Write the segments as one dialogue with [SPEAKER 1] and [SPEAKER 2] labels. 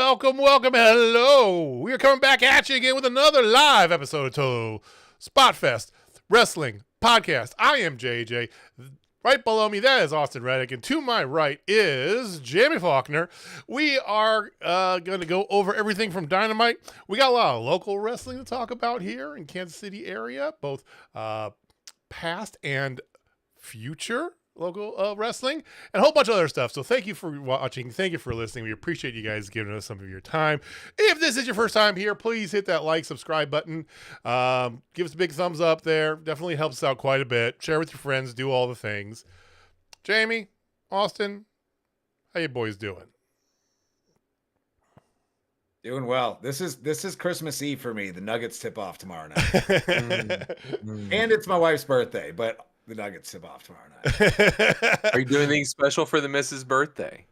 [SPEAKER 1] Welcome, hello. We are coming back at you again with another live episode of Total Spotfest Wrestling Podcast. I am JJ. Right below me, that is Austin Reddick, and to my right is Jamie Faulkner. We are going to go over everything from Dynamite. We got a lot of local wrestling to talk about here in Kansas City area, both past and future local wrestling, and a whole bunch of other stuff. So thank you for watching. Thank you for listening. We appreciate you guys giving us some of your time. If this is your first time here, please hit that like, subscribe button. Give us a big thumbs up there. Definitely helps us out quite a bit. Share with your friends. Do all the things. Jamie, Austin, how you boys doing?
[SPEAKER 2] Doing well. This is Christmas Eve for me. The Nuggets tip off tomorrow night. And it's my wife's birthday, but the Nuggets tip off tomorrow night.
[SPEAKER 3] Are you doing anything special for the missus' birthday?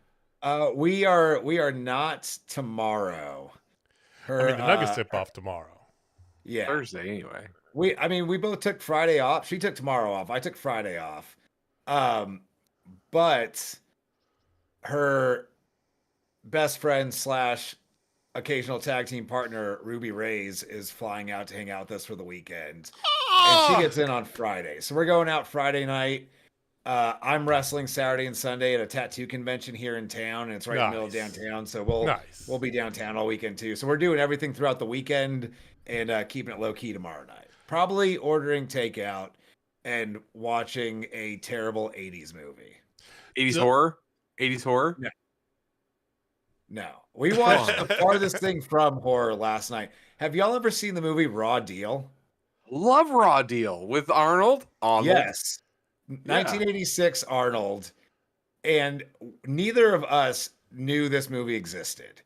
[SPEAKER 2] We are not tomorrow.
[SPEAKER 1] The Nuggets tip off tomorrow.
[SPEAKER 2] Yeah.
[SPEAKER 3] Thursday anyway.
[SPEAKER 2] We both took Friday off. She took tomorrow off. I took Friday off. But her best friend / occasional tag team partner, Ruby Reyes, is flying out to hang out with us for the weekend. And she gets in on Friday. So we're going out Friday night. I'm wrestling Saturday and Sunday at a tattoo convention here in town, and it's right in the middle of downtown. So we'll be downtown all weekend too. So we're doing everything throughout the weekend and keeping it low key tomorrow night. Probably ordering takeout and watching a terrible 80s movie.
[SPEAKER 3] 80s horror? 80s horror?
[SPEAKER 2] No. We watched the farthest thing from horror last night. Have y'all ever seen the movie Raw Deal?
[SPEAKER 3] Love Raw Deal with Arnold.
[SPEAKER 2] Yes. 1986 Arnold. And neither of us knew this movie existed.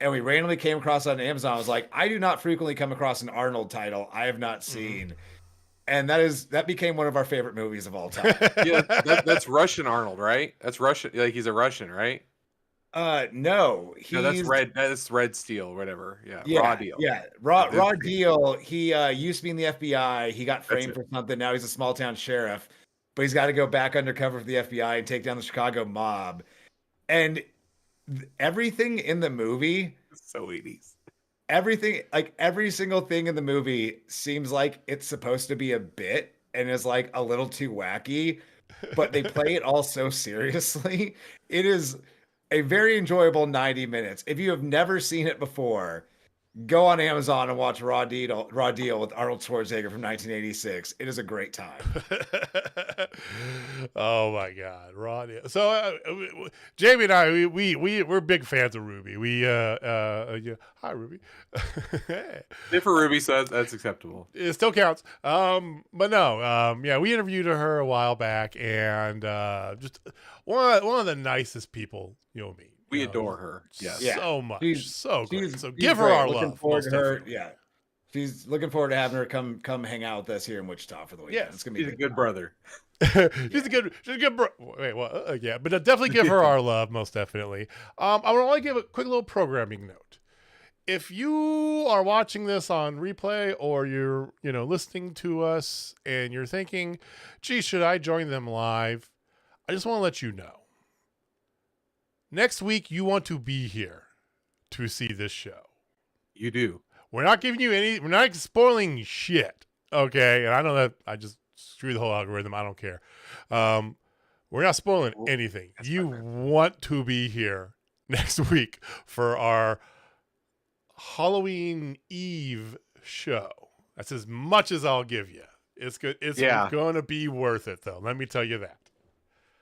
[SPEAKER 2] And we randomly came across it on Amazon. I was like, I do not frequently come across an Arnold title I have not seen. And that became one of our favorite movies of all time.
[SPEAKER 3] Yeah, that's Russian Arnold, right? That's Russian. Like he's a Russian, right?
[SPEAKER 2] No,
[SPEAKER 3] that's Red. That's Red Steel, whatever. Yeah, Raw Deal.
[SPEAKER 2] Yeah, Raw Deal. He used to be in the FBI. He got framed for something. Now he's a small town sheriff, but he's got to go back undercover for the FBI and take down the Chicago mob. And everything in the movie,
[SPEAKER 3] so 80s.
[SPEAKER 2] Everything, like every single thing in the movie, seems like it's supposed to be a bit and is like a little too wacky, but they play it all so seriously. It is a very enjoyable 90 minutes. If you have never seen it before, go on Amazon and watch Raw Deal with Arnold Schwarzenegger from 1986. It is a great time.
[SPEAKER 1] Oh my God, Raw Deal. So Jamie and I, we're big fans of Ruby. Hi Ruby.
[SPEAKER 3] If Ruby says that's acceptable,
[SPEAKER 1] it still counts. But no, we interviewed her a while back, and just one of the nicest people you'll meet.
[SPEAKER 3] We adore her. Yes.
[SPEAKER 1] So much. She's great. So give her
[SPEAKER 2] great.
[SPEAKER 1] our
[SPEAKER 2] looking
[SPEAKER 1] love.
[SPEAKER 2] Forward to her. Yeah. She's looking forward to having her come hang out with us here in Wichita for the weekend.
[SPEAKER 1] Yeah,
[SPEAKER 2] it's gonna be
[SPEAKER 3] a good brother.
[SPEAKER 1] She's a good bro. Wait, what? Yeah, but definitely give her our love, most definitely. I would only give a quick little programming note. If you are watching this on replay or you're listening to us and you're thinking, gee, should I join them live? I just want to let you know. Next week, you want to be here to see this show.
[SPEAKER 3] You do.
[SPEAKER 1] We're not giving you we're not spoiling shit. Okay. And I know that I just screwed the whole algorithm. I don't care. We're not spoiling anything. You want to be here next week for our Halloween Eve show. That's as much as I'll give you. It's good. It's going to be worth it, though. Let me tell you that.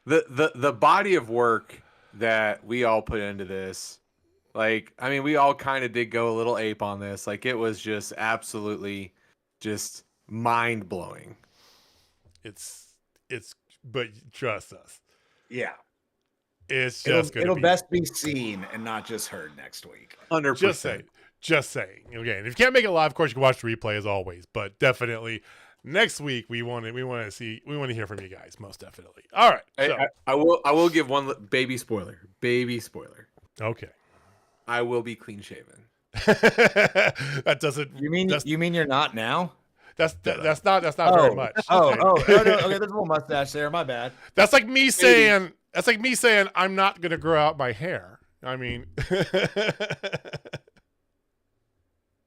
[SPEAKER 3] The body of work that we all put into this, we all kind of did go a little ape on this. Like, it was just absolutely just mind blowing.
[SPEAKER 1] But trust us.
[SPEAKER 2] Yeah.
[SPEAKER 1] It's just
[SPEAKER 2] it'll best be seen and not just heard next week.
[SPEAKER 3] 100%.
[SPEAKER 1] Just saying. Okay. And if you can't make it live, of course you can watch the replay as always. But definitely next week we want to hear from you guys, most definitely. All right. So.
[SPEAKER 3] I will give one baby spoiler.
[SPEAKER 1] Okay.
[SPEAKER 3] I will be clean shaven.
[SPEAKER 1] That doesn't.
[SPEAKER 2] You mean you're not now?
[SPEAKER 1] That's not very much.
[SPEAKER 2] No, okay, there's a little mustache there. My bad.
[SPEAKER 1] That's like me saying I'm not gonna grow out my hair. I mean,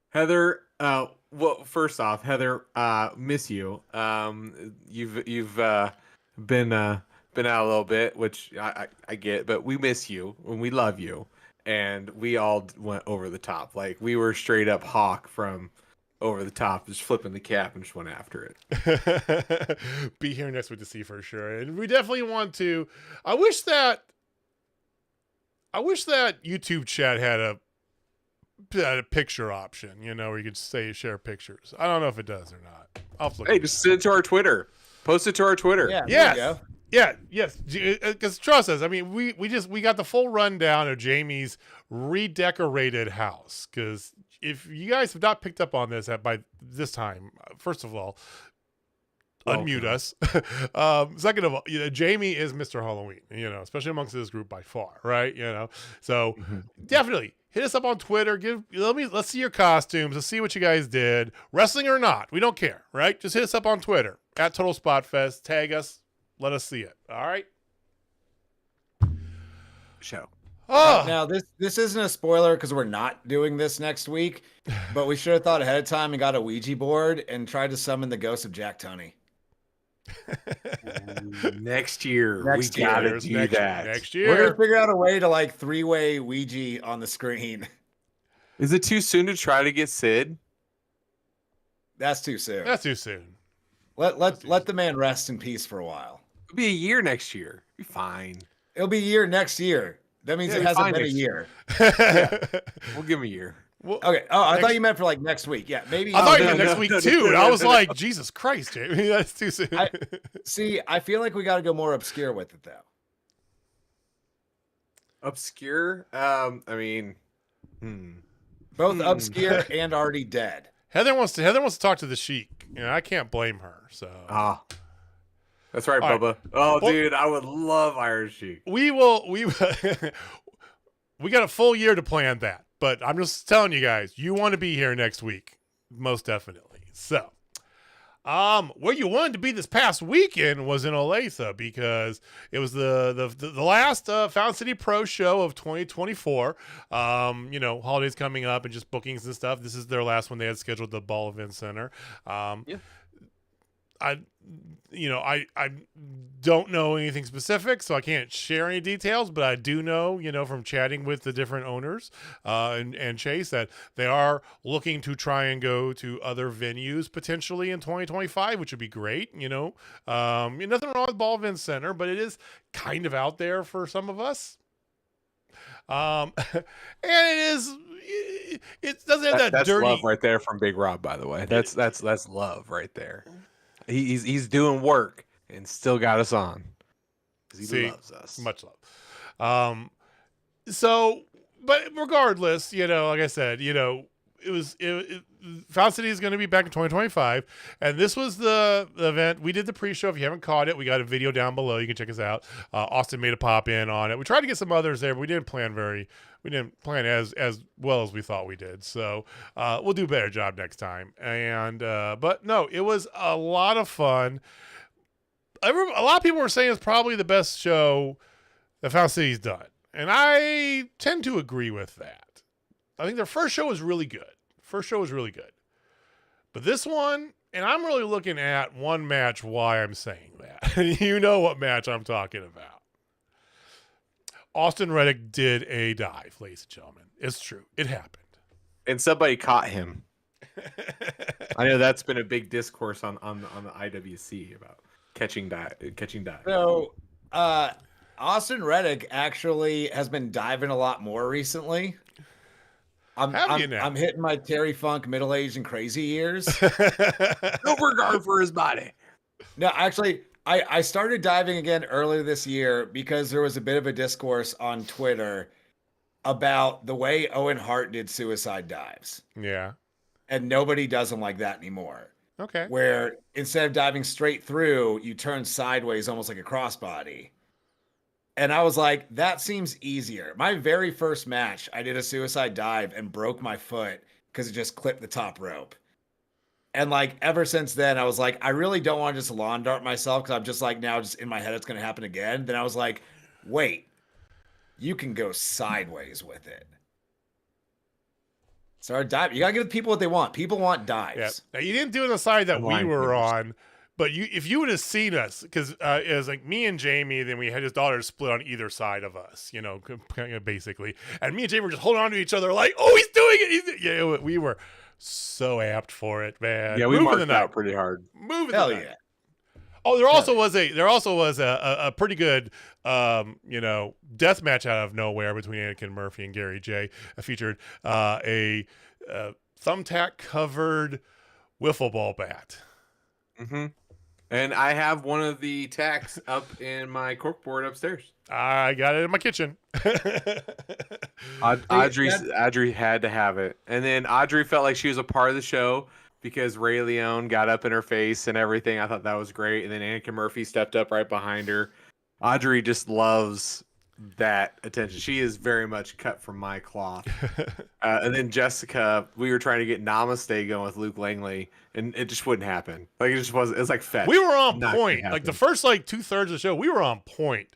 [SPEAKER 3] Heather, well, first off, Heather, miss you. You've been out a little bit, which I get, but we miss you and we love you, and we all went over the top. Like we were straight up Hawk from over the top, just flipping the cap and just went after
[SPEAKER 1] it. Be here next week to see for sure, and we definitely want to. I wish that YouTube chat had a picture option, where you could share pictures. I don't know if it does or not. I'll look.
[SPEAKER 3] Hey, just send it to our Twitter. Post it to our Twitter.
[SPEAKER 2] Yeah.
[SPEAKER 1] Yes. Yeah. Yes. Because trust us. I mean, we got the full rundown of Jamie's redecorated house. Because if you guys have not picked up on this by this time, first of all, unmute us. Second of all, Jamie is Mr. Halloween. Especially amongst this group by far, right? So definitely. Hit us up on Twitter. Let's see your costumes. Let's see what you guys did. Wrestling or not, we don't care, right? Just hit us up on Twitter at Total Spotfest. Tag us. Let us see it. All right.
[SPEAKER 3] Show.
[SPEAKER 2] Now this isn't a spoiler because we're not doing this next week, but we should have thought ahead of time and got a Ouija board and tried to summon the ghost of Jack Tony.
[SPEAKER 3] Next year, we gotta do that.
[SPEAKER 1] Next year,
[SPEAKER 2] we're gonna figure out a way to three-way Ouija on the screen.
[SPEAKER 3] Is it too soon to try to get Sid?
[SPEAKER 2] That's too soon. Let the man rest in peace for a while.
[SPEAKER 3] It'll be a year next year. It'll be fine.
[SPEAKER 2] It'll be a year next year. That means it hasn't been a year.
[SPEAKER 3] We'll give him a year.
[SPEAKER 2] Well, okay. Oh, I thought you meant for next week. Yeah, maybe.
[SPEAKER 1] I thought you meant next week too. And I was like, Jesus Christ, Jamie, that's too soon.
[SPEAKER 2] I feel like we got to go more obscure with it, though.
[SPEAKER 3] Obscure?
[SPEAKER 2] Both obscure and already dead.
[SPEAKER 1] Heather wants to talk to the Sheik. I can't blame her. So.
[SPEAKER 3] That's right, Bubba. Right. Oh, dude, I would love Irish Sheik.
[SPEAKER 1] We got a full year to plan that. But I'm just telling you guys, you want to be here next week, most definitely. So, where you wanted to be this past weekend was in Olathe because it was the last Found City Pro show of 2024. Holidays coming up and just bookings and stuff. This is their last one they had scheduled at the Ball Event Center. I don't know anything specific, so I can't share any details, but I do know, from chatting with the different owners and Chase that they are looking to try and go to other venues potentially in 2025, which would be great. Nothing wrong with Ball Event Center, but it is kind of out there for some of us. And it doesn't have that dirty.
[SPEAKER 3] That's love right there from Big Rob, by the way. That's love right there. He's doing work and still got us on because he loves us.
[SPEAKER 1] Much love. But regardless, like I said, Found City is going to be back in 2025, and this was the event. We did the pre-show. If you haven't caught it, we got a video down below. You can check us out. Austin made a pop in on it. We tried to get some others there, but we didn't plan as well as we thought we did. So we'll do a better job next time. And but no, it was a lot of fun. A lot of people were saying it's probably the best show that Found City's done, and I tend to agree with that. I think their first show was really good. But this one, and I'm really looking at one match why I'm saying that. You know what match I'm talking about. Austin Reddick did a dive, ladies and gentlemen. It's true. It happened.
[SPEAKER 3] And somebody caught him. I know that's been a big discourse on the IWC about catching dive.
[SPEAKER 2] So, Austin Reddick actually has been diving a lot more recently. I'm hitting my Terry Funk middle-aged and crazy years.
[SPEAKER 3] No regard for his body.
[SPEAKER 2] No, actually, I started diving again earlier this year because there was a bit of a discourse on Twitter about the way Owen Hart did suicide dives.
[SPEAKER 1] Yeah.
[SPEAKER 2] And nobody does them like that anymore.
[SPEAKER 1] Okay.
[SPEAKER 2] Where instead of diving straight through, you turn sideways almost like a crossbody. And I was like, that seems easier. My very first match, I did a suicide dive and broke my foot because it just clipped the top rope. And ever since then, I was like, I really don't want to just lawn dart myself because I'm just now just in my head, it's going to happen again. Then I was like, wait, you can go sideways with it. So our dive, you gotta give the people what they want. People want dives.
[SPEAKER 1] Yeah. Now you didn't do it on the side that we were on, but if you would have seen us, because it was like me and Jamie, then we had his daughter split on either side of us, basically. And me and Jamie were just holding on to each other like, oh, he's doing it. Yeah, we were so amped for it, man.
[SPEAKER 3] Yeah, we marked out pretty hard.
[SPEAKER 1] Moving
[SPEAKER 2] Hell
[SPEAKER 1] the night.
[SPEAKER 2] yeah.
[SPEAKER 1] Oh, there also was a pretty good death match out of nowhere between Anakin Murphy and Gary J. It featured a thumbtack covered wiffle ball bat.
[SPEAKER 3] Mm-hmm. And I have one of the tacks up in my corkboard upstairs.
[SPEAKER 1] I got it in my kitchen.
[SPEAKER 3] Audrey had to have it. And then Audrey felt like she was a part of the show because Ray Leone got up in her face and everything. I thought that was great. And then Anakin Murphy stepped up right behind her. Audrey just loves that attention. She is very much cut from my cloth. And then Jessica, we were trying to get Namaste going with Luke Langley, and it just wouldn't happen. Like it just wasn't. It's like fetch.
[SPEAKER 1] We were on point. Like the first 2/3 of the show, we were on point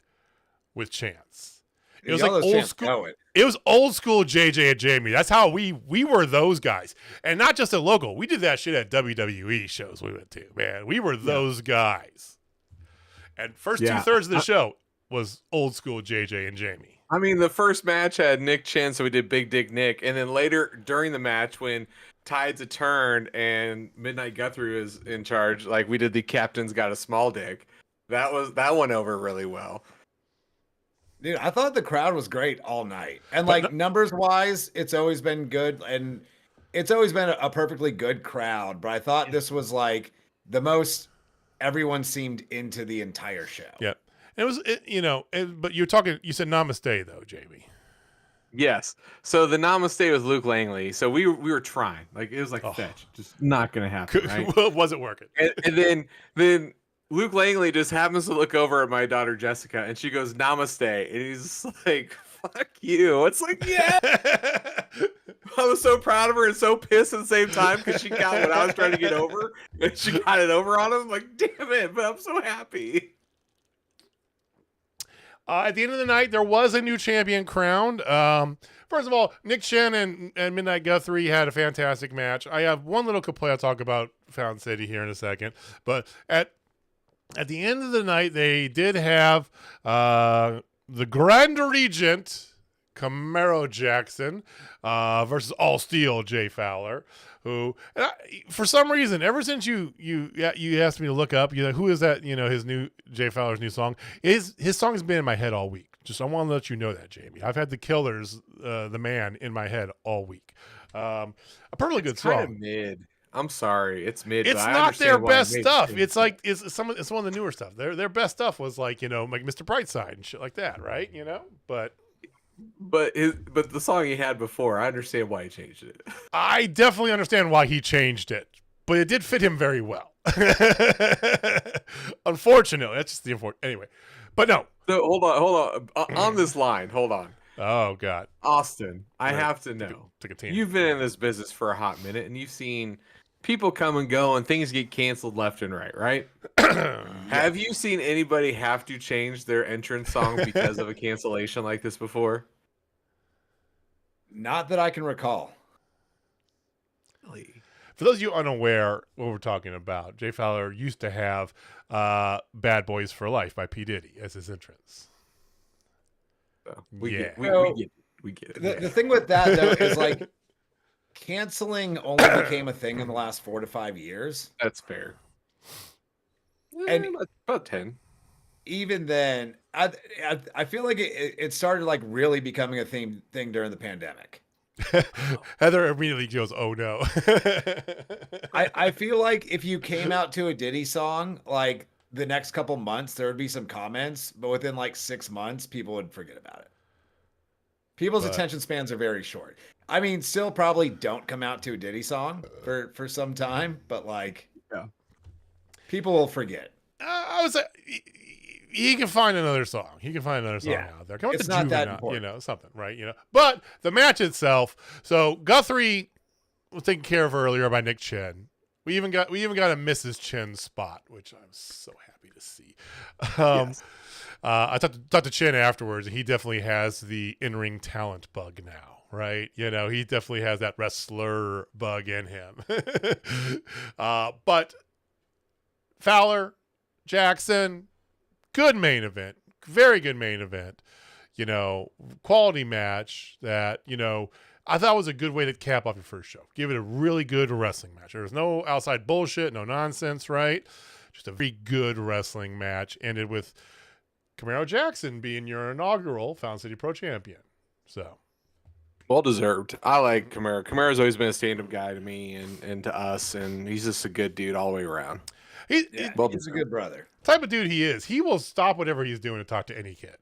[SPEAKER 1] with chants. It was like old school. It was old school JJ and Jamie. That's how we were those guys, and not just at local. We did that shit at WWE shows we went to. Man, we were those guys. And first 2/3 of the show was old school JJ and Jamie.
[SPEAKER 3] I mean, the first match had Nick Chin, so we did Big Dick Nick, and then later during the match when tides had turned and Midnight Guthrie was in charge, like we did the Captain's Got a Small Dick. That went over really well.
[SPEAKER 2] Dude, I thought the crowd was great all night. And numbers wise, it's always been good, and it's always been a perfectly good crowd. But I thought this was like the most everyone seemed into the entire show.
[SPEAKER 1] Yeah. It was, but you said Namaste though, Jamie.
[SPEAKER 3] Yes. So the Namaste with Luke Langley. So we were trying. Like it was like fetch, just not gonna happen. Right?
[SPEAKER 1] Well, it wasn't working.
[SPEAKER 3] And then Luke Langley just happens to look over at my daughter Jessica, and she goes Namaste, and he's just like, "Fuck you!" It's like, yeah. I was so proud of her and so pissed at the same time because she got what I was trying to get over, and she got it over on him. I'm like, damn it! But I'm so happy.
[SPEAKER 1] At the end of the night, there was a new champion crowned. First of all, Nick Chen and Midnight Guthrie had a fantastic match. I have one little complaint I'll talk about Fountain City here in a second. But at the end of the night, they did have the Grand Regent, Camaro Jackson, versus All Steel Jay Fowler. Who, for some reason, ever since you asked me to look up, who is that? His new Jay Fowler's new song. His song's been in my head all week. Just I want to let you know that, Jamie. I've had the Killers, the man, in my head all week. A perfectly good song.
[SPEAKER 3] Kind of mid. I'm sorry, it's mid.
[SPEAKER 1] It's not their best stuff. It's like it's one of the newer stuff. Their best stuff was like like Mr. Brightside and shit like that, right? But
[SPEAKER 3] the song he had before, I understand why he changed it.
[SPEAKER 1] I definitely understand why he changed it, but it did fit him very well. Unfortunately, that's just the unfortunate. Anyway, but no.
[SPEAKER 3] So hold on. On this line, hold on.
[SPEAKER 1] Oh God,
[SPEAKER 3] Austin, I have to know. You've been in this business for a hot minute, and you've seen people come and go, and things get canceled left and right? Have you seen anybody have to change their entrance song because of a cancellation like this before?
[SPEAKER 2] Not that I can recall.
[SPEAKER 3] Really?
[SPEAKER 1] For those of you unaware what we're talking about, Jay Fowler used to have Bad Boys for Life by P. Diddy as his entrance.
[SPEAKER 3] So we get it.
[SPEAKER 2] The thing with that, though, is like canceling only became a thing in the last 4 to 5 years.
[SPEAKER 3] That's fair.
[SPEAKER 2] And
[SPEAKER 3] about 10.
[SPEAKER 2] Even then, I feel like it started like really becoming a thing during the pandemic.
[SPEAKER 1] Heather immediately goes, "Oh no."
[SPEAKER 2] I feel like if you came out to a Diddy song, like the next couple months, there would be some comments, but within like 6 months, people would forget about it. People's attention spans are very short. I mean, still probably don't come out to a Diddy song for some time, but people will forget.
[SPEAKER 1] I was he can find another song. He can find another song out there. Come on,
[SPEAKER 2] it's not that important.
[SPEAKER 1] Something, right? But the match itself. So Guthrie was taken care of earlier by Nick Chen. We even got a Mrs. Chin spot, which I'm so happy to see.
[SPEAKER 3] Yes.
[SPEAKER 1] I talked to Chin afterwards, and he definitely has the in-ring talent bug now, right? You know, he definitely has that wrestler bug in him. But Fowler, Jackson, good main event, very good main event. You know, quality match that, you know, I thought was a good way to cap off your first show. Give it a really good wrestling match. There was no outside bullshit, no nonsense, right? Just a very good wrestling match. Ended with Camaro Jackson being your inaugural Fountain City Pro champion. So,
[SPEAKER 3] well deserved. I like Kamara. Kamara's always been a stand-up guy to me and to us, and he's just a good dude all the way around.
[SPEAKER 2] He's a good brother.
[SPEAKER 1] Type of dude he is. He will stop whatever he's doing to talk to any kid,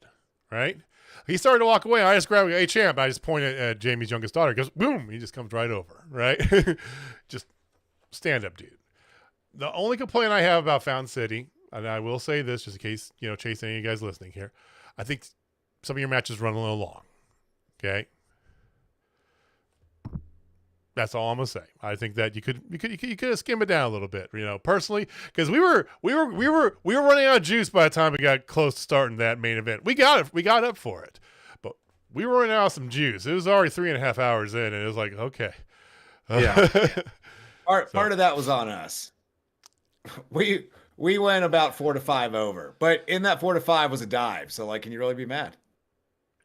[SPEAKER 1] right? He started to walk away. I just grabbed, hey, champ. I just pointed at Jamie's youngest daughter. He goes, boom. He just comes right over, right? Just stand-up dude. The only complaint I have about Fountain City, and I will say this just in case, you know, Chase, any of you guys listening here, I think some of your matches run a little long, okay? That's all I'm gonna say. I think that you could have skimmed it down a little bit, you know, personally, because we were running out of juice by the time we got close to starting that main event. We got up for it, but we were running out of some juice. It was already 3.5 hours in, and it was like, okay,
[SPEAKER 3] yeah.
[SPEAKER 2] Part of that was on us. We went about 4 to 5 over, but in that 4 to 5 was a dive. So, like, can you really be mad?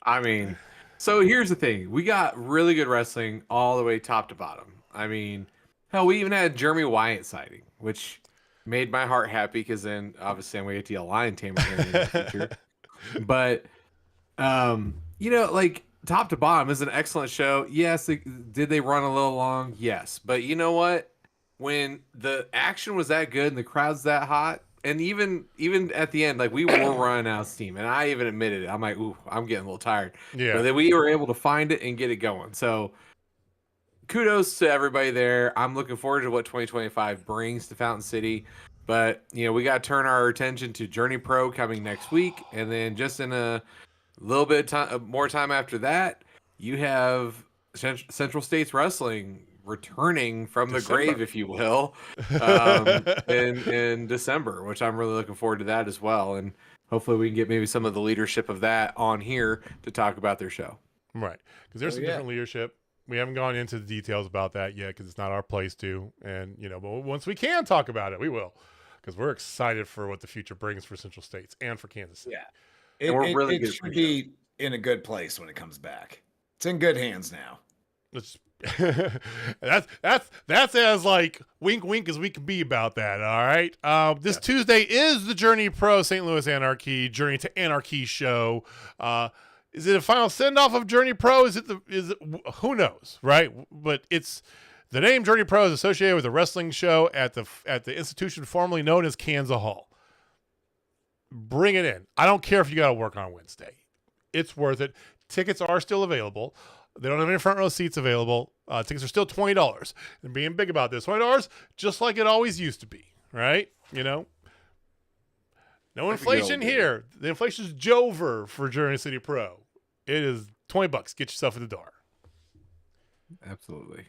[SPEAKER 3] I mean. So here's the thing. We got really good wrestling all the way top to bottom. I mean, hell, we even had Jeremy Wyatt sighting, which made my heart happy because then obviously I'm going to get to yell Lion Tamer here in the future. But, you know, like top to bottom is an excellent show. Yes. Did they run a little long? Yes. But you know what? When the action was that good and the crowd's that hot, and even at the end, like we were running out of steam, and I even admitted it. I'm like, ooh, I'm getting a little tired.
[SPEAKER 1] Yeah.
[SPEAKER 3] But then we were able to find it and get it going. So kudos to everybody there. I'm looking forward to what 2025 brings to Fountain City. But, you know, we got to turn our attention to Journey Pro coming next week. And then just in a little bit of more time after that, you have Central States Wrestling returning from the grave, if you will, in December, which I'm really looking forward to that as well. And hopefully we can get maybe some of the leadership of that on here to talk about their show.
[SPEAKER 1] Right. Because there's some different leadership. We haven't gone into the details about that yet because it's not our place to. And, you know, but once we can talk about it, we will. Because we're excited for what the future brings for Central States and for Kansas City.
[SPEAKER 2] Yeah. It should be in a good place when it comes back. It's in good hands now.
[SPEAKER 1] That's as like wink as we can be about that. All right. This Tuesday is the Journey Pro St. Louis Anarchy Journey to Anarchy show. Is it a final send off of Journey Pro? Is it who knows, right? But it's the name Journey Pro is associated with a wrestling show at the institution formerly known as Kansas Hall. Bring it in. I don't care if you got to work on Wednesday. It's worth it. Tickets are still available. They don't have any front row seats available. Tickets are still $20. And being big about this, $20, just like it always used to be, right? You know, no inflation here. The inflation is Jover for Journey City Pro. It is $20. Get yourself in the door.
[SPEAKER 3] Absolutely.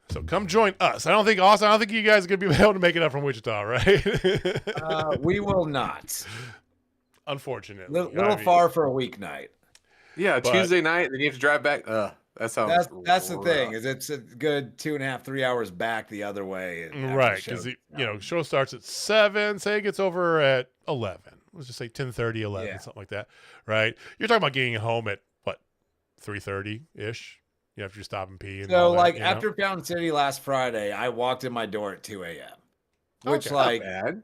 [SPEAKER 1] So come join us. I don't think you guys are going to be able to make it up from Wichita, right?
[SPEAKER 2] We will not.
[SPEAKER 1] Unfortunately.
[SPEAKER 2] Little far for a weeknight.
[SPEAKER 3] Yeah, Tuesday night, then you have to drive back. That sounds
[SPEAKER 2] that's the thing, is it's a good 2.5, 3 hours back the other way.
[SPEAKER 1] Right, because show starts at 7, say it gets over at 11. Let's just say 10:30, 11, something like that. Right? You're talking about getting home at what, 3:30-ish? You have to stop and pee. And
[SPEAKER 2] so,
[SPEAKER 1] that,
[SPEAKER 2] like, after Fountain City last Friday, I walked in my door at 2 a.m. Which, like,
[SPEAKER 3] not bad.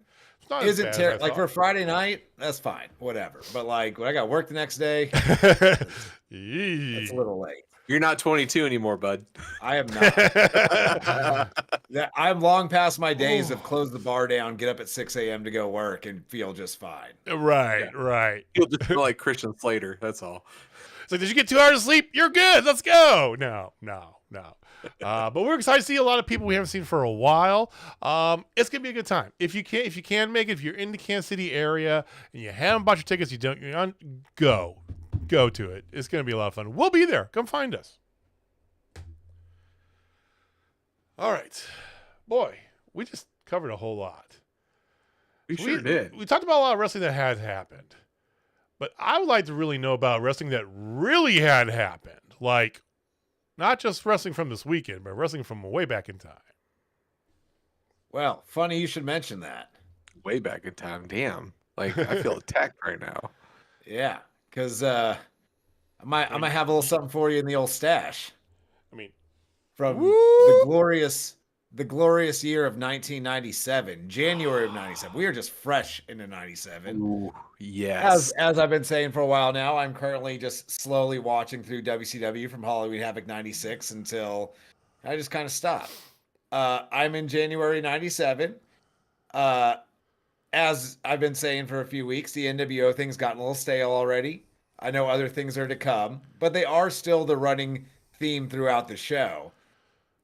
[SPEAKER 2] Isn't terrible. Like, for Friday night, that's fine. Whatever. But, like, when I got work the next day, it's a little late.
[SPEAKER 3] You're not 22 anymore, bud.
[SPEAKER 2] I am not. I'm long past my days of close the bar down, get up at 6 a.m. to go work, and feel just fine.
[SPEAKER 1] Right.
[SPEAKER 3] You'll just feel like Christian Slater. That's all.
[SPEAKER 1] It's like, did you get 2 hours of sleep? You're good. Let's go. No. But we're excited to see a lot of people we haven't seen for a while. It's gonna be a good time. If you can make it, if you're in the Kansas City area and you haven't bought your tickets, go to it. It's gonna be a lot of fun. We'll be there. Come find us. All right, boy. we just covered a whole lot.
[SPEAKER 3] We sure did.
[SPEAKER 1] We talked about a lot of wrestling that had happened. But I would like to really know about wrestling that really had happened. Like, not just wrestling from this weekend, but wrestling from way back in time.
[SPEAKER 2] Well, funny you should mention that.
[SPEAKER 3] Way back in time. Damn. Like, I feel attacked right now.
[SPEAKER 2] Yeah, because I might have a little something for you in the old stash.
[SPEAKER 1] I mean,
[SPEAKER 2] from
[SPEAKER 1] woo!
[SPEAKER 2] the glorious year of 1997, January of 97. We are just fresh into 97.
[SPEAKER 3] Ooh, yes.
[SPEAKER 2] As I've been saying for a while now, I'm currently just slowly watching through WCW from Halloween Havoc 96 until I just kind of stop. I'm in January 97. As I've been saying for a few weeks, the NWO thing's gotten a little stale already. I know other things are to come, but they are still the running theme throughout the show.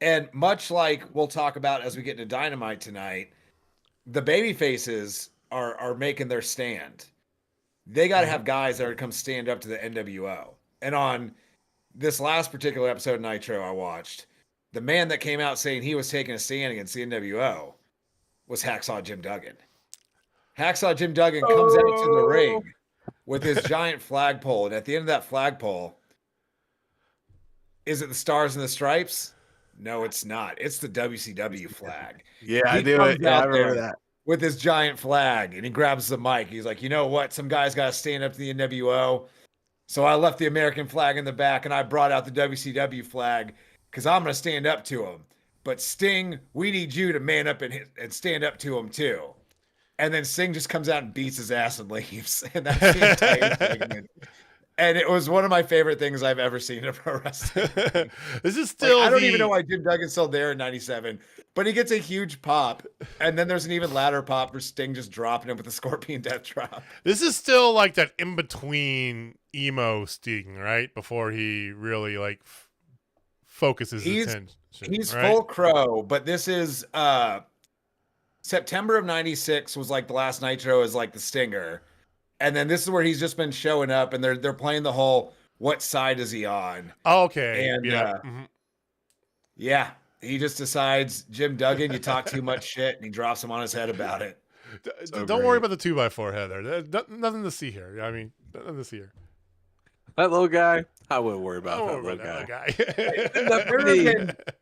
[SPEAKER 2] And much like we'll talk about as we get into Dynamite tonight, the baby faces are making their stand. They got to have guys that are come stand up to the NWO. And on this last particular episode of Nitro I watched, the man that came out saying he was taking a stand against the NWO was Hacksaw Jim Duggan. Hacksaw Jim Duggan comes out to the ring with his giant flagpole. And at the end of that flagpole, is it the Stars and the Stripes? No, it's not. It's the WCW flag.
[SPEAKER 3] Yeah, I do it. Yeah, I remember that.
[SPEAKER 2] With his giant flag, and he grabs the mic. He's like, you know what? Some guys got to stand up to the NWO. So I left the American flag in the back, and I brought out the WCW flag because I'm going to stand up to him. But Sting, we need you to man up and stand up to him too. And then Sting just comes out and beats his ass and leaves. And that's the entire segment. And it was one of my favorite things I've ever seen in pro wrestling.
[SPEAKER 1] This is still
[SPEAKER 2] I don't even know why Jim Duggan's still there in 97, but he gets a huge pop. And then there's an even louder pop for Sting just dropping him with the Scorpion Death Drop.
[SPEAKER 1] This is still like that in between emo Sting, right? Before he really like focuses his attention.
[SPEAKER 2] He's
[SPEAKER 1] right?
[SPEAKER 2] full crow, but this is September of 96 was like the last Nitro is like the stinger. And then this is where he's just been showing up, and they're playing the whole what side is he on?
[SPEAKER 1] Oh, okay.
[SPEAKER 2] And yeah, he just decides, Jim Duggan, you talk too much shit, and he drops him on his head about it.
[SPEAKER 1] Don't worry about the 2x4 Heather. Nothing to see here. I mean, nothing to see here.
[SPEAKER 3] That little guy, I wouldn't worry about that little guy.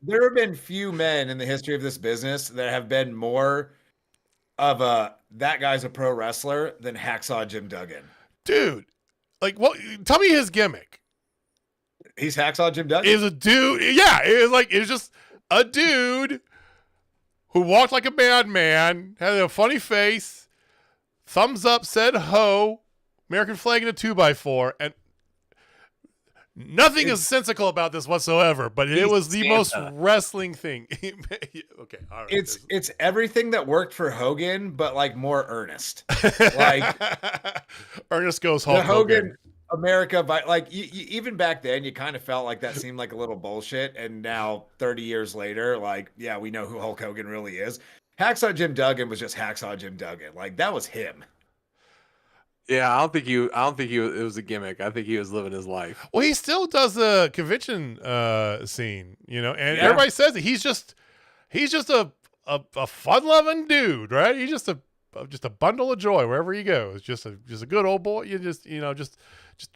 [SPEAKER 2] There have been few men in the history of this business that have been more of that guy's a pro wrestler than Hacksaw Jim Duggan.
[SPEAKER 1] Dude, like, what? Tell me his gimmick.
[SPEAKER 2] He's Hacksaw Jim Duggan.
[SPEAKER 1] Is a dude. Yeah, it was just a dude who walked like a madman, had a funny face, thumbs up, said ho, American flag in a 2x4, and nothing is sensical about this whatsoever, but it was the most wrestling thing. Okay, all right.
[SPEAKER 2] It's everything that worked for Hogan, but like more earnest. Like
[SPEAKER 1] Ernest goes Hulk
[SPEAKER 2] Hogan America, but like even back then, you kind of felt like that seemed like a little bullshit. And now, 30 years later, like yeah, we know who Hulk Hogan really is. Hacksaw Jim Duggan was just Hacksaw Jim Duggan. Like that was him.
[SPEAKER 3] Yeah, I don't think it was a gimmick. I think he was living his life.
[SPEAKER 1] Well, he still does the convention scene, you know, and everybody says that he's just a fun-loving dude, right? He's just a bundle of joy wherever he goes. Just a good old boy. Just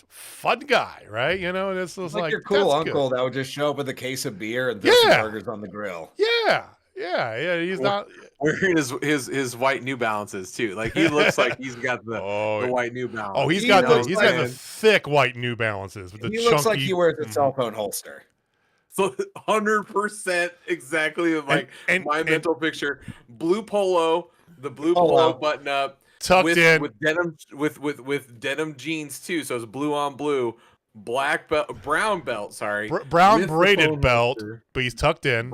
[SPEAKER 1] fun guy, right? You know, and it's like
[SPEAKER 2] your cool uncle that would just show up with a case of beer and throw some burgers on the grill.
[SPEAKER 1] Yeah. He's not
[SPEAKER 3] wearing his white New Balances too. Like he looks like he's got the white New Balance.
[SPEAKER 1] Oh, he's got the thick white New Balances with the chunky. He looks
[SPEAKER 2] like he wears a cell phone holster.
[SPEAKER 3] So 100% exactly like my mental picture. Blue polo, the blue polo button up,
[SPEAKER 1] tucked in
[SPEAKER 3] with denim with denim jeans too. So it's blue on blue. Black belt, brown belt. Sorry,
[SPEAKER 1] brown braided belt, but he's tucked in.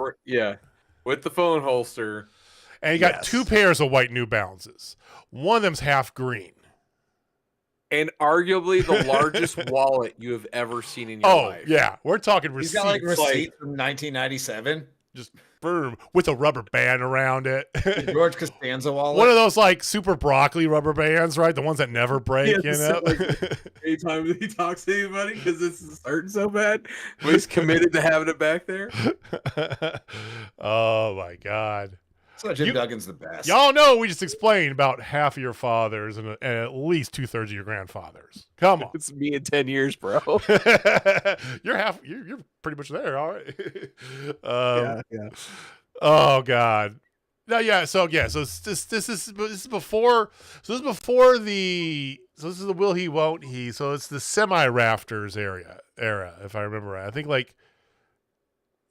[SPEAKER 3] With the phone holster.
[SPEAKER 1] And he got two pairs of white New Balances. One of them's half green.
[SPEAKER 3] And arguably the largest wallet you have ever seen in your life.
[SPEAKER 1] Oh, yeah. We're talking receipts.
[SPEAKER 2] He's got like receipts from 1997.
[SPEAKER 1] Just boom, with a rubber band around it.
[SPEAKER 2] George Costanza wallet.
[SPEAKER 1] One of those like super broccoli rubber bands, right? The ones that never break, you know?
[SPEAKER 3] Like, anytime he talks to anybody because it's hurting so bad, but he's committed to having it back there.
[SPEAKER 1] Oh my God.
[SPEAKER 2] So Jim Duggan's the best.
[SPEAKER 1] Y'all know we just explained about half of your fathers and at least 2/3 of your grandfathers. Come on.
[SPEAKER 3] It's me in 10 years, bro.
[SPEAKER 1] You're pretty much there. All right.
[SPEAKER 3] Yeah.
[SPEAKER 1] Oh God. No, yeah. So this is before. So this is before the. So this is the will he won't he. So it's the semi rafters era. If I remember right, I think like.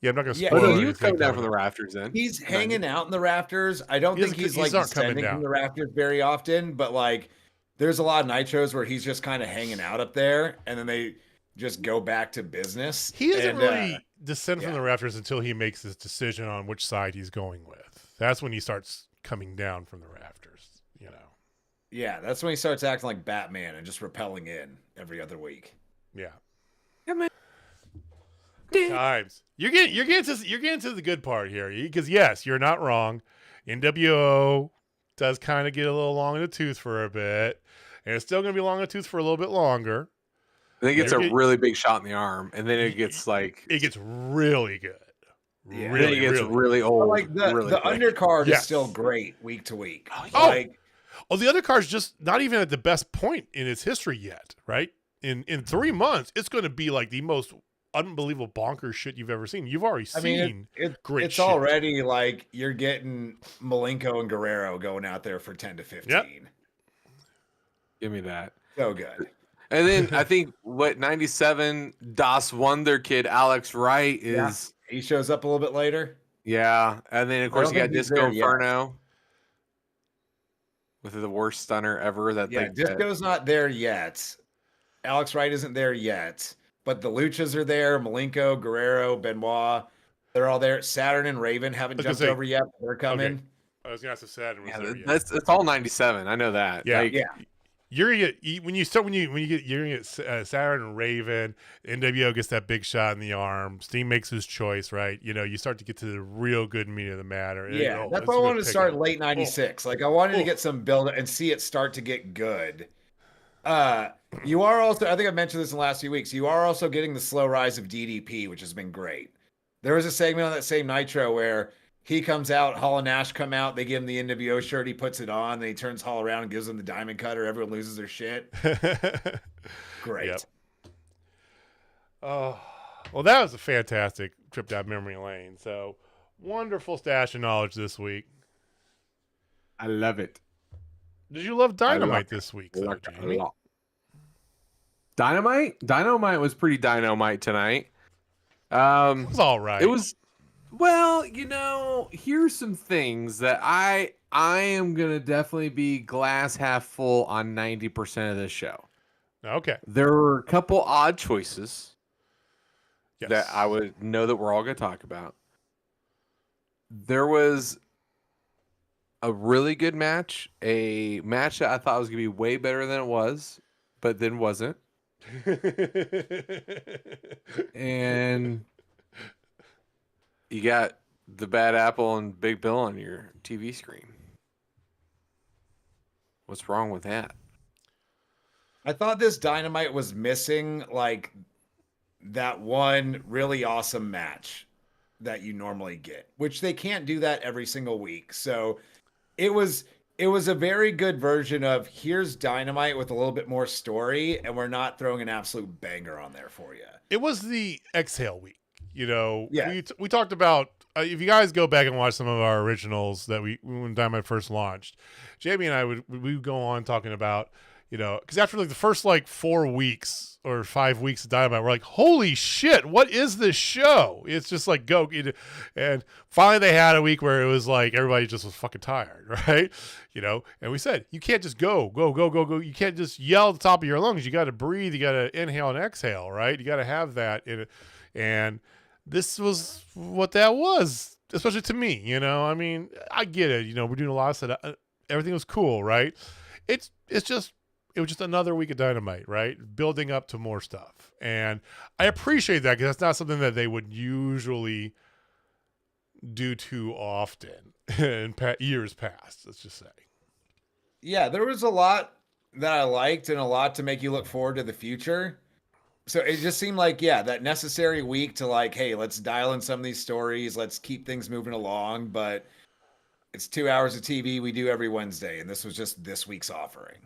[SPEAKER 1] Yeah, I'm not gonna spoil.
[SPEAKER 3] He was coming down from the rafters. Then
[SPEAKER 2] he's hanging out in the rafters. I don't think he's like descending from the rafters very often, but like there's a lot of nitros where he's just kind of hanging out up there, and then they just go back to business.
[SPEAKER 1] He doesn't really descend from the rafters until he makes his decision on which side he's going with. That's when he starts coming down from the rafters. You know.
[SPEAKER 2] Yeah, that's when he starts acting like Batman and just rappelling in every other week.
[SPEAKER 1] Yeah.
[SPEAKER 3] Yeah, man.
[SPEAKER 1] Good times. You're getting to the good part here, because yes, you're not wrong. NWO does kind of get a little long in the tooth for a bit, and it's still going to be long in the tooth for a little bit longer.
[SPEAKER 3] I think it's a really big shot in the arm, and then it gets
[SPEAKER 1] really good.
[SPEAKER 3] Yeah, really, it gets really old.
[SPEAKER 2] But like the undercard is still great week to week.
[SPEAKER 1] The undercard's just not even at the best point in its history yet, right? In 3 months, it's going to be like the most unbelievable bonkers shit you've ever seen. You've already seen great shit. It's
[SPEAKER 2] already like you're getting Malenko and Guerrero going out there for 10 to 15.
[SPEAKER 1] Yep.
[SPEAKER 3] Give me that.
[SPEAKER 2] So good.
[SPEAKER 3] And then I think 97 Das Wonder kid Alex Wright is
[SPEAKER 2] he shows up a little bit later.
[SPEAKER 3] Yeah. And then of course you got Disco Inferno with the worst stunner ever
[SPEAKER 2] Disco's not there yet. Alex Wright isn't there yet. But the Luchas are there. Malenko, Guerrero, Benoit. They're all there. Saturn and Raven haven't jumped over yet. They're coming.
[SPEAKER 1] Okay. I was going to ask if Saturn was there yet.
[SPEAKER 3] It's all 97. I know that.
[SPEAKER 1] Yeah. You're gonna get when you get you're gonna get Saturn and Raven. NWO gets that big shot in the arm. Steen makes his choice, right? You know, you start to get to the real good meat of the matter.
[SPEAKER 2] Yeah, that's why I wanted to start late '96. Like I wanted to get some build and see it start to get good. You are also, I think I mentioned this in the last few weeks, you are also getting the slow rise of DDP, which has been great. There was a segment on that same Nitro where he comes out, Hall and Nash come out, they give him the NWO shirt, he puts it on, then he turns Hall around and gives him the diamond cutter, everyone loses their shit. Great.
[SPEAKER 1] Yep. Oh, well, that was a fantastic trip down memory lane. So, wonderful stash of knowledge this week.
[SPEAKER 3] I love it.
[SPEAKER 1] Did you love Dynamite this week, though, Jamie?
[SPEAKER 3] Dynamite was pretty dynamite tonight.
[SPEAKER 1] It was all right.
[SPEAKER 3] It was, well, you know, here's some things that I am gonna definitely be glass half full on 90% of this show.
[SPEAKER 1] Okay.
[SPEAKER 3] There were a couple odd choices that I would know that we're all gonna talk about. There was a really good match, a match that I thought was gonna be way better than it was, but then wasn't. And you got the Bad Apple and Big Bill on your TV screen. What's wrong with that?
[SPEAKER 2] I thought this Dynamite was missing like that one really awesome match that you normally get, which they can't do that every single week. So it was a very good version of here's Dynamite with a little bit more story, and we're not throwing an absolute banger on there for you.
[SPEAKER 1] It was the exhale week, you know.
[SPEAKER 2] Yeah.
[SPEAKER 1] We talked about if you guys go back and watch some of our originals that when Dynamite first launched, Jamie and I we would go on talking about, you know, because after like the first like 4 weeks or 5 weeks of Dynamite, we're like, holy shit, what is this show? It's just like go. And finally they had a week where it was like everybody just was fucking tired, right? You know, and we said, you can't just go. You can't just yell at the top of your lungs. You got to breathe. You got to inhale and exhale, right? You got to have that in it. And this was what that was, especially to me, you know. I mean, I get it. You know, we're doing a lot of stuff. Everything was cool, right? It was just another week of Dynamite, right? Building up to more stuff. And I appreciate that because that's not something that they would usually do too often in years past, let's just say.
[SPEAKER 2] Yeah, there was a lot that I liked and a lot to make you look forward to the future. So it just seemed like, that necessary week to like, hey, let's dial in some of these stories. Let's keep things moving along. But It's 2 hours of TV we do every Wednesday, and this was just this week's offering.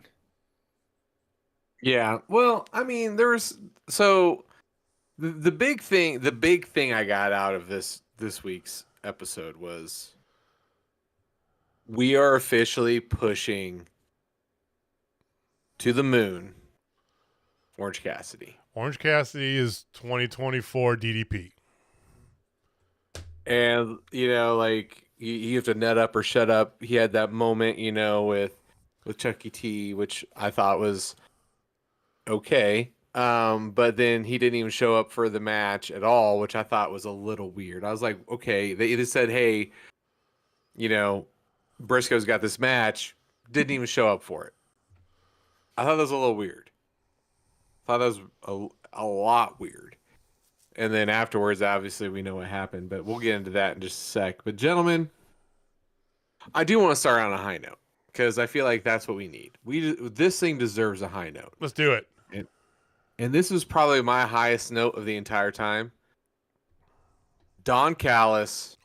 [SPEAKER 3] Yeah. Well, I mean, the big thing I got out of this week's episode was we are officially pushing to the moon Orange Cassidy.
[SPEAKER 1] Orange Cassidy is 2024 DDP.
[SPEAKER 3] And, like, you have to nut up or shut up. He had that moment, with Chucky T, which I thought was okay. But then he didn't even show up for the match at all, which I thought was a little weird. I was like, okay, they just said, hey, Briscoe's got this match, didn't even show up for it. I thought that was a little weird. I thought that was a lot weird. And then afterwards, obviously, we know what happened, but we'll get into that in just a sec. But gentlemen, I do want to start on a high note because I feel like that's what we need. This thing deserves a high note.
[SPEAKER 1] Let's do it.
[SPEAKER 3] And this is probably my highest note of the entire time. Don Callis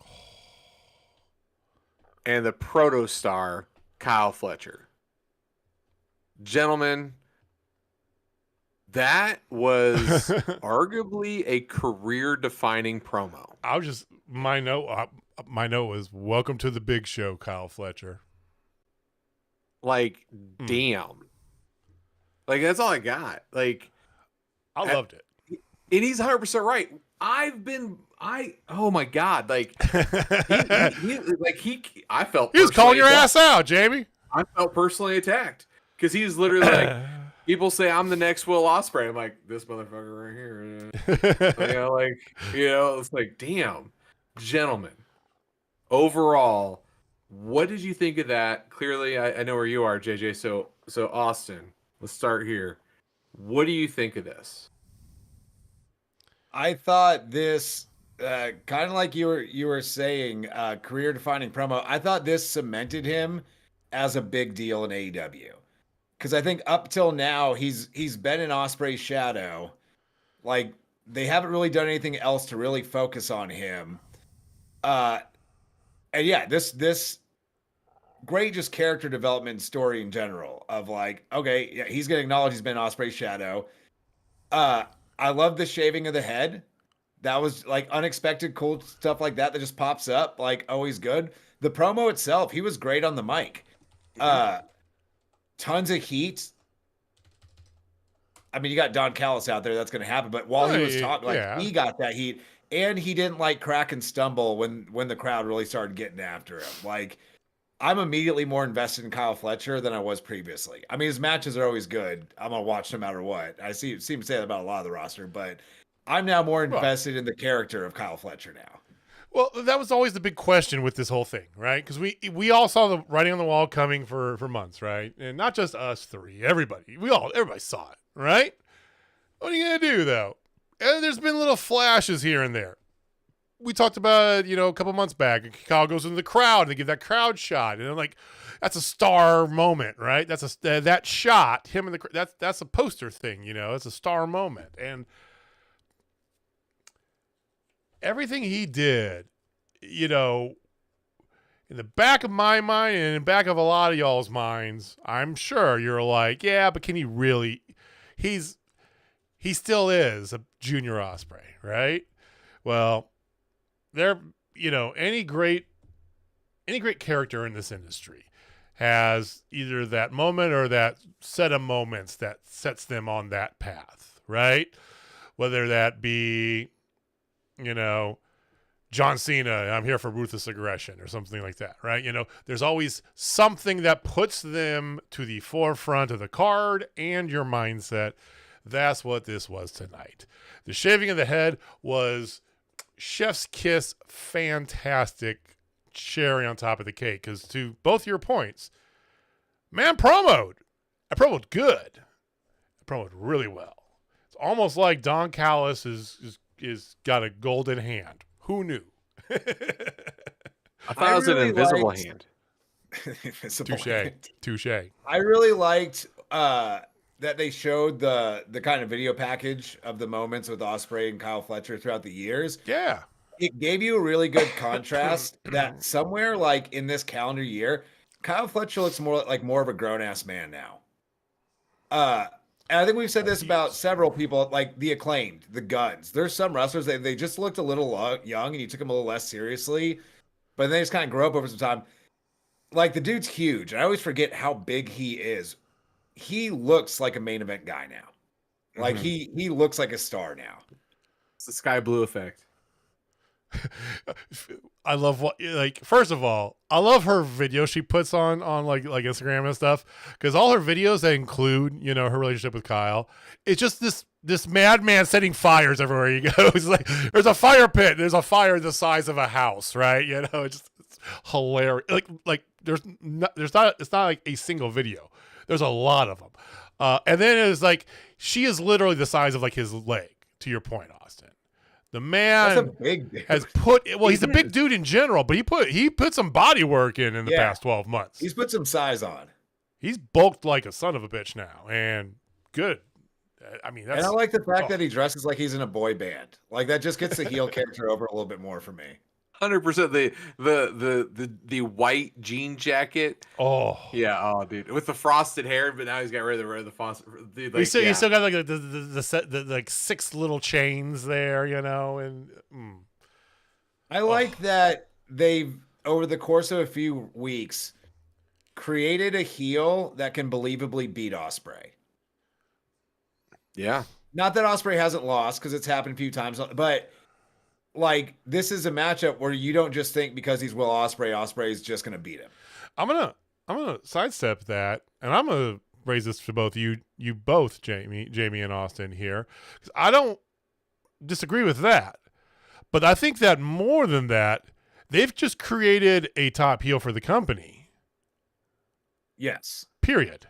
[SPEAKER 3] and the protostar Kyle Fletcher. Gentlemen, that was arguably a career-defining promo.
[SPEAKER 1] My note was welcome to the big show, Kyle Fletcher.
[SPEAKER 3] Like, damn. Like, that's all I got. Like,
[SPEAKER 1] I loved it.
[SPEAKER 3] And he's 100% right. Oh my God. Like, I felt
[SPEAKER 1] he was calling your ass out, Jamie.
[SPEAKER 3] I felt personally attacked because he's literally like, people say I'm the next Will Ospreay. I'm like, this motherfucker right here. It's like, damn, gentlemen. Overall, what did you think of that? Clearly, I know where you are, JJ. So Austin, let's start here. What do you think of this?
[SPEAKER 2] I thought this, kind of like you were saying, career-defining promo. I thought this cemented him as a big deal in AEW. Because I think up till now he's been in Ospreay's shadow. Like, they haven't really done anything else to really focus on him. And yeah, this great just character development story in general of like, okay, yeah, he's gonna acknowledge he's been in Ospreay's shadow. I love the shaving of the head. That was like unexpected, cool stuff like that just pops up. Like, always good. The promo itself, he was great on the mic. Tons of heat. I mean, you got Don Callis out there. That's going to happen. But while he was talking, he got that heat, and he didn't like crack and stumble when the crowd really started getting after him. Like, I'm immediately more invested in Kyle Fletcher than I was previously. I mean, his matches are always good. I'm gonna watch no matter what. I seem to say that about a lot of the roster, but I'm now more invested in the character of Kyle Fletcher now.
[SPEAKER 1] Well, that was always the big question with this whole thing, right? Because we all saw the writing on the wall coming for months, right? And not just us three, everybody. Everybody saw it, right? What are you gonna do though? And there's been little flashes here and there. We talked about a couple months back. Kyle goes into the crowd and they give that crowd shot, and I'm like, that's a star moment, right? That's that shot. Him in the that's a poster thing, It's a star moment, and everything he did, in the back of my mind and in the back of a lot of y'all's minds, I'm sure you're like, yeah, but can he really? He still is a junior Ospreay, right? Well, any great character in this industry has either that moment or that set of moments that sets them on that path, right? Whether that be, John Cena, I'm here for ruthless aggression or something like that, right? There's always something that puts them to the forefront of the card and your mindset. That's what this was tonight. The shaving of the head was chef's kiss, fantastic cherry on top of the cake. Because to both your points, man, I promoted good. I promoted really well. It's almost like Don Callis is got a golden hand. Who knew?
[SPEAKER 3] I thought it was an invisible hand.
[SPEAKER 1] Touche.
[SPEAKER 2] I really liked that they showed the kind of video package of the moments with Ospreay and Kyle Fletcher throughout the years.
[SPEAKER 1] Yeah.
[SPEAKER 2] it gave you a really good contrast that somewhere like in this calendar year, Kyle Fletcher looks more of a grown ass man now. And I think we've said this about several people, like the Acclaimed, the Guns. There's some wrestlers they just looked a little young, and you took them a little less seriously, but then they just kind of grow up over some time. Like the dude's huge, and I always forget how big he is. He looks like a main event guy now. Like he looks like a star now.
[SPEAKER 3] It's the Sky Blue effect.
[SPEAKER 1] I love first of all, I love her video she puts on like Instagram and stuff, because all her videos that include, you know, her relationship with Kyle, it's just this madman setting fires everywhere he goes. Like there's a fire pit, there's a fire the size of a house, right? You know, it's hilarious. Like it's not like a single video. There's a lot of them. And then it's like she is literally the size of like his leg, to your point, Austin. The man has put, well, he's a big dude in general, but he put some body work in the past 12 months.
[SPEAKER 2] He's put some size on.
[SPEAKER 1] He's bulked like a son of a bitch now, and good. I mean, that's,
[SPEAKER 2] and I like the fact that he dresses like he's in a boy band. Like that just gets the heel character over a little bit more for me.
[SPEAKER 3] 100%. The white jean jacket.
[SPEAKER 1] Oh
[SPEAKER 3] yeah. Oh, dude, with the frosted hair, but now he's got rid of the frosted. Dude, like,
[SPEAKER 1] you still got like the like 6 little chains there, you know, and
[SPEAKER 2] I like that they've over the course of a few weeks created a heel that can believably beat Ospreay.
[SPEAKER 3] Yeah.
[SPEAKER 2] Not that Ospreay hasn't lost, because it's happened a few times, but like this is a matchup where you don't just think because he's Will Ospreay is just gonna beat him.
[SPEAKER 1] I'm gonna sidestep that, and I'm gonna raise this to both you both, Jamie and Austin here, because I don't disagree with that, but I think that more than that, they've just created a top heel for the company.
[SPEAKER 2] Yes.
[SPEAKER 1] Period.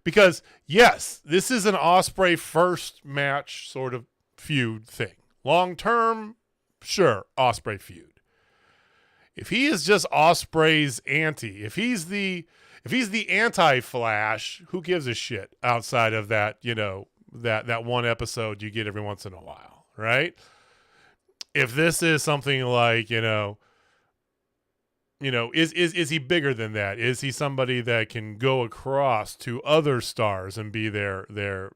[SPEAKER 1] Because yes, this is an Ospreay first match sort of feud thing. Long term, sure, Ospreay feud. If he is just Ospreay's anti, if he's the anti-Flash, who gives a shit outside of that, you know, that one episode you get every once in a while, right? If this is something like, you know, is he bigger than that? Is he somebody that can go across to other stars and be their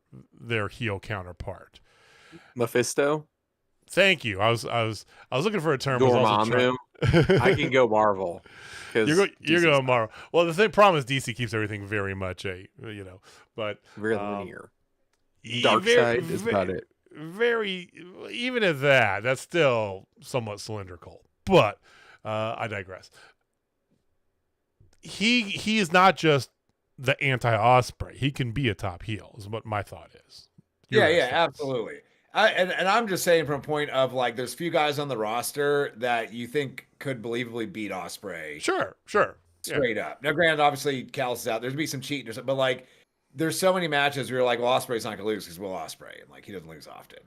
[SPEAKER 1] heel counterpart?
[SPEAKER 3] Mephisto.
[SPEAKER 1] Thank you. I was looking for a term.
[SPEAKER 3] Dormammu. I can go Marvel.
[SPEAKER 1] You're going Marvel. Well, the problem is DC keeps everything very much but
[SPEAKER 3] very linear. Darkseid is about it.
[SPEAKER 1] Very, even at that, that's still somewhat cylindrical. But I digress. He is not just the anti-Ospreay. He can be a top heel, is what my thought is.
[SPEAKER 2] Yeah, absolutely. And I'm just saying from a point of like, there's few guys on the roster that you think could believably beat Ospreay.
[SPEAKER 1] Sure.
[SPEAKER 2] Straight up. Now, granted, obviously, Callis is out. There's be some cheating or something, but like, there's so many matches where you're like, well, Ospreay's not gonna lose because Will Ospreay, and like he doesn't lose often.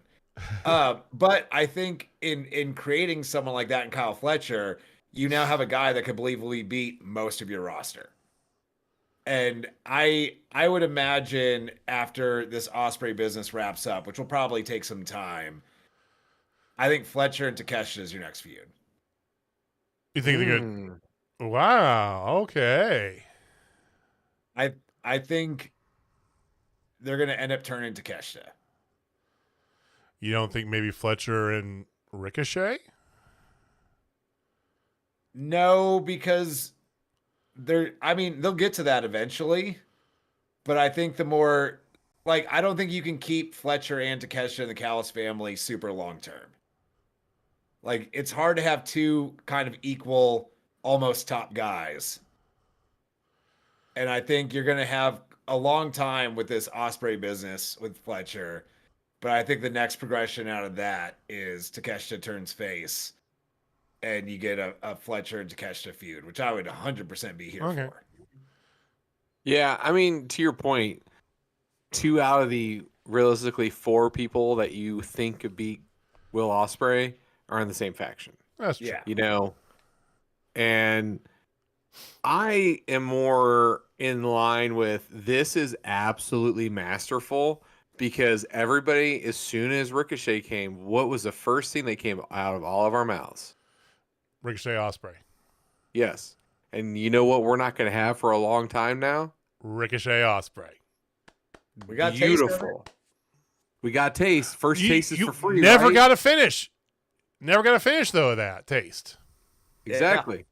[SPEAKER 2] But I think in creating someone like that in Kyle Fletcher, you now have a guy that could believably beat most of your roster. And I would imagine after this Ospreay business wraps up, which will probably take some time, I think Fletcher and Takeshita is your next feud.
[SPEAKER 1] You think they're good? Wow. Okay.
[SPEAKER 2] I think they're going to end up turning Takeshita.
[SPEAKER 1] You don't think maybe Fletcher and Ricochet?
[SPEAKER 2] No, because they'll get to that eventually, but I think the more, like, I don't think you can keep Fletcher and Takeshita and the Callis family super long term. Like, it's hard to have two kind of equal, almost top guys. And I think you're going to have a long time with this Ospreay business with Fletcher, but I think the next progression out of that is Takeshita turns face. And you get a Fletcher and Takeshita feud, which I would 100% be here for.
[SPEAKER 3] Yeah, I mean, to your point, 2 out of the realistically 4 people that you think could beat Will Ospreay are in the same faction.
[SPEAKER 1] That's true.
[SPEAKER 2] Yeah.
[SPEAKER 3] You know, and I am more in line with this is absolutely masterful because everybody, as soon as Ricochet came, what was the first thing that came out of all of our mouths?
[SPEAKER 1] Ricochet Osprey.
[SPEAKER 3] Yes. And you know what we're not going to have for a long time now?
[SPEAKER 1] Ricochet Osprey.
[SPEAKER 2] We got
[SPEAKER 3] beautiful. We got taste. First taste is for free.
[SPEAKER 1] Never
[SPEAKER 3] right?
[SPEAKER 1] got to finish. Never got to finish though of that taste.
[SPEAKER 3] Exactly. Yeah.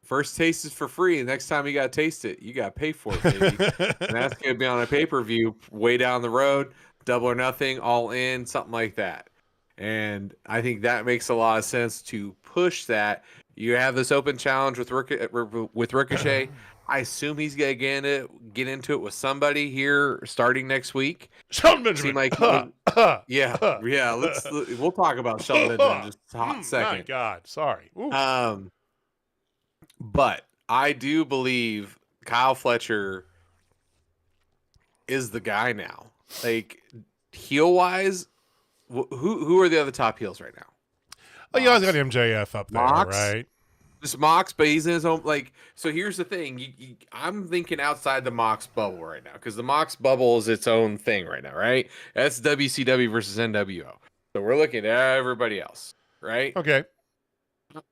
[SPEAKER 3] First taste is for free. The next time you got to taste it, you got to pay for it, baby. And that's going to be on a pay-per-view way down the road, Double or Nothing, All In, something like that. And I think that makes a lot of sense to push that. You have this open challenge with Ricochet. I assume he's going to get into it with somebody here starting next week.
[SPEAKER 1] Shelton Benjamin.
[SPEAKER 3] Like yeah. We'll talk about Shelton Benjamin in just a hot second.
[SPEAKER 1] My God, sorry. Ooh.
[SPEAKER 3] But I do believe Kyle Fletcher is the guy now. Like heel wise, who are the other top heels right now?
[SPEAKER 1] Oh, you always got MJF up there,
[SPEAKER 3] Mox,
[SPEAKER 1] right?
[SPEAKER 3] Just Mox, but he's in his own. Like, so here's the thing. I'm thinking outside the Mox bubble right now because the Mox bubble is its own thing right now, right? That's WCW versus NWO. So we're looking at everybody else, right?
[SPEAKER 1] Okay.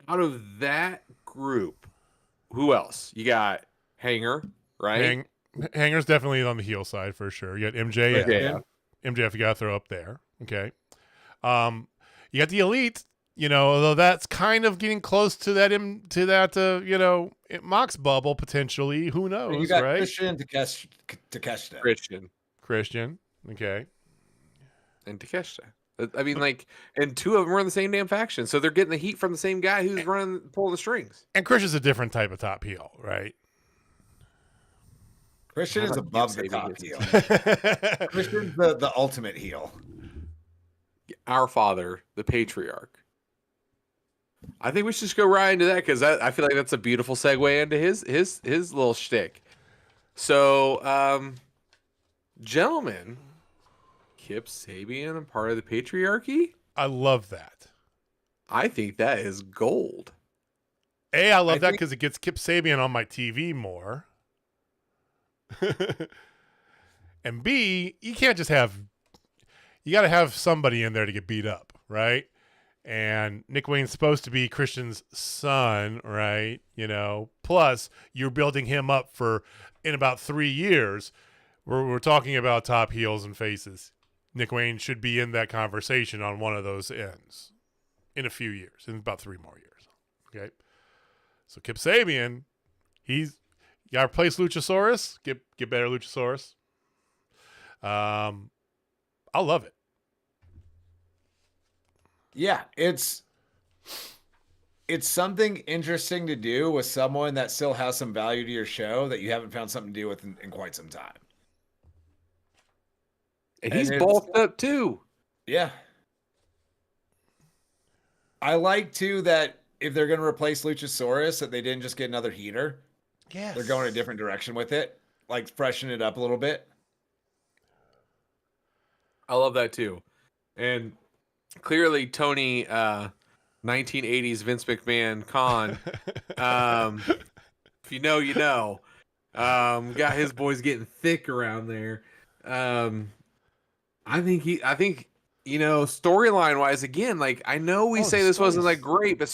[SPEAKER 3] Out of that group, who else? You got Hanger, right?
[SPEAKER 1] Hanger's definitely on the heel side for sure. You got MJF.
[SPEAKER 3] Okay.
[SPEAKER 1] MJF you got to throw up there. Okay. You got the Elite. You know, although that's kind of getting close to that, Mox bubble potentially. Who knows,
[SPEAKER 2] you got
[SPEAKER 1] right?
[SPEAKER 2] Christian Takeshita.
[SPEAKER 3] Christian.
[SPEAKER 1] Okay.
[SPEAKER 3] And Takeshita. I mean, and two of them are in the same damn faction, so they're getting the heat from the same guy who's pulling the strings.
[SPEAKER 1] And Christian's a different type of top heel, right?
[SPEAKER 2] Christian is above the top heel. Christian's the ultimate heel.
[SPEAKER 3] Our father, the patriarch. I think we should just go right into that because I feel like that's a beautiful segue into his little shtick. So, gentlemen, Kip Sabian and part of the patriarchy.
[SPEAKER 1] I love that.
[SPEAKER 3] I think that is gold.
[SPEAKER 1] I love that because it gets Kip Sabian on my TV more. And B, you can't just you got to have somebody in there to get beat up, right? And Nick Wayne's supposed to be Christian's son, right? You know, plus you're building him up in about 3 years. We're talking about top heels and faces. Nick Wayne should be in that conversation on one of those ends in a few years, in about 3 more years. Okay. So Kip Sabian, you got to replace Luchasaurus, get better Luchasaurus. I love it.
[SPEAKER 2] Yeah, it's something interesting to do with someone that still has some value to your show that you haven't found something to do with in quite some time.
[SPEAKER 3] And he's bulked up too.
[SPEAKER 2] Yeah. I like too that if they're going to replace Luchasaurus, that they didn't just get another heater.
[SPEAKER 1] Yes.
[SPEAKER 2] They're going a different direction with it, like freshen it up a little bit.
[SPEAKER 3] I love that too. And clearly Tony 1980s Vince McMahon Khan, if you know, you know. Got his boys getting thick around there. I think storyline wise, again, like I know we say this wasn't like great, but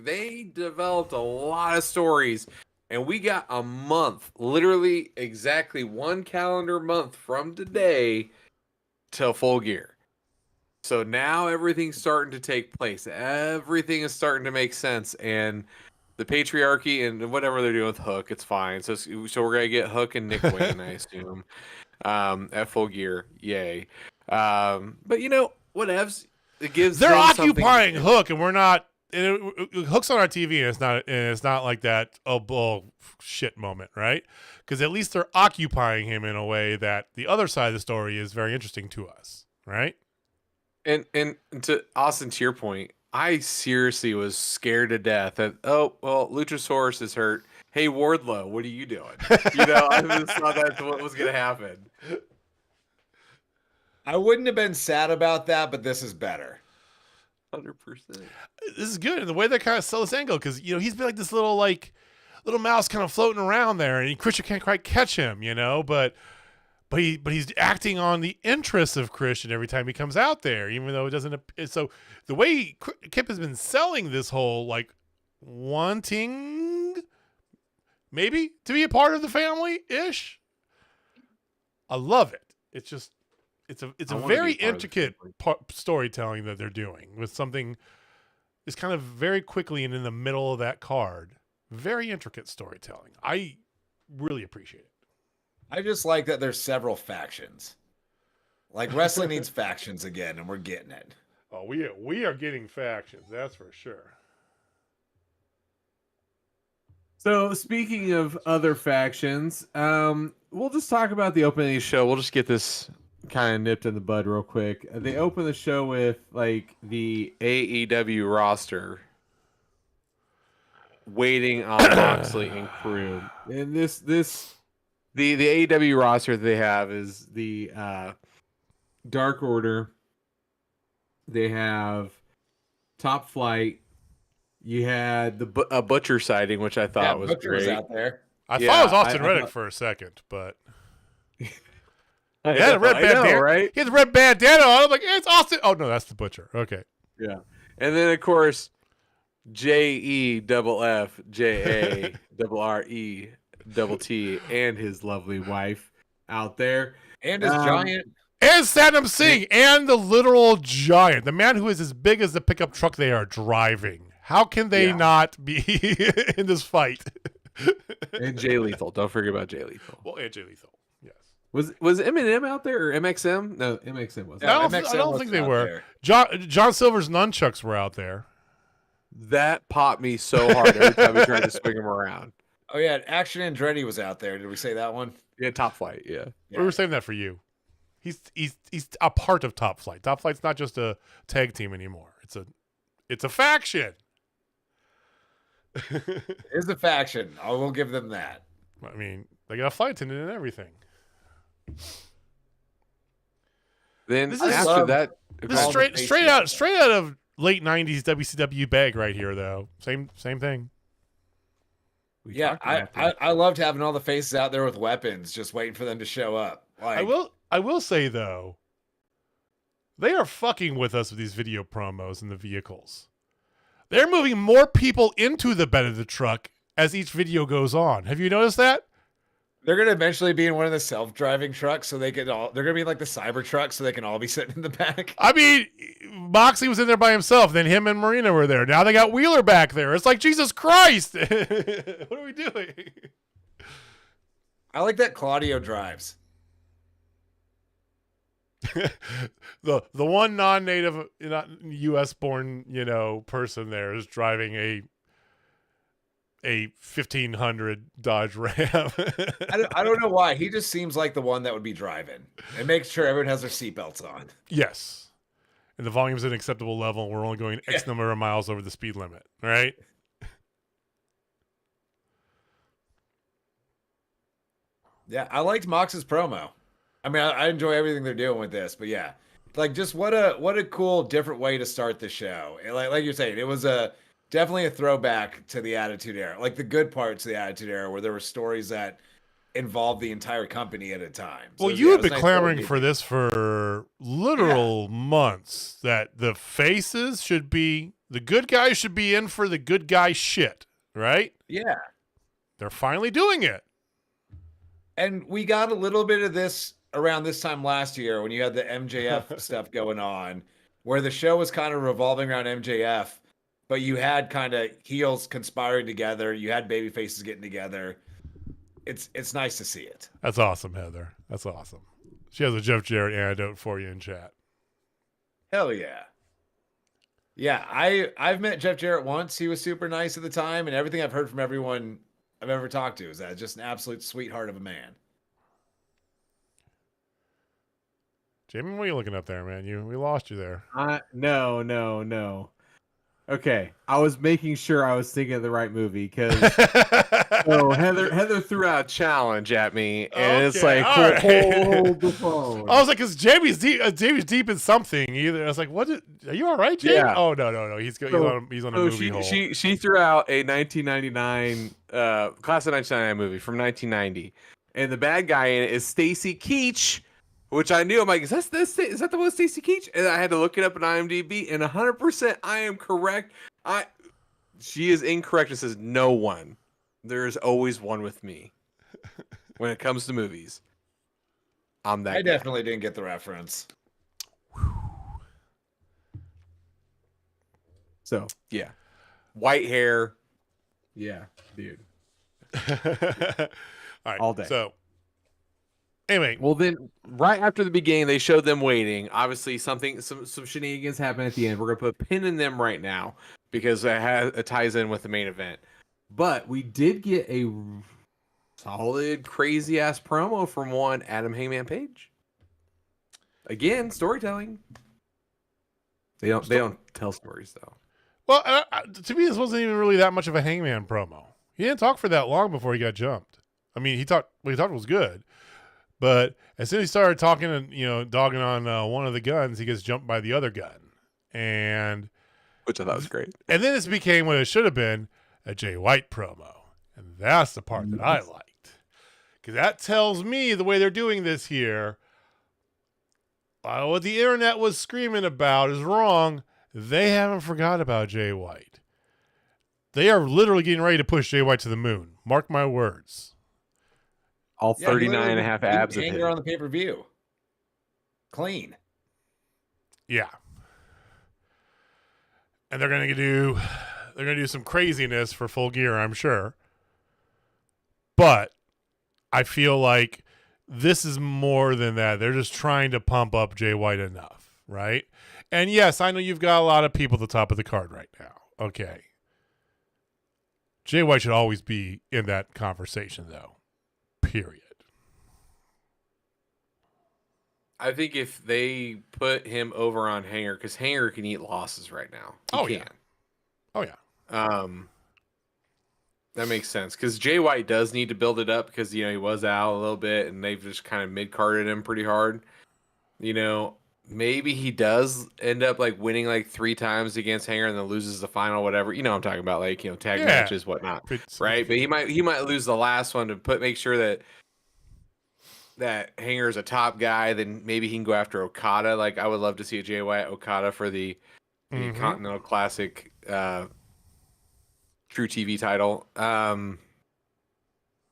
[SPEAKER 3] they developed a lot of stories, and we got a month, literally exactly 1 calendar month from today till Full Gear. So now everything's starting to take place. Everything is starting to make sense, and the patriarchy and whatever they're doing with Hook, it's fine. So we're gonna get Hook and Nick Wayne, I assume, at Full Gear. Yay! But whatevs. It gives
[SPEAKER 1] they're
[SPEAKER 3] them
[SPEAKER 1] occupying Hook, and we're not. Hook's on our TV, and it's not like that shit moment, right? Because at least they're occupying him in a way that the other side of the story is very interesting to us, right?
[SPEAKER 3] And to Austin, to your point, I seriously was scared to death that Luchasaurus is hurt. Hey Wardlow, what are you doing? I just thought that's what was gonna happen.
[SPEAKER 2] I wouldn't have been sad about that, but this is better.
[SPEAKER 3] 100%.
[SPEAKER 1] This is good, and the way they kind of sell this angle, because he's been like this little mouse kind of floating around there, and Christian can't quite catch him, but but he's acting on the interests of Christian every time he comes out there, even though it doesn't. So the way Kip has been selling this whole like wanting maybe to be a part of the family ish, I love it. It's a very intricate storytelling that they're doing with something. It's kind of very quickly and in the middle of that card. Very intricate storytelling. I really appreciate it.
[SPEAKER 2] I just like that there's several factions. Like wrestling needs factions again, and we're getting it.
[SPEAKER 1] Oh, we are getting factions, that's for sure.
[SPEAKER 3] So speaking of other factions, we'll just talk about the opening of the show. We'll just get this kind of nipped in the bud real quick. They open the show with like the AEW roster waiting on Moxley and crew. And the AEW roster that they have is the Dark Order. They have Top Flight. You had a Butcher sighting, which I thought was
[SPEAKER 2] Butcher
[SPEAKER 3] great.
[SPEAKER 2] was out there.
[SPEAKER 1] I thought it was Austin Reddick for a second, but
[SPEAKER 3] He
[SPEAKER 1] had a red bandana,
[SPEAKER 3] right?
[SPEAKER 1] He had the red bandana on. I'm like, it's Austin. Oh no, that's the Butcher. Okay.
[SPEAKER 3] Yeah, and then of course JEFFJARRETT and his lovely wife out there,
[SPEAKER 2] And his giant.
[SPEAKER 1] And Satnam Singh and the literal giant, the man who is as big as the pickup truck they are driving. How can they not be in this fight?
[SPEAKER 3] And Jay Lethal. Don't forget about Jay Lethal.
[SPEAKER 1] Well, and Jay Lethal. Yes.
[SPEAKER 3] Was Eminem out there or MXM? No, MXM wasn't.
[SPEAKER 2] Yeah,
[SPEAKER 1] I don't think they were.
[SPEAKER 2] there.
[SPEAKER 1] John Silver's nunchucks were out there.
[SPEAKER 3] That popped me so hard every time we tried to swing him around.
[SPEAKER 2] Oh yeah, Action Andretti was out there. Did we say that one?
[SPEAKER 3] Yeah, Top Flight. Yeah.
[SPEAKER 1] We were saving that for you. He's a part of Top Flight. Top Flight's not just a tag team anymore. It's a faction.
[SPEAKER 2] It's a faction. I will give them that.
[SPEAKER 1] I mean, they got a flight attendant and everything.
[SPEAKER 3] Then
[SPEAKER 1] This is-
[SPEAKER 3] after that,
[SPEAKER 1] This is straight out of late '90s WCW bag right here, though. Same thing.
[SPEAKER 3] we
[SPEAKER 2] Yeah,
[SPEAKER 3] talked about that.
[SPEAKER 2] I loved having all the faces out there with weapons, just waiting for them to show up. Like,
[SPEAKER 1] I will say though, they are fucking with us with these video promos and the vehicles. They're moving more people into the bed of the truck as each video goes on. Have you noticed that?
[SPEAKER 2] they're gonna eventually be in one of the self-driving trucks, so they can all. They're gonna be like the cyber truck, so they can all be sitting in the back.
[SPEAKER 1] I mean, Moxley was in there by himself. Then him and Marina were there. Now they got Wheeler back there. It's like, Jesus Christ. What are we doing?
[SPEAKER 2] I like that Claudio drives.
[SPEAKER 1] the one non-native, not U.S. born, person there is driving a 1500 Dodge Ram.
[SPEAKER 2] I don't know why. He just seems like the one that would be driving and make sure everyone has their seatbelts on.
[SPEAKER 1] Yes. And the volume's at an acceptable level, and we're only going X number of miles over the speed limit, right?
[SPEAKER 2] Yeah, I liked Mox's promo. I mean, I enjoy everything they're doing with this, but yeah, like just what a cool different way to start the show. Like you're saying, it was definitely a throwback to the Attitude Era, like the good parts of the Attitude Era, where there were stories that involved the entire company at a time. So,
[SPEAKER 1] Well, you had been clamoring for this for literal months, that the faces should be, the good guys should be in for the good guy shit, right?
[SPEAKER 2] Yeah.
[SPEAKER 1] They're finally doing it.
[SPEAKER 2] And we got a little bit of this around this time last year when you had the MJF stuff going on, where the show was kind of revolving around MJF, but you had kind of heels conspiring together. You had baby faces getting together. It's nice to see it.
[SPEAKER 1] That's awesome, Heather. That's awesome. She has a Jeff Jarrett anecdote for you in chat.
[SPEAKER 2] Hell yeah. Yeah, I've met Jeff Jarrett once. He was super nice at the time, and everything I've heard from everyone I've ever talked to is that just an absolute sweetheart of a man.
[SPEAKER 1] Jamie, what are you looking up there, man? We lost you there.
[SPEAKER 3] No. Okay, I was making sure I was thinking of the right movie because so Heather threw out a challenge at me, and it's like hold the phone.
[SPEAKER 1] I was like, because Jamie's deep in something. Either I was like, are you all right, Jamie?
[SPEAKER 3] Yeah.
[SPEAKER 1] Oh no, he's on a movie hole.
[SPEAKER 3] She threw out a 1999 class of 1999 movie from 1990, and the bad guy in it is Stacy Keach, which I knew. I'm like, is that the one Stacy Keach? And I had to look it up on IMDb, and 100% I am correct. She is incorrect. It says no one. There is always one with me when it comes to movies. I'm that.
[SPEAKER 2] I definitely didn't get the reference.
[SPEAKER 3] So yeah, white hair. Yeah, dude.
[SPEAKER 1] All right,
[SPEAKER 3] all day.
[SPEAKER 1] So anyway,
[SPEAKER 3] well then, right after the beginning, they showed them waiting. Obviously, some shenanigans happen at the end. We're gonna put a pin in them right now because it ties in with the main event. But we did get a solid, crazy ass promo from one Adam Hangman Page. Again, storytelling. They don't tell stories though.
[SPEAKER 1] Well, to me, this wasn't even really that much of a Hangman promo. He didn't talk for that long before he got jumped. I mean, what he talked was good, but as soon as he started talking and dogging on one of the guns, he gets jumped by the other gun,
[SPEAKER 3] which I thought was great.
[SPEAKER 1] And then this became what it should have been, a Jay White promo, and that's the part that I liked, because that tells me the way they're doing this here. What the internet was screaming about is wrong. They haven't forgot about Jay White. They are literally getting ready to push Jay White to the moon. Mark my words.
[SPEAKER 3] All 39 and a half abs of him
[SPEAKER 2] on the pay-per-view. Clean.
[SPEAKER 1] Yeah. And they're gonna do some craziness for Full Gear, I'm sure. But I feel like this is more than that. They're just trying to pump up Jay White enough, right? And yes, I know you've got a lot of people at the top of the card right now. Okay. Jay White should always be in that conversation, though. Period.
[SPEAKER 3] I think if they put him over on Hanger, because Hanger can eat losses right now. He can.
[SPEAKER 1] Oh, yeah.
[SPEAKER 3] That makes sense. Because Jay White does need to build it up because, he was out a little bit and they've just kind of mid-carded him pretty hard. Maybe he does end up winning 3 times against Hanger and then loses the final, whatever. You know what I'm talking about, tag matches, whatnot, right? But he might lose the last one to make sure that Hanger is a top guy. Then maybe he can go after Okada. I would love to see a Jay White Okada for the Continental Classic True TV title. I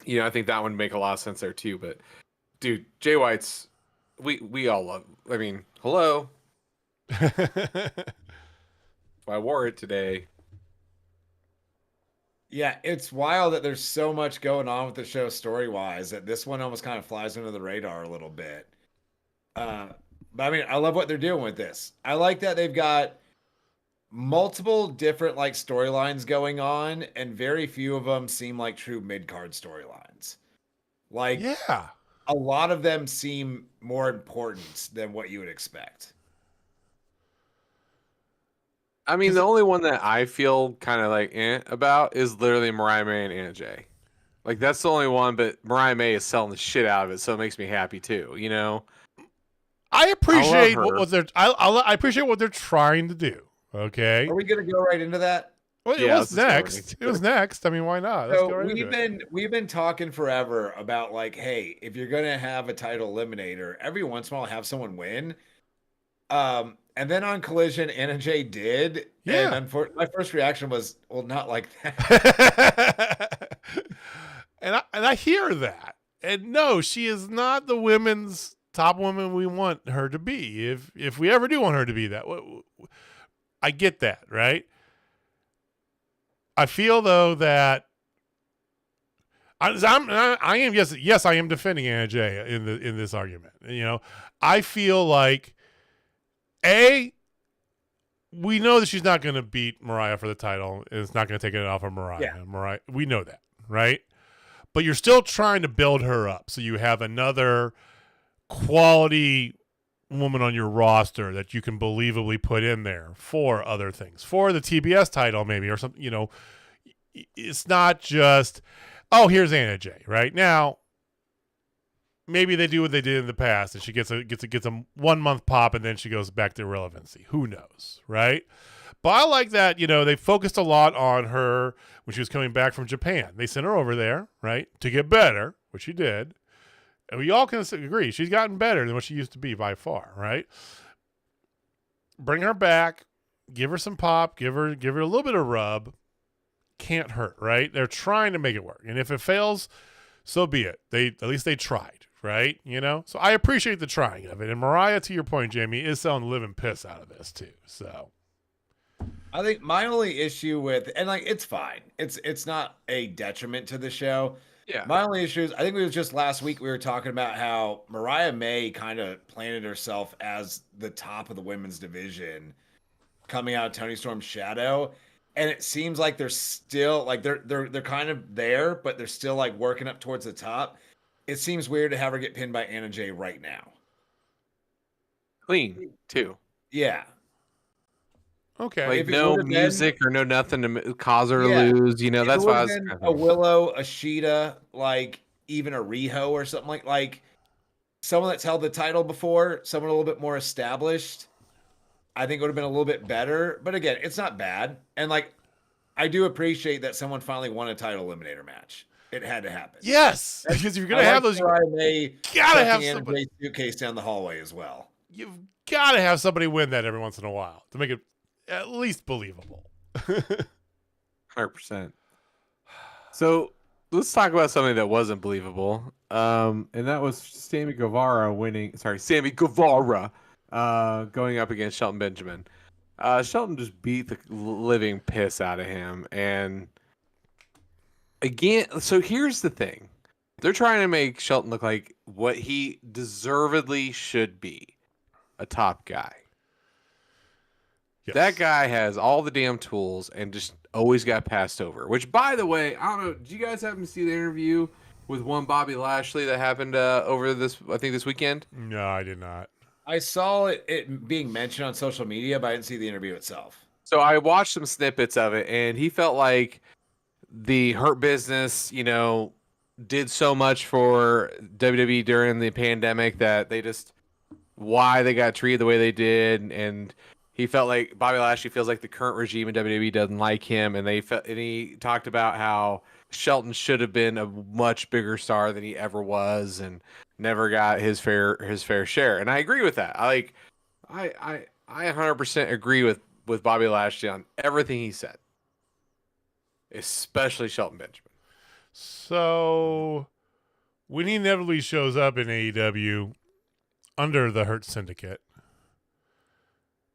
[SPEAKER 3] think that one would make a lot of sense there too. But dude, Jay White's we all love. I mean, hello. I wore it today.
[SPEAKER 2] Yeah, it's wild that there's so much going on with the show story-wise that this one almost kind of flies under the radar a little bit. But I mean, I love what they're doing with this. I like that they've got multiple different storylines going on, and very few of them seem like true mid-card storylines.
[SPEAKER 1] Yeah.
[SPEAKER 2] A lot of them seem more important than what you would expect.
[SPEAKER 3] I mean, the only one that I feel kind of about is literally Mariah May and Anna Jay. That's the only one, but Mariah May is selling the shit out of it, so it makes me happy too.
[SPEAKER 1] I appreciate I appreciate what they're trying to do. Okay.
[SPEAKER 2] Are we gonna go right into that?
[SPEAKER 1] Well, it was next. It was next. I mean, why not? Let's go right into it.
[SPEAKER 2] We've been talking forever about hey, if you're gonna have a title eliminator, every once in a while have someone win. And then on Collision, Anna Jay did.
[SPEAKER 1] Yeah.
[SPEAKER 2] And my first reaction was, well, not like that.
[SPEAKER 1] and I hear that. And no, she is not the women's top woman we want her to be. If we ever do want her to be that, I get that, right? I feel though that I am yes I am defending Anna Jay in this argument. I feel like we know that she's not going to beat Mariah for the title, and it's not going to take it off of Mariah.
[SPEAKER 2] Yeah.
[SPEAKER 1] Mariah, we know that, right? But you're still trying to build her up, so you have another quality woman on your roster that you can believably put in there for other things, for the TBS title maybe, or something. It's not just, here's Anna Jay right now. Maybe they do what they did in the past, and she gets a 1 month pop, and then she goes back to irrelevancy. Who knows, right? But I like that. They focused a lot on her when she was coming back from Japan. They sent her over there, right, to get better, which she did. And we all can agree she's gotten better than what she used to be by far, right? Bring her back, give her some pop, give her a little bit of rub. Can't hurt, right? They're trying to make it work. And if it fails, so be it. At least they tried, right? You know? So I appreciate the trying of it. And Mariah, to your point, Jamie, is selling the living piss out of this too. So
[SPEAKER 2] I think my only issue with, and like, it's fine. It's not a detriment to the show.
[SPEAKER 3] Yeah.
[SPEAKER 2] My only issue is, I think it was just last week we were talking about how Mariah May kind of planted herself as the top of the women's division coming out of Toni Storm's shadow. And it seems like they're still like they're kind of there, but they're still like working up towards the top. It seems weird to have her get pinned by Anna Jay right now.
[SPEAKER 3] Clean too.
[SPEAKER 2] Yeah.
[SPEAKER 1] okay.
[SPEAKER 3] Like
[SPEAKER 2] If it
[SPEAKER 3] no
[SPEAKER 2] would've
[SPEAKER 3] music or no nothing to cause her to
[SPEAKER 2] Yeah.
[SPEAKER 3] lose. You know,
[SPEAKER 2] If
[SPEAKER 3] that's
[SPEAKER 2] it
[SPEAKER 3] why I
[SPEAKER 2] would've
[SPEAKER 3] was
[SPEAKER 2] been a Willow, a Sheeta, like even a Riho or something like someone that's held the title before, someone a little bit more established. I think it would have been a little bit better, but again, it's not bad. And like, I do appreciate that someone finally won a title eliminator match. It had to happen.
[SPEAKER 1] Yes, because if you're gonna
[SPEAKER 2] I
[SPEAKER 1] have
[SPEAKER 2] like
[SPEAKER 1] those,
[SPEAKER 2] Mariah May
[SPEAKER 1] gotta have
[SPEAKER 2] chucking Anna
[SPEAKER 1] somebody.
[SPEAKER 2] Jay's suitcase down the hallway as well.
[SPEAKER 1] You've gotta have somebody win that every once in a while to make it at least believable.
[SPEAKER 3] 100%. So let's talk about something that wasn't believable. And that was Sammy Guevara going up against Shelton Benjamin. Shelton just beat the living piss out of him. And again, so here's the thing. They're trying to make Shelton look like what he deservedly should be, a top guy.
[SPEAKER 1] Yes.
[SPEAKER 3] That guy has all the damn tools and just always got passed over. Which, by the way, I don't know. Did you guys happen to see the interview with one Bobby Lashley that happened over this weekend?
[SPEAKER 1] No, I did not.
[SPEAKER 2] I saw it being mentioned on social media, but I didn't see the interview itself.
[SPEAKER 3] So I watched some snippets of it, and he felt like the Hurt Business, did so much for WWE during the pandemic that why they got treated the way they did, and he felt like Bobby Lashley feels like the current regime in WWE doesn't like him, and he talked about how Shelton should have been a much bigger star than he ever was, and never got his fair share. And I agree with that. I 100% agree with Bobby Lashley on everything he said, especially Shelton Benjamin.
[SPEAKER 1] So when he inevitably shows up in AEW under the Hurt Syndicate,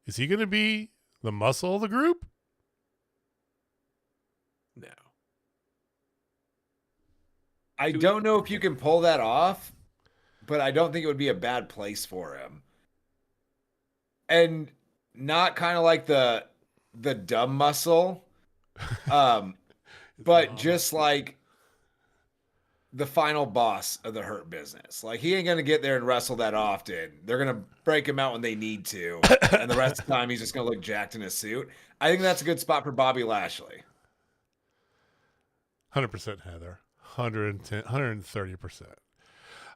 [SPEAKER 1] is he going to be the muscle of the group?
[SPEAKER 3] No.
[SPEAKER 2] I don't know if you can pull that off, but I don't think it would be a bad place for him. And not kind of like the dumb muscle, but just like the final boss of the Hurt Business. Like, he ain't going to get there and wrestle that often. They're going to break him out when they need to. And the rest of the time, he's just going to look jacked in his suit. I think that's a good spot for Bobby Lashley.
[SPEAKER 1] 100%, Heather. 110, 130%.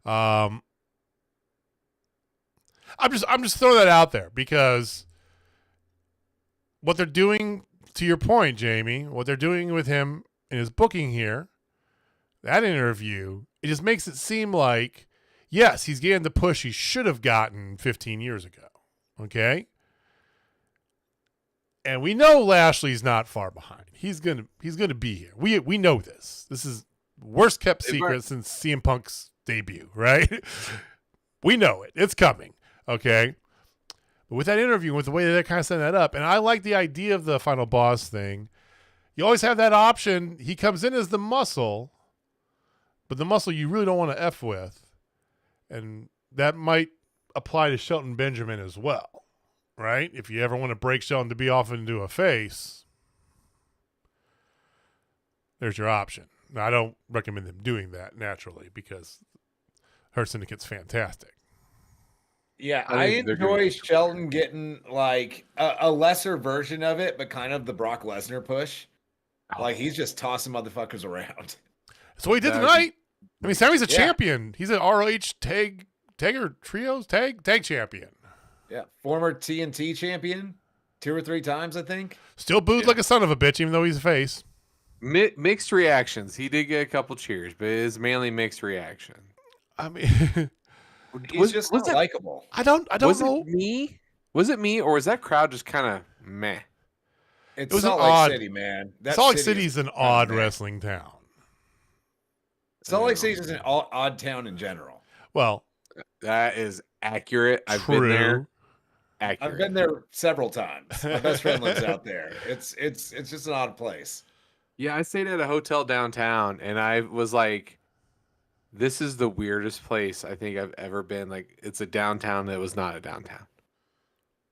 [SPEAKER 1] I'm just throwing that out there because what they're doing, to your point, Jamie, what they're doing with him in his booking here, that interview, it just makes it seem like, yes, he's getting the push he should have gotten 15 years ago. Okay? And we know Lashley's not far behind. He's gonna be here. We know this. This is worst kept secret since CM Punk's debut, right? We know it. It's coming. Okay. But with that interview, with the way that they're kind of setting that up, and I like the idea of the final boss thing. You always have that option. He comes in as the muscle, but the muscle you really don't want to F with. And that might apply to Shelton Benjamin as well, right? If you ever want to break Shelton to be off into a face, there's your option. Now, I don't recommend them doing that naturally because Hurt Syndicate's fantastic.
[SPEAKER 2] Yeah, I enjoy Shelton getting like a lesser version of it, but kind of the Brock Lesnar push. Like, he's just tossing motherfuckers around.
[SPEAKER 1] That's what he did tonight. I mean, Sammy's a champion. He's an ROH tag champion.
[SPEAKER 2] Yeah, former TNT champion 2 or 3 times, I think.
[SPEAKER 1] Still booed like a son of a bitch, even though he's a face.
[SPEAKER 3] Mixed reactions. He did get a couple cheers, but it's mainly mixed reaction.
[SPEAKER 1] I mean,
[SPEAKER 2] He's just not likable.
[SPEAKER 1] I don't
[SPEAKER 3] was
[SPEAKER 1] know.
[SPEAKER 3] it me? Was it me, or was that crowd just kind of meh?
[SPEAKER 2] It's
[SPEAKER 1] was
[SPEAKER 2] Salt
[SPEAKER 1] an
[SPEAKER 2] Lake
[SPEAKER 1] odd-
[SPEAKER 2] City, man.
[SPEAKER 1] Salt Lake City's an odd wrestling town.
[SPEAKER 2] Salt Lake City is an odd town in general.
[SPEAKER 1] Well,
[SPEAKER 3] that is accurate. I've
[SPEAKER 1] true.
[SPEAKER 3] been there. Accurate.
[SPEAKER 2] I've been there several times. My best friend lives out there. It's just an odd place.
[SPEAKER 3] Yeah, I stayed at a hotel downtown, and I was like, "This is the weirdest place I think I've ever been." Like, it's a downtown that was not a downtown.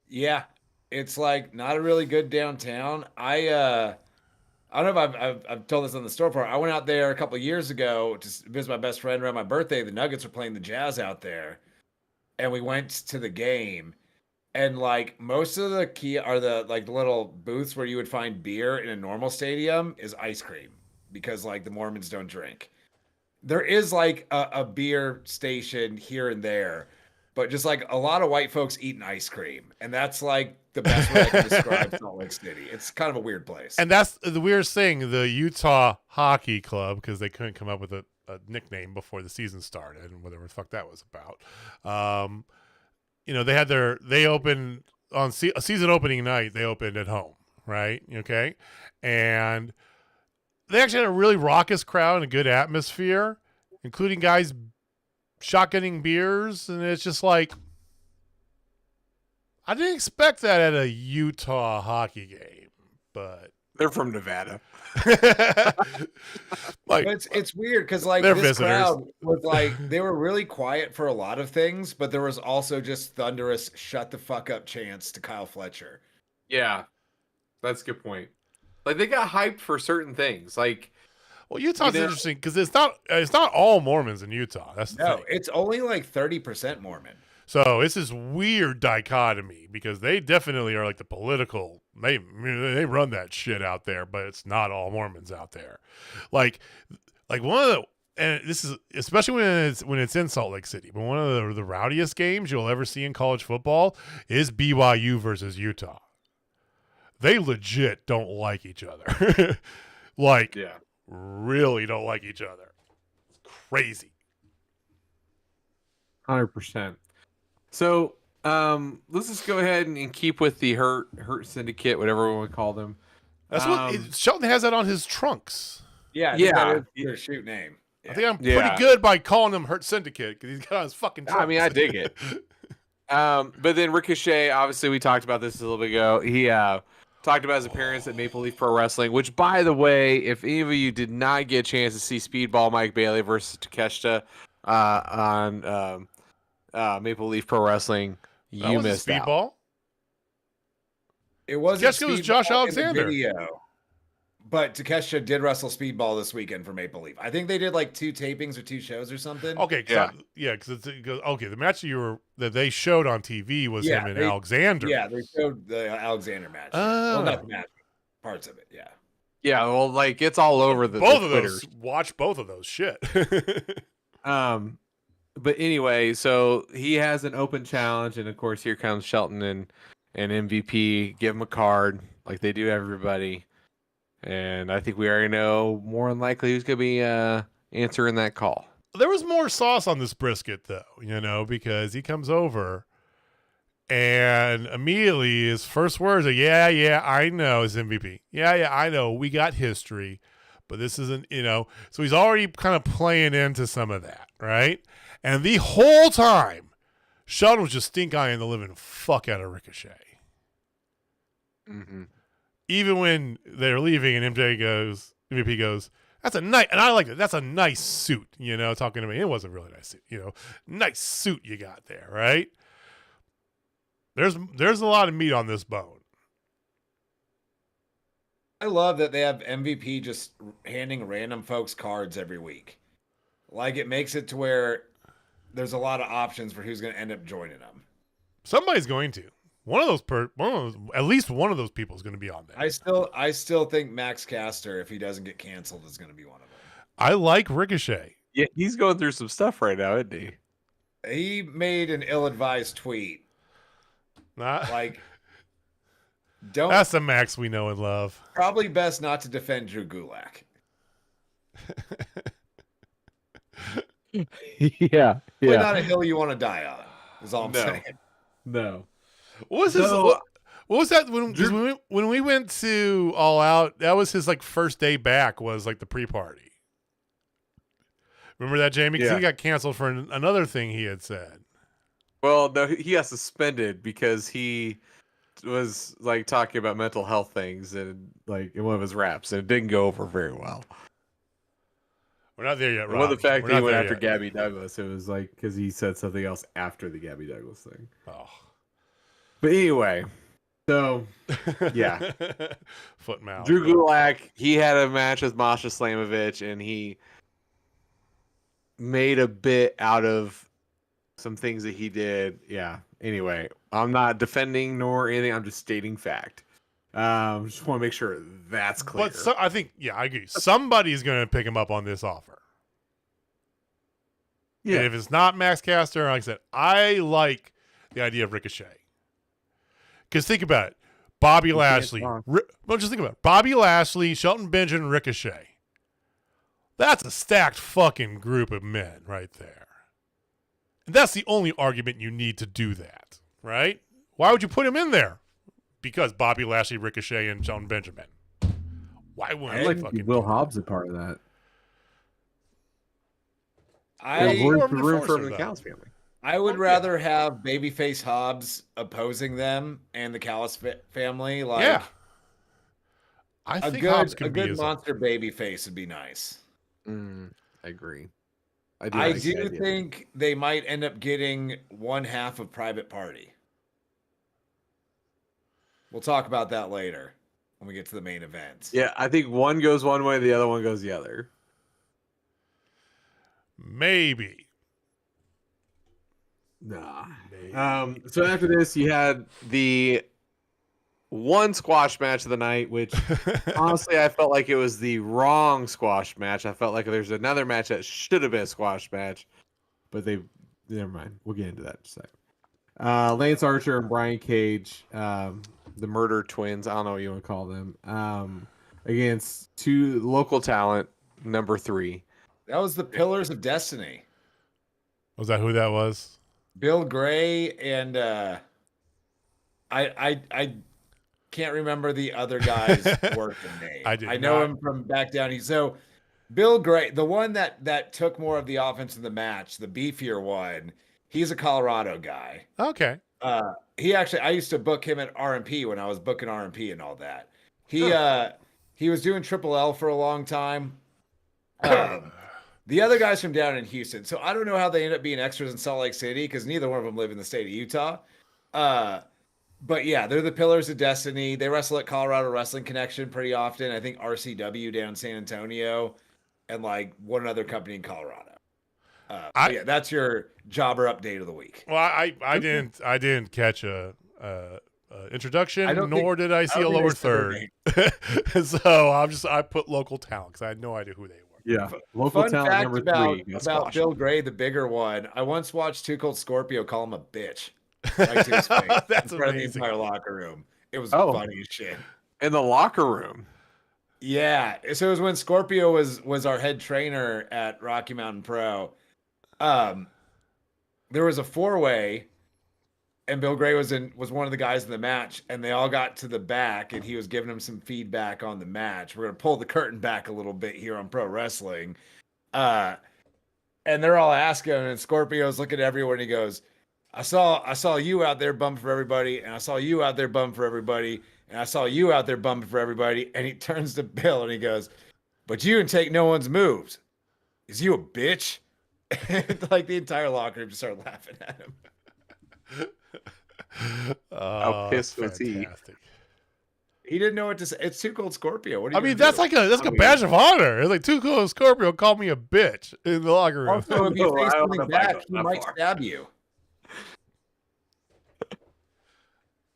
[SPEAKER 2] Yeah, it's like not a really good downtown. I don't know if I've told this on the store part. I went out there a couple of years ago to visit my best friend around my birthday. The Nuggets were playing the Jazz out there, and we went to the game. And like most of the key are the like little booths where you would find beer in a normal stadium is ice cream because like the Mormons don't drink. There is like a beer station here and there, but just like a lot of white folks eating ice cream. And that's like the best way I can describe Salt Lake City. It's kind of a weird place.
[SPEAKER 1] And that's the weirdest thing. The Utah Hockey Club, because they couldn't come up with a nickname before the season started and whatever the fuck that was about. They opened on a season opening night. They opened at home, right? Okay. And they actually had a really raucous crowd and a good atmosphere, including guys shotgunning beers. And it's just like, I didn't expect that at a Utah hockey game, but
[SPEAKER 3] They're from Nevada.
[SPEAKER 2] Like, but it's weird because like this
[SPEAKER 1] visitors.
[SPEAKER 2] crowd was like they were really quiet for a lot of things, but there was also just thunderous "shut the fuck up" chants to Kyle Fletcher.
[SPEAKER 3] Yeah, that's a good point. Like they got hyped for certain things. Like,
[SPEAKER 1] well, Utah's interesting because it's not all Mormons in Utah. That's the thing.
[SPEAKER 2] It's only like 30% Mormon.
[SPEAKER 1] So it's this weird dichotomy because they definitely are like the political. They run that shit out there, but it's not all Mormons out there. Like one of the, and this is especially when it's in Salt Lake City. But one of the rowdiest games you'll ever see in college football is BYU versus Utah. They legit don't like each other. Really don't like each other. It's crazy.
[SPEAKER 3] 100%. So let's just go ahead and keep with the Hurt Syndicate, whatever we want to call them.
[SPEAKER 1] That's what Shelton has that on his trunks.
[SPEAKER 2] Yeah, that is your shoot name. Yeah.
[SPEAKER 1] I think I'm pretty good by calling him Hurt Syndicate because he's got on his fucking trunks.
[SPEAKER 3] I mean, I dig it. But then Ricochet, obviously, we talked about this a little bit ago. He talked about his appearance at Maple Leaf Pro Wrestling, which, by the way, if any of you did not get a chance to see Speedball Mike Bailey versus Takeshita on Maple Leaf Pro Wrestling, you missed
[SPEAKER 1] Speedball.
[SPEAKER 3] out.
[SPEAKER 2] It wasn't.
[SPEAKER 1] Takeshita was Josh Alexander.
[SPEAKER 2] But Takeshita did wrestle Speedball this weekend for Maple Leaf. I think they did like 2 tapings or 2 shows or something.
[SPEAKER 1] Okay, because the match that they showed on TV was him and Alexander.
[SPEAKER 2] Yeah, they showed the Alexander match. Well, not the match, parts of it. Yeah.
[SPEAKER 3] Yeah, well, like it's all over the
[SPEAKER 1] both of
[SPEAKER 3] Twitters.
[SPEAKER 1] those. Watch both of those. Shit.
[SPEAKER 3] But anyway, so he has an open challenge, and of course, here comes Shelton and MVP. Give him a card like they do everybody. And I think we already know more than likely who's going to be answering that call.
[SPEAKER 1] There was more sauce on this brisket, though, because he comes over and immediately his first words are, yeah, I know, is MVP. Yeah, I know. We got history, but this isn't, So he's already kind of playing into some of that, right? And the whole time, Sheldon was just stink-eyeing the living fuck out of Ricochet.
[SPEAKER 3] Mm-hmm.
[SPEAKER 1] Even when they're leaving and MVP goes, that's a nice, and I like it. That's a nice suit, talking to me. It was a really nice suit, nice suit you got there, right? There's a lot of meat on this bone.
[SPEAKER 2] I love that they have MVP just handing random folks cards every week. Like it makes it to where there's a lot of options for who's going to end up joining them.
[SPEAKER 1] Somebody's going to. At least one of those people is going to be on there.
[SPEAKER 2] I still think Max Caster, if he doesn't get canceled, is going to be one of them.
[SPEAKER 1] I like Ricochet.
[SPEAKER 3] Yeah, he's going through some stuff right now, isn't he?
[SPEAKER 2] He made an ill-advised tweet. That's
[SPEAKER 1] the Max we know and love.
[SPEAKER 2] Probably best not to defend Drew Gulak.
[SPEAKER 3] Yeah,
[SPEAKER 2] Probably not a hill you want to die on. Is all I'm
[SPEAKER 3] No.
[SPEAKER 2] saying.
[SPEAKER 3] No.
[SPEAKER 1] What was his?
[SPEAKER 3] So,
[SPEAKER 1] What was that when we went to All Out? That was his like first day back. Was like the pre-party. Remember that, Jamie? Because
[SPEAKER 3] Yeah.
[SPEAKER 1] he got canceled for another thing he had said.
[SPEAKER 3] Well, no, he got suspended because he was like talking about mental health things and like in one of his raps, and it didn't go over very well.
[SPEAKER 1] We're not there yet,
[SPEAKER 3] It
[SPEAKER 1] Rob.
[SPEAKER 3] wasn't the fact
[SPEAKER 1] We're
[SPEAKER 3] that he
[SPEAKER 1] not
[SPEAKER 3] went
[SPEAKER 1] there
[SPEAKER 3] after
[SPEAKER 1] yet.
[SPEAKER 3] Gabby Douglas. It was like because he said something else after the Gabby Douglas thing.
[SPEAKER 1] Oh.
[SPEAKER 3] But anyway, so yeah,
[SPEAKER 1] Foot mouth.
[SPEAKER 3] Drew Gulak, he had a match with Masha Slamovich, and he made a bit out of some things that he did. Yeah. Anyway, I'm not defending nor anything. I'm just stating fact. Just want to make sure that's clear.
[SPEAKER 1] But I think, yeah, I agree. Somebody's going to pick him up on this offer.
[SPEAKER 3] Yeah.
[SPEAKER 1] And if it's not Max Caster, like I said, I like the idea of Ricochet. Because think about it. Bobby Lashley. Just think about it. Bobby Lashley, Shelton Benjamin, Ricochet. That's a stacked fucking group of men right there. And that's the only argument you need to do that, right? Why would you put him in there? Because Bobby Lashley, Ricochet, and Shelton Benjamin. Why wouldn't
[SPEAKER 4] I'd like
[SPEAKER 1] they
[SPEAKER 4] to see
[SPEAKER 1] fucking
[SPEAKER 4] Will
[SPEAKER 1] do that?
[SPEAKER 4] Hobbs a part of that.
[SPEAKER 3] room for
[SPEAKER 1] enforcer,
[SPEAKER 3] the
[SPEAKER 1] though.
[SPEAKER 3] Callis family.
[SPEAKER 2] I would
[SPEAKER 1] Oh,
[SPEAKER 2] rather have babyface Hobbs opposing them and the Callis family. Like,
[SPEAKER 1] Yeah. I
[SPEAKER 2] a
[SPEAKER 1] think Hobbs
[SPEAKER 2] good
[SPEAKER 1] can be his
[SPEAKER 2] monster babyface would be nice.
[SPEAKER 3] I agree.
[SPEAKER 2] I
[SPEAKER 3] like the
[SPEAKER 2] do
[SPEAKER 3] idea.
[SPEAKER 2] think they might end up getting one half of Private Party. We'll talk about that later when we get to the main event.
[SPEAKER 3] Yeah, I think one goes one way, the other one goes the other.
[SPEAKER 1] Maybe.
[SPEAKER 3] Nah.
[SPEAKER 1] Maybe.
[SPEAKER 3] So after this, you had the one squash match of the night, which honestly, I felt like it was the wrong squash match. I felt like there's another match that should have been a squash match, but never mind. We'll get into that in a second. Lance Archer and Brian Cage, the Murder Twins, I don't know what you want to call them, against two local talent, number 3.
[SPEAKER 2] That was the Pillars of Destiny.
[SPEAKER 1] Was that who that was?
[SPEAKER 2] Bill Gray and I can't remember the other guy's working name.
[SPEAKER 1] I
[SPEAKER 2] know
[SPEAKER 1] not.
[SPEAKER 2] him from back down. So Bill Gray, the one that took more of the offense in the match, the beefier one, he's a Colorado guy.
[SPEAKER 1] Okay.
[SPEAKER 2] I used to book him at RMP when I was booking RMP and all that. He was doing Triple L for a long time. The other guys from down in Houston. So I don't know how they end up being extras in Salt Lake City because neither one of them live in the state of Utah. But yeah, they're the Pillars of Destiny. They wrestle at Colorado Wrestling Connection pretty often. I think RCW down in San Antonio and like one other company in Colorado. Yeah, that's your jobber update of the week.
[SPEAKER 1] Well, I didn't catch a introduction,
[SPEAKER 2] I don't
[SPEAKER 1] nor did I see a
[SPEAKER 2] don't think
[SPEAKER 1] lower
[SPEAKER 2] they said their
[SPEAKER 1] third. So I put local talent because I had no idea who they were.
[SPEAKER 3] Yeah, local
[SPEAKER 2] Fun
[SPEAKER 3] talent
[SPEAKER 2] fact
[SPEAKER 3] number
[SPEAKER 2] about
[SPEAKER 3] 3.
[SPEAKER 2] about Bill Gray, the bigger one. I once watched Too Cold Scorpio call him a bitch. Right to his face.
[SPEAKER 1] That's
[SPEAKER 2] in front of the
[SPEAKER 1] amazing.
[SPEAKER 2] entire locker room. It was
[SPEAKER 3] Oh.
[SPEAKER 2] funny as shit.
[SPEAKER 3] in the locker room.
[SPEAKER 2] Yeah. So it was when Scorpio was our head trainer at Rocky Mountain Pro. There was a 4-way, and Bill Gray was one of the guys in the match, and they all got to the back, and he was giving them some feedback on the match. We're gonna pull the curtain back a little bit here on pro wrestling. And they're all asking, and Scorpio's looking at everyone, and he goes, I saw you out there bumping for everybody, and I saw you out there bumping for everybody, and I saw you out there bumping for everybody. And he turns to Bill and he goes, but you didn't take no one's moves. Is you a bitch? And like the entire locker room just started laughing at him.
[SPEAKER 1] Oh,
[SPEAKER 3] pissed was he?
[SPEAKER 1] fantastic.
[SPEAKER 2] He didn't know what to say. It's Too Cold Scorpio. What do
[SPEAKER 1] I
[SPEAKER 2] you
[SPEAKER 1] mean, that's like a badge of honor. It's like Too Cold Scorpio called me a bitch in the locker room.
[SPEAKER 2] Also, if you
[SPEAKER 3] No,
[SPEAKER 2] say
[SPEAKER 3] I don't
[SPEAKER 2] something
[SPEAKER 3] know if I
[SPEAKER 2] back,
[SPEAKER 3] go
[SPEAKER 2] he
[SPEAKER 3] that
[SPEAKER 2] might
[SPEAKER 3] far.
[SPEAKER 2] stab you.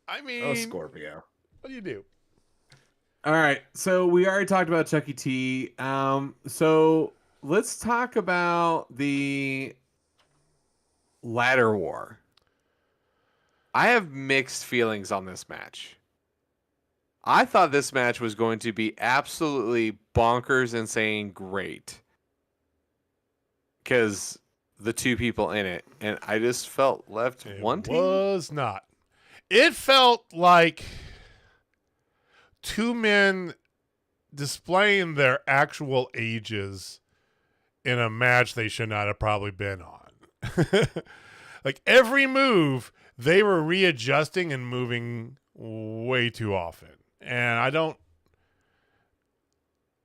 [SPEAKER 1] I mean,
[SPEAKER 2] Oh, Scorpio.
[SPEAKER 1] what do you do?
[SPEAKER 3] All right, so we already talked about Chuck E. T. So let's talk about the ladder war. I have mixed feelings on this match. I thought this match was going to be absolutely bonkers, insane, great. Because the two people in it, and I just felt left wanting.
[SPEAKER 1] It was not. It felt like two men displaying their actual ages in a match they should not have probably been on. Like every move, they were readjusting and moving way too often. And I don't.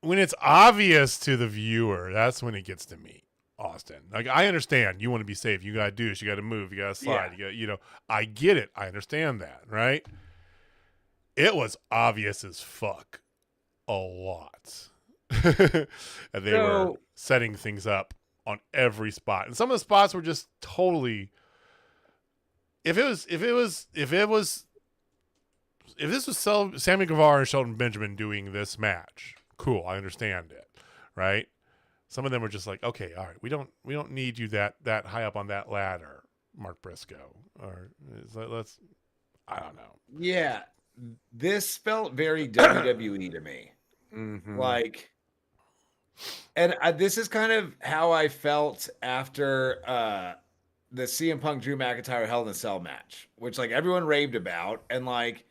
[SPEAKER 1] When it's obvious to the viewer, that's when it gets to me, Austin. Like I understand you want to be safe. You gotta do this. You gotta move. You gotta slide.
[SPEAKER 2] Yeah.
[SPEAKER 1] You got. I get it. I understand that. Right. It was obvious as fuck, a lot, and they were setting things up on every spot, and some of the spots were just totally. If this was Sammy Guevara and Shelton Benjamin doing this match, cool, I understand it, right? Some of them were just like, okay, all right, we don't need you that high up on that ladder, Mark Briscoe, or let's, I don't know.
[SPEAKER 2] Yeah, this felt very WWE to me, like, and this is kind of how I felt after the CM Punk Drew McIntyre Hell in a Cell match, which like everyone raved about, and like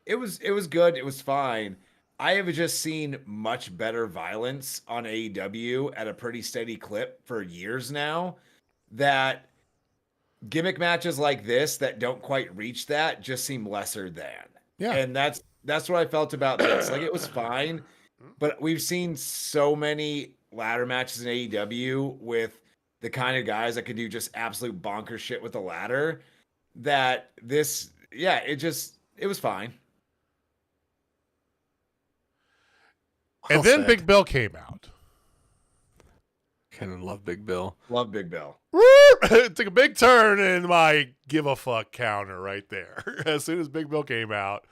[SPEAKER 2] it was good, it was fine. I have just seen much better violence on AEW at a pretty steady clip for years now. That gimmick matches like this that don't quite reach that just seem lesser than.
[SPEAKER 1] Yeah,
[SPEAKER 2] and that's what I felt about this. Like it was fine, but we've seen so many ladder matches in AEW with the kind of guys that could do just absolute bonkers shit with the ladder, that this, yeah, it was fine.
[SPEAKER 1] And then Big Bill came out.
[SPEAKER 3] Kind of love Big Bill.
[SPEAKER 2] Love Big Bill.
[SPEAKER 1] It took a big turn in my give a fuck counter right there as soon as Big Bill came out.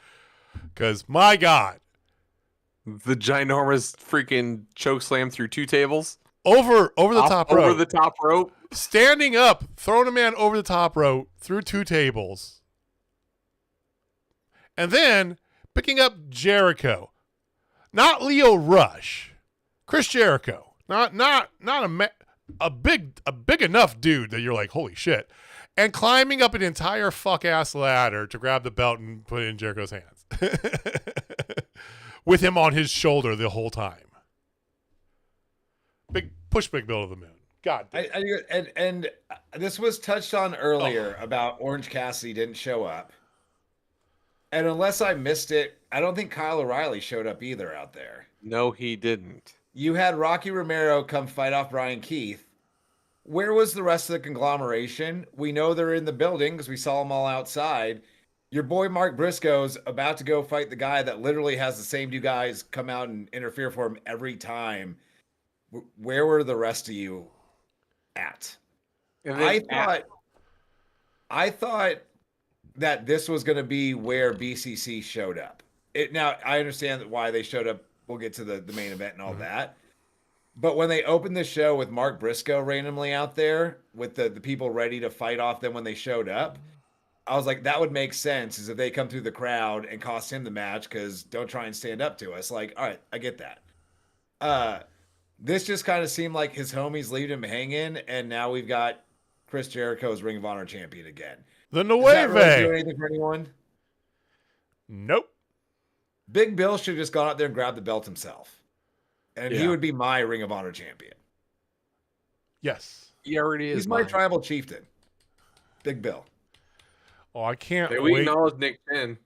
[SPEAKER 1] Because, my God.
[SPEAKER 3] The ginormous freaking choke slam through two tables.
[SPEAKER 1] Over the top rope.
[SPEAKER 3] Over the top rope.
[SPEAKER 1] Standing up, throwing a man over the top rope through two tables. And then picking up Jericho. Not Leo Rush. Chris Jericho. Not a big enough dude that you're like, holy shit. And climbing up an entire fuck ass ladder to grab the belt and put it in Jericho's hands. With him on his shoulder the whole time. Big Bill to the moon. God damn.
[SPEAKER 2] And this was touched on earlier about Orange Cassidy didn't show up. And unless I missed it, I don't think Kyle O'Reilly showed up either out there.
[SPEAKER 3] No, he didn't.
[SPEAKER 2] You had Rocky Romero come fight off Brian Keith. Where was the rest of the conglomeration? We know they're in the building because we saw them all outside. Your boy Mark Briscoe's about to go fight the guy that literally has the same two guys come out and interfere for him every time. Where were the rest of you at? I thought that this was going to be where BCC showed up. Now, I understand why they showed up. We'll get to the main event and all that. But when they opened the show with Mark Briscoe randomly out there with the people ready to fight off them when they showed up, I was like, that would make sense is if they come through the crowd and cost him the match because don't try and stand up to us. Like, all right, I get that. This just kind of seemed like his homies leaving him hanging, and now we've got Chris Jericho as Ring of Honor champion again.
[SPEAKER 1] The
[SPEAKER 2] Does that really
[SPEAKER 1] Nueve.
[SPEAKER 2] do anything for anyone?
[SPEAKER 1] Nope.
[SPEAKER 2] Big Bill should have just gone out there and grabbed the belt himself. And he would be my Ring of Honor champion.
[SPEAKER 1] Yes.
[SPEAKER 3] He already is.
[SPEAKER 2] He's my tribal chieftain. Big Bill.
[SPEAKER 1] Oh, I can't wait.
[SPEAKER 3] We acknowledge Nick Chin.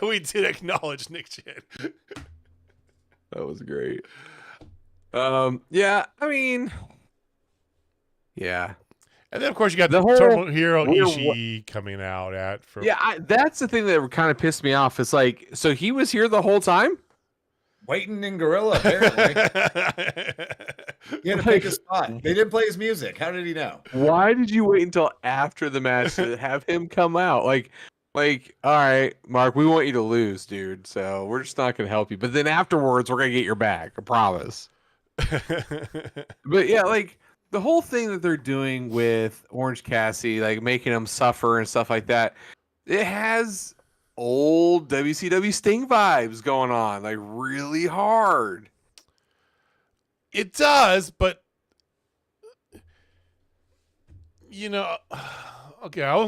[SPEAKER 1] We did acknowledge Nick Chin.
[SPEAKER 3] That was great. Yeah, I mean, yeah.
[SPEAKER 1] And then, of course, you got the
[SPEAKER 3] whole
[SPEAKER 1] Tournament Hero Ishii coming out at.
[SPEAKER 3] That's the thing that kind of pissed me off. It's like, so he was here the whole time?
[SPEAKER 2] Waiting in Gorilla, apparently. He had to pick a spot. They didn't play his music. How did he know?
[SPEAKER 3] Why did you wait until after the match to have him come out? Like, all right, Mark, we want you to lose, dude. So we're just not going to help you. But then afterwards, we're going to get your back. I promise. But yeah, like the whole thing that they're doing with Orange Cassidy, like making him suffer and stuff like that, it has old WCW Sting vibes going on, like really hard.
[SPEAKER 1] It does, but you know, okay, I'm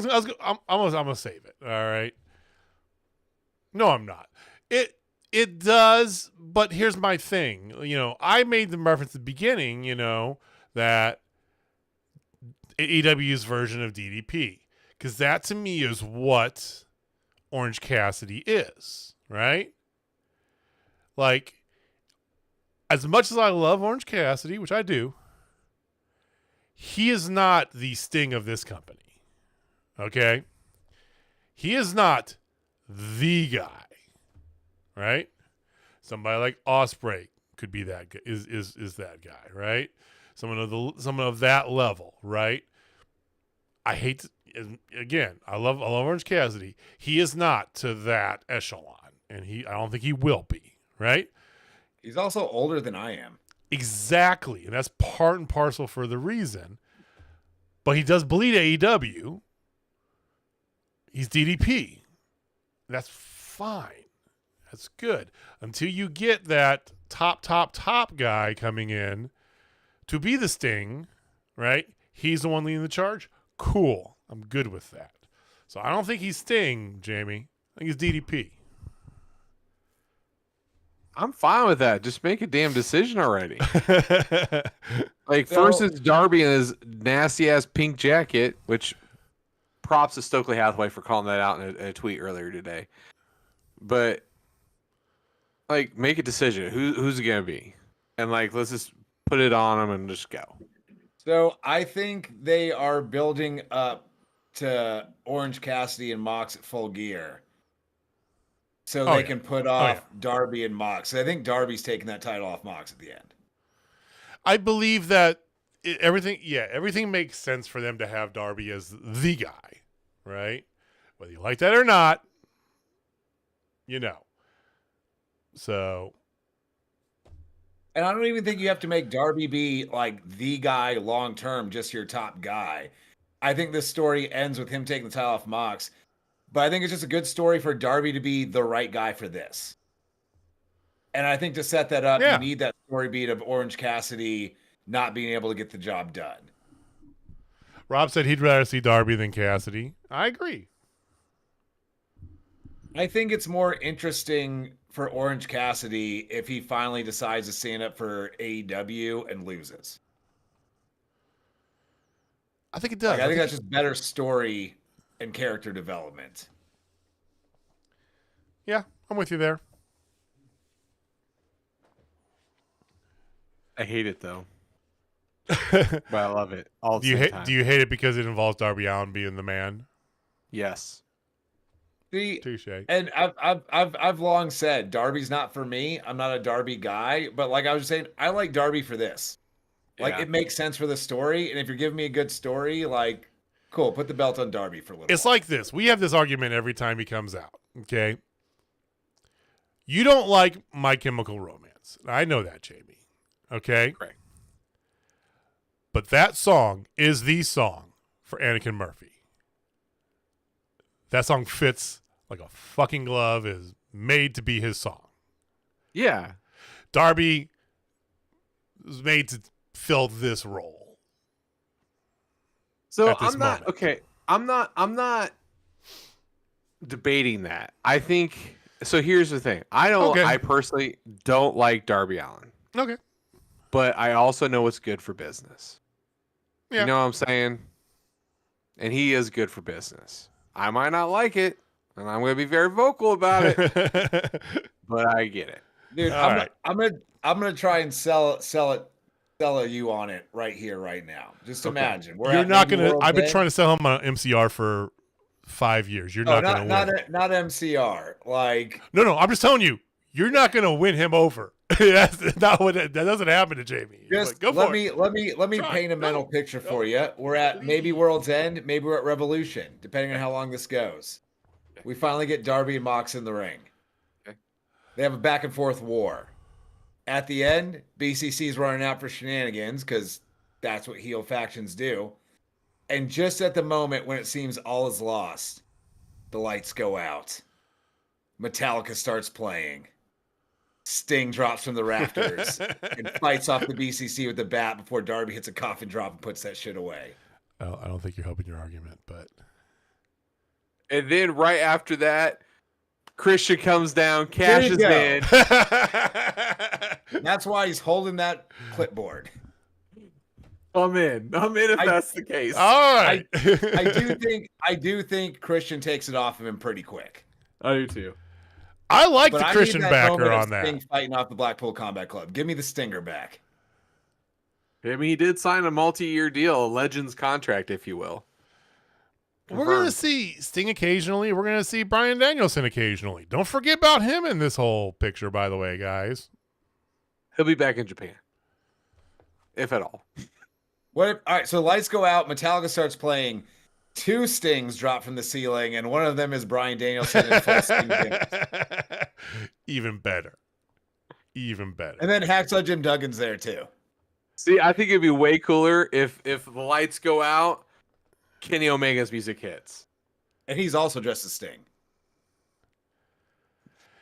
[SPEAKER 1] gonna save it. All right. No, I'm not. It does, but here's my thing. You know, I made the reference at the beginning. You know that AEW's version of DDP, because that to me is what Orange Cassidy is, right? Like, as much as I love Orange Cassidy, which I do, he is not the Sting of this company. Okay? He is not the guy. Right? Somebody like Ospreay could be that guy, is that guy, right? Someone of that level, right? I hate to, again, I love Orange Cassidy. He is not to that echelon, and I don't think he will be, right?
[SPEAKER 2] He's also older than I am.
[SPEAKER 1] Exactly, and that's part and parcel for the reason. But he does bleed AEW. He's DDP. That's fine. That's good. Until you get that top guy coming in to be the Sting, right? He's the one leading the charge. Cool. I'm good with that. So I don't think he's Sting, Jamie. I think he's DDP.
[SPEAKER 3] I'm fine with that. Just make a damn decision already. Like, first it's Darby in his nasty ass pink jacket, which props to Stokely Hathaway for calling that out in a tweet earlier today. But like, make a decision. Who's it gonna be? And like, let's just put it on him and just go.
[SPEAKER 2] So I think they are building up to Orange Cassidy and Mox at Full Gear, so they can put off Darby and Mox. So I think Darby's taking that title off Mox at the end.
[SPEAKER 1] I believe that everything makes sense for them to have Darby as the guy, right? Whether you like that or not, you know. So,
[SPEAKER 2] and I don't even think you have to make Darby be like the guy long term, just your top guy. I think this story ends with him taking the title off Mox, but I think it's just a good story for Darby to be the right guy for this. And I think to set that up, you need that story beat of Orange Cassidy not being able to get the job done.
[SPEAKER 1] Rob said he'd rather see Darby than Cassidy. I agree.
[SPEAKER 2] I think it's more interesting for Orange Cassidy if he finally decides to stand up for AEW and loses.
[SPEAKER 1] I think it does.
[SPEAKER 2] Like, I think that's just better story and character development.
[SPEAKER 1] Yeah, I'm with you there.
[SPEAKER 3] I hate it though, but I love it. All
[SPEAKER 1] Do you hate it because it involves Darby Allin being the man?
[SPEAKER 3] Yes.
[SPEAKER 2] See,
[SPEAKER 1] touche.
[SPEAKER 2] And I've long said Darby's not for me. I'm not a Darby guy, but like I was saying, I like Darby for this. Like, it makes sense for the story, and if you're giving me a good story, like, cool, put the belt on Darby for a little.
[SPEAKER 1] It's like this. We have this argument every time he comes out. Okay. You don't like My Chemical Romance. I know that, Jamie. Okay.
[SPEAKER 3] Correct.
[SPEAKER 1] But that song is the song for Anakin Murphy. That song fits like a fucking glove, is made to be his song.
[SPEAKER 3] Yeah.
[SPEAKER 1] Darby was made to fill this role.
[SPEAKER 3] So I'm not moment. Okay. I'm not debating that. I think so. Here's the thing. I personally don't like Darby Allin.
[SPEAKER 1] Okay.
[SPEAKER 3] But I also know it's good for business.
[SPEAKER 1] Yeah.
[SPEAKER 3] You know what I'm saying? And he is good for business. I might not like it, and I'm going to be very vocal about it, but I get it.
[SPEAKER 2] Dude, I'm gonna try and sell you on it right here, right now. Just imagine.
[SPEAKER 1] You're not gonna. I've been trying to sell him on MCR for 5 years. You're not gonna win.
[SPEAKER 2] Not MCR. Like,
[SPEAKER 1] no. I'm just telling you, you're not gonna win him over. That's not what that doesn't happen to Jamie.
[SPEAKER 2] Just
[SPEAKER 1] go
[SPEAKER 2] let me paint a mental picture for you. We're at maybe World's End, maybe we're at Revolution, depending on how long this goes. We finally get Darby and Mox in the ring.
[SPEAKER 3] Okay.
[SPEAKER 2] They have a back and forth war. At the end, BCC's running out for shenanigans because that's what heel factions do. And just at the moment when it seems all is lost, the lights go out. Metallica starts playing. Sting drops from the rafters and fights off the BCC with the bat before Darby hits a coffin drop and puts that shit away.
[SPEAKER 1] I don't think you're helping your argument, but.
[SPEAKER 3] And then right after that, Christian comes down, cashes in.
[SPEAKER 2] That's why he's holding that clipboard.
[SPEAKER 3] I'm in if that's the case.
[SPEAKER 1] All right.
[SPEAKER 2] I do think Christian takes it off of him pretty quick.
[SPEAKER 3] I do too.
[SPEAKER 1] I like
[SPEAKER 2] But
[SPEAKER 1] the
[SPEAKER 2] I
[SPEAKER 1] Christian
[SPEAKER 2] need that
[SPEAKER 1] backer
[SPEAKER 2] moment of
[SPEAKER 1] on that.
[SPEAKER 2] Sting fighting off the Blackpool Combat Club. Give me the Stinger back.
[SPEAKER 3] I mean, he did sign a multi-year deal, a Legends contract, if you will.
[SPEAKER 1] We're going to see Sting occasionally. We're going to see Bryan Danielson occasionally. Don't forget about him in this whole picture, by the way, guys.
[SPEAKER 3] He'll be back in Japan. If at all.
[SPEAKER 2] All right, so lights go out. Metallica starts playing. 2 Stings drop from the ceiling, and one of them is Bryan Danielson in full Sting gimmick.
[SPEAKER 1] Even better. Even better.
[SPEAKER 2] And then Hacksaw Jim Duggan's there, too.
[SPEAKER 3] See, I think it'd be way cooler if the lights go out, Kenny Omega's music hits.
[SPEAKER 2] And he's also dressed as Sting.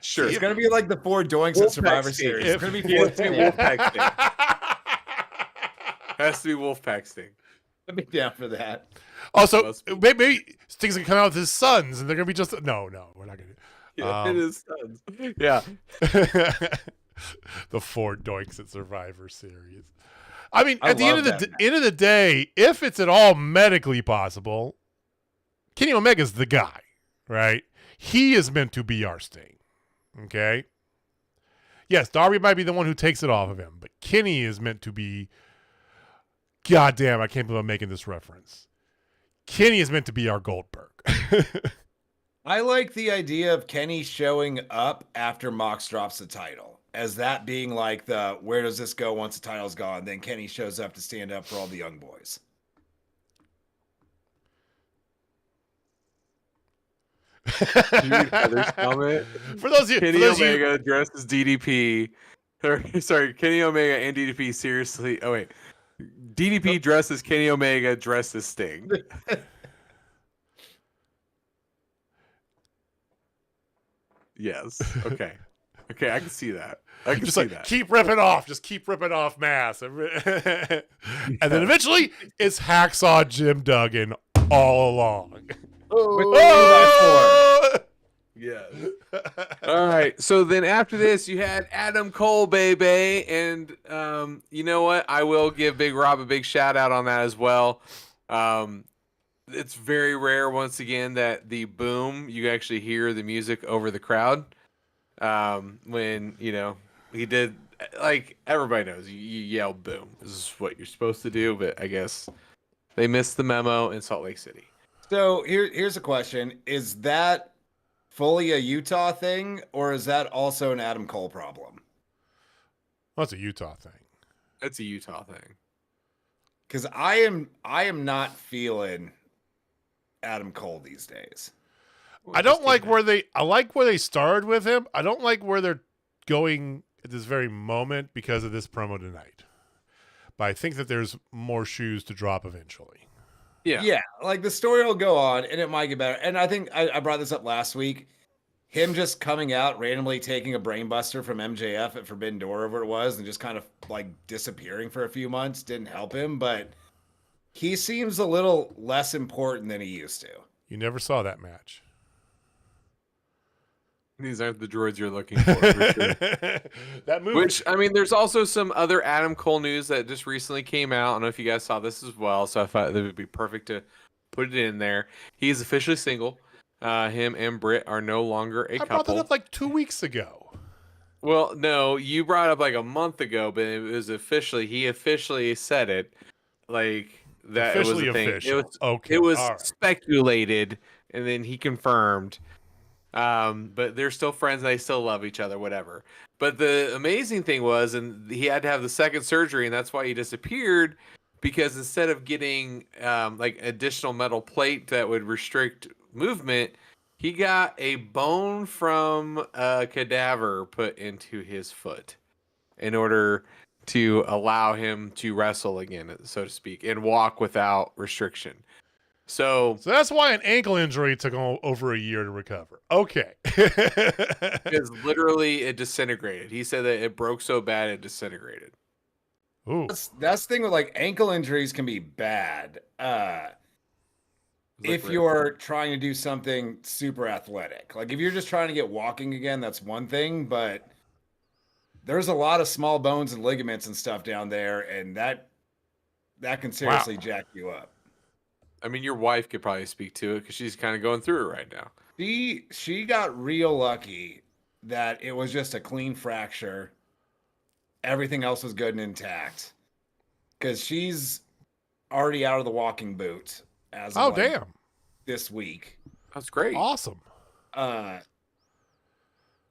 [SPEAKER 3] Sure.
[SPEAKER 2] It's going to be like the 4 Doinks at Survivor Series. It's going to be 4
[SPEAKER 3] Wolfpack Sting. Has to be Wolfpack Sting.
[SPEAKER 2] I'd be down for that.
[SPEAKER 1] Also, maybe Sting's going to come out with his sons, and they're going to be just... No, we're not going to...
[SPEAKER 3] Yeah, it is sons. Yeah.
[SPEAKER 1] The 4 Doinks at Survivor Series. I mean, at the end of the day, if it's at all medically possible, Kenny Omega's the guy, right? He is meant to be our Sting, okay? Yes, Darby might be the one who takes it off of him, but Kenny is meant to be... God damn, I can't believe I'm making this reference. Kenny is meant to be our Goldberg.
[SPEAKER 2] I like the idea of Kenny showing up after Mox drops the title, as that being like the where does this go once the title's gone? Then Kenny shows up to stand up for all the young boys.
[SPEAKER 1] For those of you,
[SPEAKER 3] Kenny Omega dressed as DDP. Sorry, Kenny Omega and DDP seriously. Oh wait, DDP dressed as Kenny Omega, dressed as Sting. Yes. Okay. Okay, I can see that. I can
[SPEAKER 1] just
[SPEAKER 3] see
[SPEAKER 1] like
[SPEAKER 3] that.
[SPEAKER 1] keep ripping off, just keep ripping off mass, and then eventually it's Hacksaw Jim Duggan all along.
[SPEAKER 2] Oh!
[SPEAKER 3] Yes. All right. So then after this, you had Adam Cole, baby, and you know what? I will give Big Rob a big shout out on that as well. It's very rare, once again, that the boom, you actually hear the music over the crowd. When, you know, he did, like, everybody knows, you yell boom. This is what you're supposed to do, but I guess they missed the memo in Salt Lake City.
[SPEAKER 2] So here's a question. Is that fully a Utah thing, or is that also an Adam Cole problem?
[SPEAKER 1] Well, that's a Utah thing.
[SPEAKER 3] It's a Utah thing.
[SPEAKER 2] Because I am not feeling Adam Cole these days.
[SPEAKER 1] I don't like where they started with him. I don't like where they're going at this very moment because of this promo tonight. But I think that there's more shoes to drop eventually.
[SPEAKER 2] Yeah, like the story will go on and it might get better. And I think I brought this up last week. Him just coming out randomly taking a brainbuster from MJF at Forbidden Door, whatever it was, and just kind of like disappearing for a few months didn't help him. But he seems a little less important than he used to.
[SPEAKER 1] You never saw that match.
[SPEAKER 3] These aren't the droids you're looking for sure.
[SPEAKER 1] That movie.
[SPEAKER 3] Which, I mean, there's also some other Adam Cole news that just recently came out. I don't know if you guys saw this as well, so I thought that would be perfect to put it in there. He's officially single. Him and Britt are no longer a couple.
[SPEAKER 1] I brought that up like 2 weeks ago.
[SPEAKER 3] Well, no, you brought it up like a month ago, but it was he officially said it. Like, that
[SPEAKER 1] Officially
[SPEAKER 3] it was a thing.
[SPEAKER 1] official.
[SPEAKER 3] It was
[SPEAKER 1] all right.
[SPEAKER 3] speculated, and then he confirmed. But they're still friends. They still love each other, whatever. But the amazing thing was, and he had to have the second surgery, and that's why he disappeared, because instead of getting like additional metal plate that would restrict movement, he got a bone from a cadaver put into his foot in order to allow him to wrestle again, so to speak, and walk without restriction. So
[SPEAKER 1] that's why an ankle injury took over a year to recover. Okay.
[SPEAKER 3] Because literally it disintegrated. He said that it broke so bad it disintegrated.
[SPEAKER 1] Ooh.
[SPEAKER 2] That's the thing with like ankle injuries can be bad. If you're trying to do something super athletic, like if you're just trying to get walking again, that's one thing, but there's a lot of small bones and ligaments and stuff down there, and that can seriously jack you up.
[SPEAKER 3] I mean, your wife could probably speak to it because she's kind of going through it right now.
[SPEAKER 2] She got real lucky that it was just a clean fracture. Everything else was good and intact. Because she's already out of the walking boot as of
[SPEAKER 1] damn.
[SPEAKER 2] This week.
[SPEAKER 3] That's great.
[SPEAKER 1] Awesome.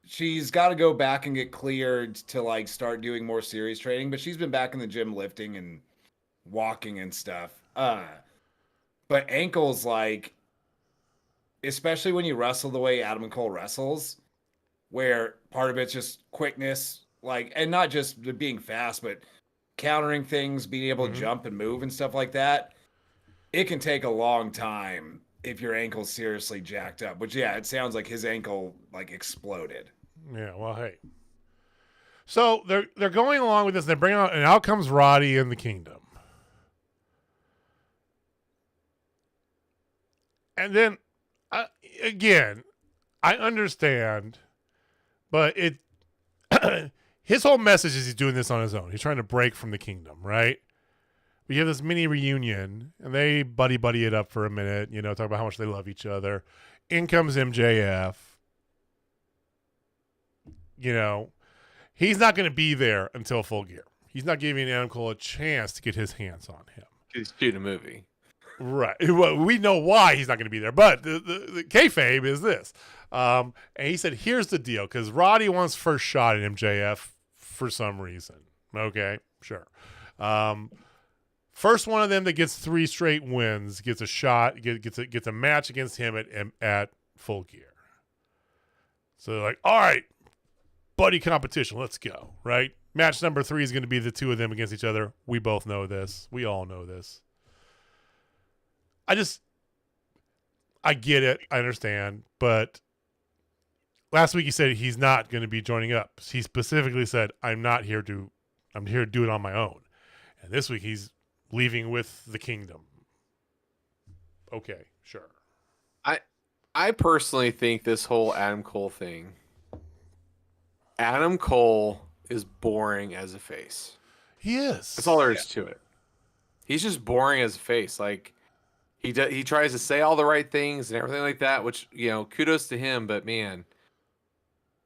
[SPEAKER 2] She's got to go back and get cleared to like start doing more serious training, but she's been back in the gym lifting and walking and stuff. But ankles, like, especially when you wrestle the way Adam Cole wrestles, where part of it's just quickness, like, and not just being fast, but countering things, being able to jump and move and stuff like that. It can take a long time if your ankle's seriously jacked up, which, yeah, it sounds like his ankle like exploded.
[SPEAKER 1] Yeah, well, hey. So they're going along with this. They bring out, and out comes Roddy in the Kingdom. And then, again, I understand, but his whole message is he's doing this on his own. He's trying to break from the Kingdom, right? We have this mini reunion, and they buddy it up for a minute, talk about how much they love each other. In comes MJF. He's not going to be there until Full Gear. He's not giving Adam Cole a chance to get his hands on him.
[SPEAKER 3] He's shooting a movie.
[SPEAKER 1] Right. Well, we know why he's not going to be there, but the kayfabe is this. And he said, here's the deal, because Roddy wants first shot at MJF for some reason. Okay, sure. First one of them that gets 3 straight wins gets a shot, gets a match against him at Full Gear. So they're like, all right, buddy competition, let's go, right? Match number 3 is going to be the two of them against each other. We both know this. We all know this. I get it. I understand. But last week he said he's not going to be joining up. He specifically said, I'm here to do it on my own. And this week he's leaving with the Kingdom. Okay, sure.
[SPEAKER 3] I personally think this whole Adam Cole thing, Adam Cole is boring as a face.
[SPEAKER 1] He is.
[SPEAKER 3] That's all there is to it. He's just boring as a face. Like, he tries to say all the right things and everything like that, which, kudos to him, but man,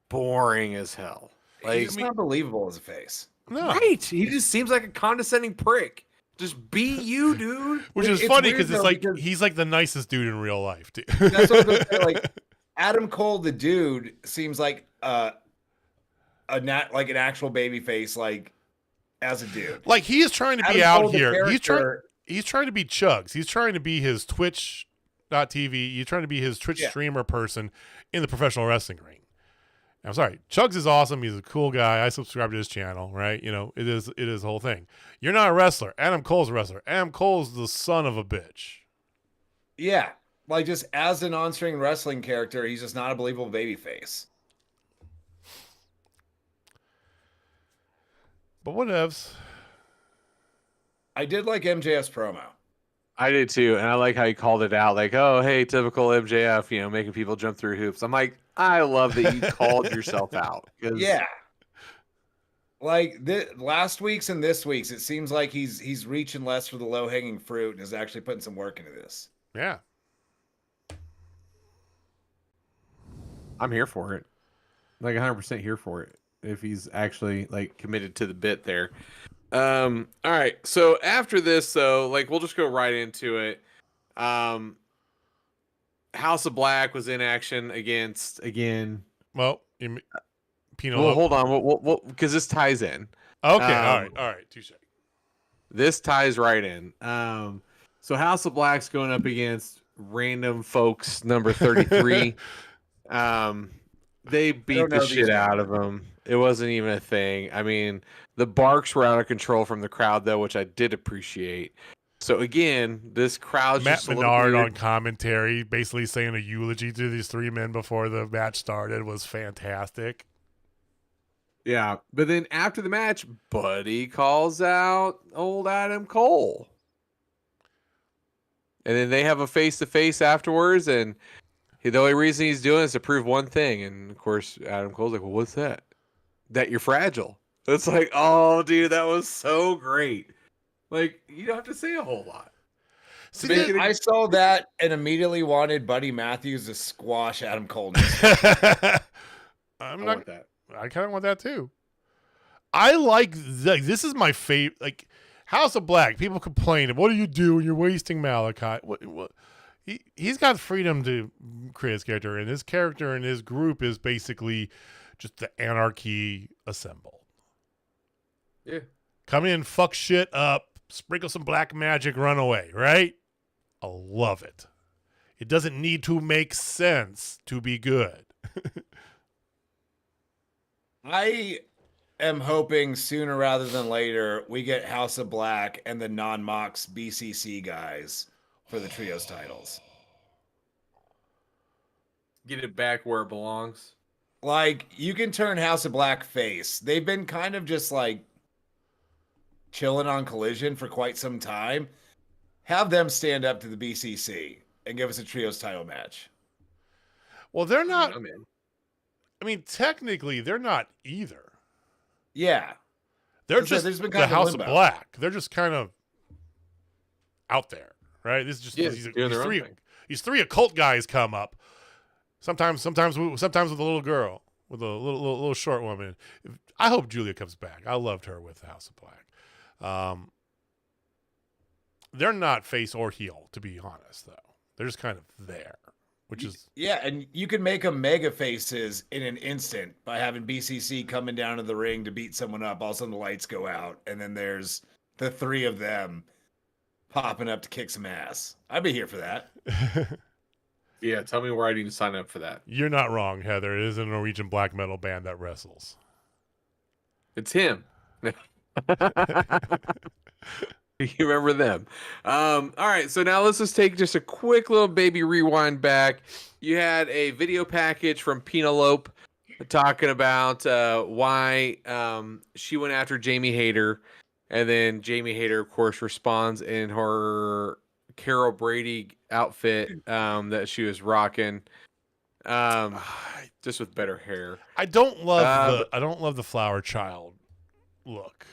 [SPEAKER 3] boring as hell. Like,
[SPEAKER 2] He's not believable as a face.
[SPEAKER 1] No.
[SPEAKER 3] Right. He just seems like a condescending prick. Just be you, dude.
[SPEAKER 1] Which is funny because it's like he's like the nicest dude in real life, dude.
[SPEAKER 2] That's what I'm gonna say. Like, Adam Cole, the dude, seems like an actual baby face, like, as a dude.
[SPEAKER 1] Like, he is trying to be
[SPEAKER 2] Adam
[SPEAKER 1] out
[SPEAKER 2] Cole, the
[SPEAKER 1] here.
[SPEAKER 2] character-
[SPEAKER 1] He's trying to be Chugs. He's trying to be his Twitch.tv. He's trying to be his Twitch streamer person in the professional wrestling ring. I'm sorry. Chugs is awesome. He's a cool guy. I subscribe to his channel, right? It is the whole thing. You're not a wrestler. Adam Cole's a wrestler. Adam Cole's the son of a bitch.
[SPEAKER 2] Yeah. Like, just as an on-screen wrestling character, he's just not a believable babyface.
[SPEAKER 1] But whatevs.
[SPEAKER 2] I did like MJF's promo.
[SPEAKER 3] I did too, and I like how he called it out, like, "Oh, hey, typical MJF, making people jump through hoops." I'm like, I love that you called yourself out.
[SPEAKER 2] Yeah, like last week's and this week's, it seems like he's reaching less for the low hanging fruit and is actually putting some work into this.
[SPEAKER 1] Yeah,
[SPEAKER 3] I'm here for it, like 100% here for it. If he's actually like committed to the bit there. All right. So after this, though, like, we'll just go right into it. House of Black was in action again.
[SPEAKER 1] Well, Pino.
[SPEAKER 3] Well, hold on. Because this ties in.
[SPEAKER 1] Okay. All right. Touche.
[SPEAKER 3] This ties right in. So House of Black's going up against Random Folks number 33. They beat the shit out of him. It wasn't even a thing. I mean, the barks were out of control from the crowd, though, which I did appreciate. So, again, this crowd's
[SPEAKER 1] Matt
[SPEAKER 3] just a little
[SPEAKER 1] Menard
[SPEAKER 3] weird.
[SPEAKER 1] on commentary, basically saying a eulogy to these 3 men before the match started, was fantastic.
[SPEAKER 3] Yeah, but then after the match, Buddy calls out old Adam Cole. And then they have a face-to-face afterwards, and the only reason he's doing it is to prove one thing. And, of course, Adam Cole's like, well, what's that? That you're fragile. It's like, oh, dude, that was so great. Like, you don't have to say a whole lot.
[SPEAKER 2] See, I saw that and immediately wanted Buddy Matthews to squash Adam Cole.
[SPEAKER 1] I
[SPEAKER 3] want that.
[SPEAKER 1] I kind of want that too. I like this is my favorite. Like House of Black, people complain, "What are you doing? You're wasting Malachi." What? He's got freedom to create his character, and his character and his group is basically just the anarchy assembled.
[SPEAKER 3] Yeah,
[SPEAKER 1] come in, fuck shit up, sprinkle some black magic, run away. Right? I love it. It doesn't need to make sense to be good.
[SPEAKER 2] I am hoping sooner rather than later we get House of Black and the non-Mox BCC guys for the trios titles.
[SPEAKER 3] Get it back where it belongs.
[SPEAKER 2] Like, you can turn House of Black face. They've been kind of just like chilling on Collision for quite some time. Have them stand up to the BCC and give us a trios title match.
[SPEAKER 1] Well, they're not.
[SPEAKER 3] I'm in.
[SPEAKER 1] I mean, technically, they're not either.
[SPEAKER 2] Yeah.
[SPEAKER 1] They're just
[SPEAKER 2] been
[SPEAKER 1] the House of Black. They're just kind of out there, right? This is just these three occult guys come up. Sometimes with a little girl, with a little short woman. I hope Julia comes back. I loved her with the House of Black. They're not face or heel, to be honest, though. They're just kind of there. Which is
[SPEAKER 2] and you can make them mega faces in an instant by having BCC coming down to the ring to beat someone up. All of a sudden the lights go out, and then there's the three of them popping up to kick some ass. I'd be here for that.
[SPEAKER 3] Yeah, tell me where I need to sign up for that.
[SPEAKER 1] You're not wrong, Heather. It is a Norwegian black metal band that wrestles.
[SPEAKER 3] It's him. You remember them. All right, so now let's just take just a quick little baby rewind back. You had a video package from Penelope talking about why she went after Jamie Hayter, and then Jamie Hayter, of course, responds in her Carol Brady outfit that she was rocking, just with better hair.
[SPEAKER 1] I don't love the flower child look.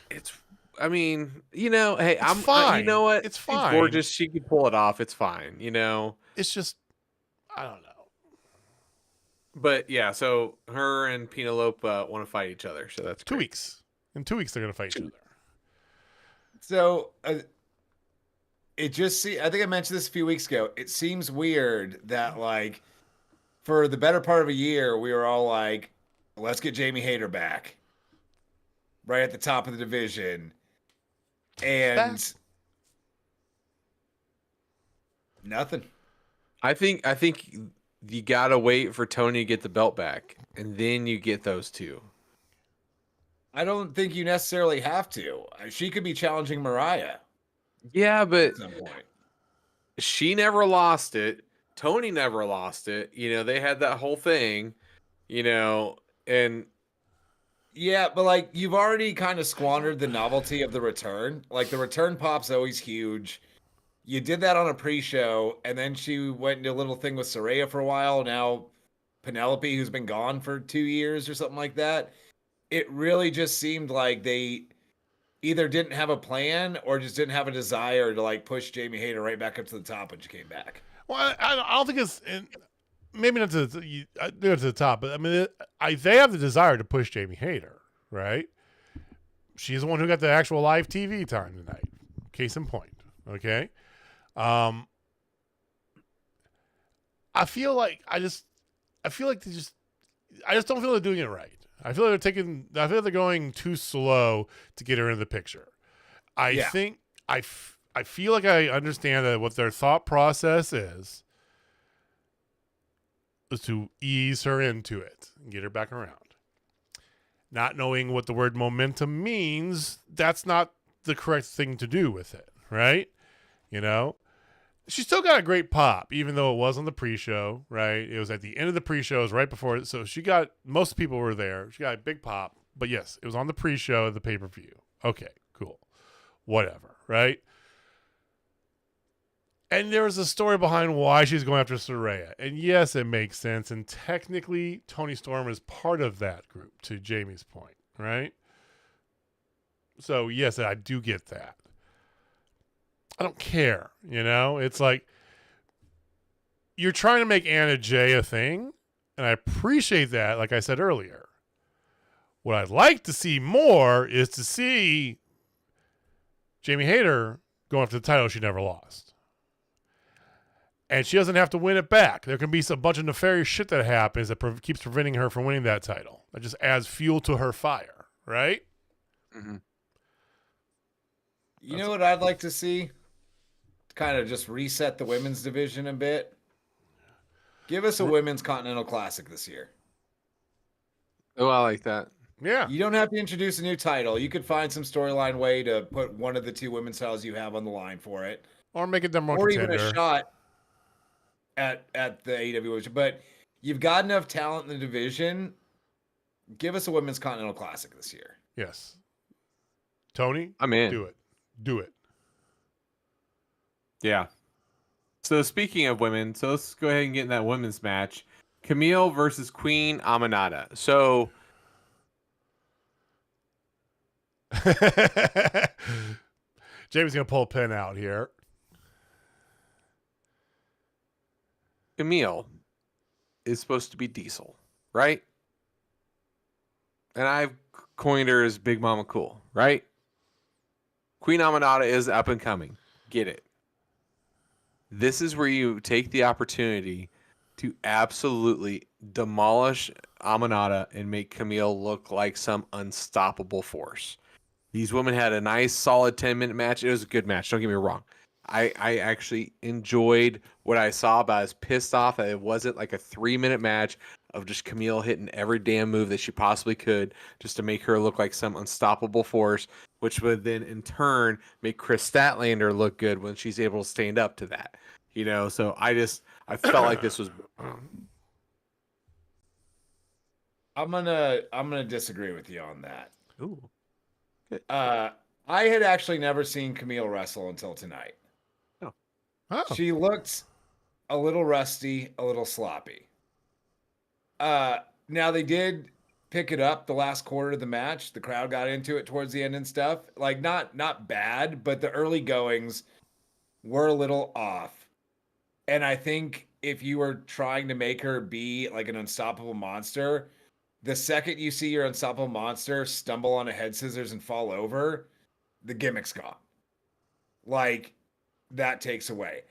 [SPEAKER 3] I mean, hey,
[SPEAKER 1] I'm fine.
[SPEAKER 3] You know what?
[SPEAKER 1] It's fine.
[SPEAKER 3] She's gorgeous. She can pull it off. It's fine.
[SPEAKER 1] It's just, I don't know.
[SPEAKER 3] But yeah, so her and Penelope want to fight each other. So that's
[SPEAKER 1] 2 weeks. In 2 weeks, they're going to fight each other.
[SPEAKER 2] So I think I mentioned this a few weeks ago. It seems weird that, like, for the better part of a year, we were all like, let's get Jamie Hayter back. Right at the top of the division. And nothing.
[SPEAKER 3] I think you gotta wait for Tony to get the belt back, and then you get those two.
[SPEAKER 2] I don't think you necessarily have to. She could be challenging Mariah.
[SPEAKER 3] Yeah, but
[SPEAKER 2] at some point.
[SPEAKER 3] She never lost it. Tony never lost it. They had that whole thing, and
[SPEAKER 2] yeah, but like, you've already kind of squandered the novelty of the return. Like, the return pop's always huge. You did that on a pre-show, and then she went into a little thing with Saraya for a while. Now Penelope, who's been gone for 2 years or something like that. It really just seemed like they either didn't have a plan or just didn't have a desire to, like, push Jamie Hayter right back up to the top when she came back.
[SPEAKER 1] Well, I don't think it's maybe not to the top, but I mean, they have the desire to push Jamie Hayter, right? She's the one who got the actual live TV time tonight. Case in point. Okay. I feel like I just don't feel they're doing it right. I feel like they're going too slow to get her in the picture. I feel like I understand that what their thought process is to ease her into it and get her back around. Not knowing what the word momentum means, that's not the correct thing to do with it, right? She still got a great pop, even though it was on the pre-show, right? It was at the end of the pre-show, it was right before it. So most people were there. She got a big pop, But yes, it was on the pre-show of the pay-per-view. Okay, cool. Whatever, right? And there was a story behind why she's going after Saraya. And yes, it makes sense. And technically, Toni Storm is part of that group, to Jamie's point, right? So, yes, I do get that. I don't care, you know? It's like, you're trying to make Anna Jay a thing, and I appreciate that, like I said earlier. What I'd like to see more is to see Jamie Hayter going after the title she never lost. And she doesn't have to win it back. There can be a bunch of nefarious shit that happens that keeps preventing her from winning that title. That just adds fuel to her fire, right?
[SPEAKER 3] Mm-hmm.
[SPEAKER 2] You know what I'd like to see? Kind of just reset the women's division a bit. Give us a women's Continental Classic this year.
[SPEAKER 3] Oh, I like that.
[SPEAKER 1] Yeah.
[SPEAKER 2] You don't have to introduce a new title. You could find some storyline way to put one of the two women's titles you have on the line for it.
[SPEAKER 1] Or make it them more
[SPEAKER 2] or
[SPEAKER 1] contender.
[SPEAKER 2] Even a shot at the AEW. But you've got enough talent in the division. Give us a women's Continental Classic this year.
[SPEAKER 1] Yes. Tony?
[SPEAKER 3] I'm in.
[SPEAKER 1] Do it. Do it.
[SPEAKER 3] Yeah. So speaking of women, so let's go ahead and get in that women's match. Kamille versus Queen Aminata. So
[SPEAKER 1] Jamie's going to pull a pen out here.
[SPEAKER 3] Kamille is supposed to be Diesel, right? And I've coined her as Big Mama Cool, right? Queen Aminata is up and coming. Get it. This is where you take the opportunity to absolutely demolish Aminata and make Kamille look like some unstoppable force. These women had a nice, solid 10-minute match. It was a good match. Don't get me wrong. I actually enjoyed what I saw, but I was pissed off that it wasn't like a 3-minute match of just Kamille hitting every damn move that she possibly could just to make her look like some unstoppable force, which would then in turn make Kris Statlander look good when she's able to stand up to that. You know, so I felt like this was.
[SPEAKER 2] I'm gonna disagree with you on that.
[SPEAKER 3] Ooh.
[SPEAKER 2] I had actually never seen Kamille wrestle until tonight.
[SPEAKER 1] Oh.
[SPEAKER 2] She looked a little rusty, a little sloppy. Now they did pick it up the last quarter of the match. The crowd got into it towards the end and stuff. Like not bad, but the early goings were a little off. And I think if you were trying to make her be like an unstoppable monster, the second you see your unstoppable monster stumble on a head scissors and fall over, the gimmick's gone. Like, that takes away.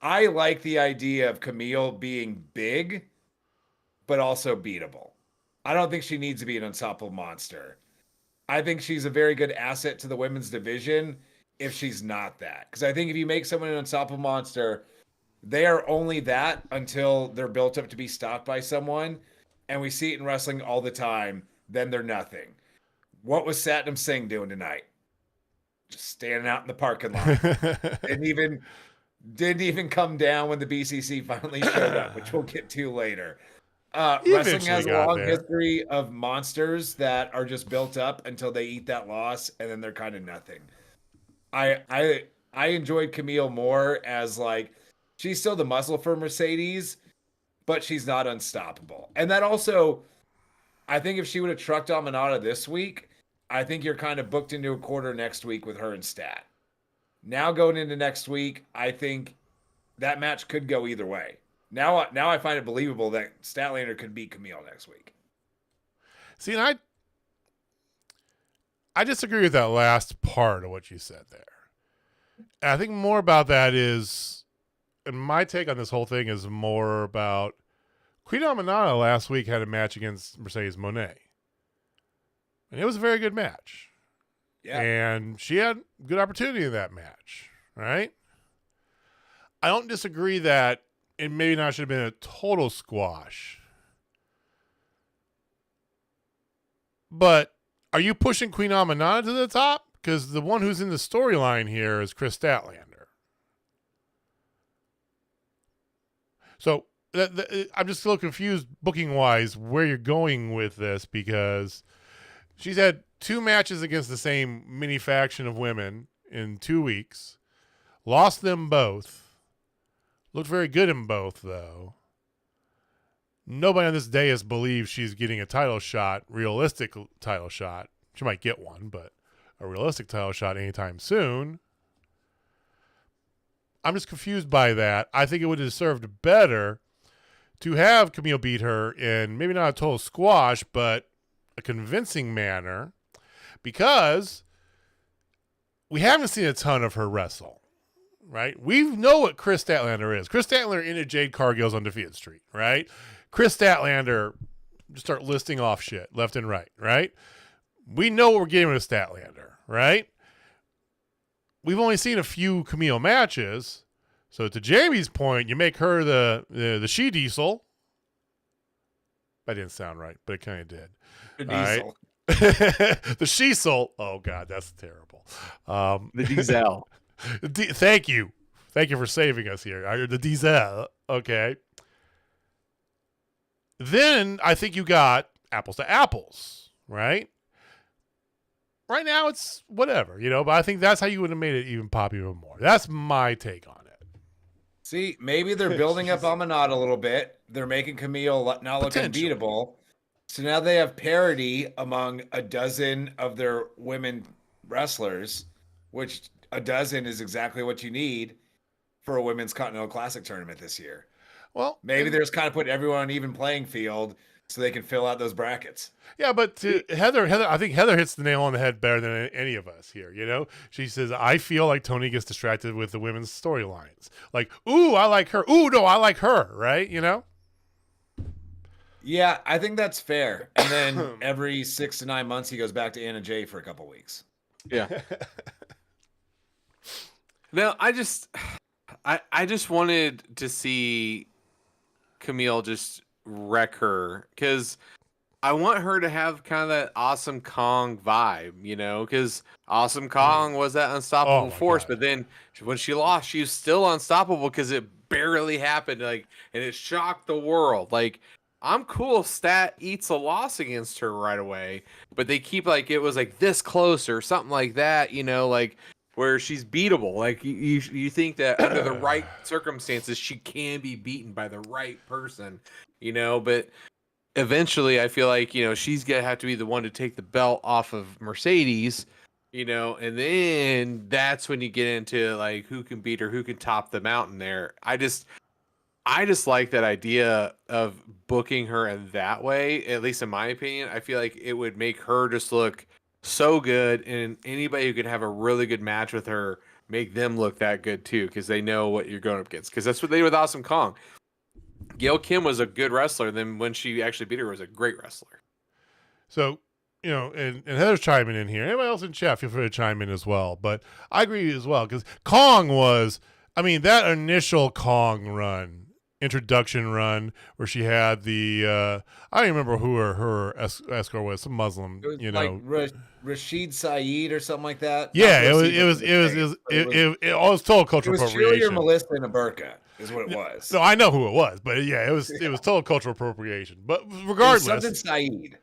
[SPEAKER 2] I like the idea of Kamille being big, but also beatable. I don't think she needs to be an unstoppable monster. I think she's a very good asset to the women's division if she's not that. Because I think if you make someone an unstoppable monster, they are only that until they're built up to be stopped by someone. And we see it in wrestling all the time. Then they're nothing. What was Satnam Singh doing tonight? Just standing out in the parking lot. didn't even come down when the BCC finally showed up, which we'll get to later. Wrestling has a long history of monsters that are just built up until they eat that loss, and then they're kind of nothing. I enjoyed Kamille more as like she's still the muscle for Mercedes, but she's not unstoppable. And that also, I think if she would have trucked Aminata this week, I think you're kind of booked into a quarter next week with her and Stat. Now going into next week, I think that match could go either way. Now I find it believable that Statlander could beat Kamille next week.
[SPEAKER 1] See, and I disagree with that last part of what you said there. And I think more about that is, and my take on this whole thing is more about Queen Aminata last week had a match against Mercedes Moné. And it was a very good match.
[SPEAKER 2] Yeah.
[SPEAKER 1] And she had good opportunity in that match, right? I don't disagree that it maybe not should have been a total squash. But are you pushing Queen Aminata to the top? Because the one who's in the storyline here is Kris Statlander. So I'm just a little confused booking-wise where you're going with this, because She's had 2 matches against the same mini faction of women in 2 weeks. Lost them both. Looked very good in both, though. Nobody on this dais believes she's getting a title shot, realistic title shot. She might get one, but a realistic title shot anytime soon. I'm just confused by that. I think it would have served better to have Kamille beat her in maybe not a total squash, but a convincing manner, because we haven't seen a ton of her wrestle, right? We know what Kris Statlander is. Kris Statlander ended Jade Cargill's undefeated streak, right? Kris Statlander, just start listing off shit left and right? We know what we're getting with Statlander, right? We've only seen a few Kamille matches. So to Jamie's point, you make her the she-diesel. That didn't sound right, but it kind of did.
[SPEAKER 2] The diesel.
[SPEAKER 1] Right? The she-sol. Oh, God, that's terrible.
[SPEAKER 3] The diesel.
[SPEAKER 1] Thank you. Thank you for saving us here. The diesel. Okay. Then I think you got apples to apples, right? Right now it's whatever, but I think that's how you would have made it even pop even more. That's my take on it.
[SPEAKER 2] See, maybe they're building up Amanat a little bit. They're making Kamille not look unbeatable. So now they have parity among a dozen of their women wrestlers, which a dozen is exactly what you need for a women's Continental Classic tournament this year.
[SPEAKER 1] Well,
[SPEAKER 2] maybe they're just kind of putting everyone on an even playing field so they can fill out those brackets.
[SPEAKER 1] Yeah, but Heather, I think Heather hits the nail on the head better than any of us here. She says, I feel like Tony gets distracted with the women's storylines. Like, ooh, I like her. Ooh, no, I like her. Right?
[SPEAKER 2] Yeah, I think that's fair. And then every 6 to 9 months, he goes back to Anna Jay for a couple weeks.
[SPEAKER 3] Yeah. No, I just wanted to see Kamille just wreck her, because I want her to have kind of that Awesome Kong vibe, because Awesome Kong was that unstoppable force, but then when she lost, she was still unstoppable because it barely happened, and it shocked the world. I'm cool if Stat eats a loss against her right away, but they keep it was this close or something like that, where she's beatable. You think that under the right circumstances, she can be beaten by the right person, but eventually I feel like, she's going to have to be the one to take the belt off of Mercedes, and then that's when you get into who can beat her, who can top the mountain there. I just like that idea of booking her in that way, at least in my opinion. I feel like it would make her just look so good, and anybody who could have a really good match with her, make them look that good too, because they know what you're going up against. Because that's what they did with Awesome Kong. Gail Kim was a good wrestler, then when she actually beat her, was a great wrestler.
[SPEAKER 1] So, and Heather's chiming in here. Anybody else in chat, feel free to chime in as well. But I agree as well, because Kong was, that initial Kong introduction run where she had the I don't even remember who her escort was, some Muslim,
[SPEAKER 2] it was Rashid Saeed or something like that.
[SPEAKER 1] Yeah, it was total cultural appropriation.
[SPEAKER 2] It was Julia Melissa in a burqa is what it was.
[SPEAKER 1] No, I know who it was, but yeah, it was total cultural appropriation. But regardless,
[SPEAKER 2] it was something Saeed.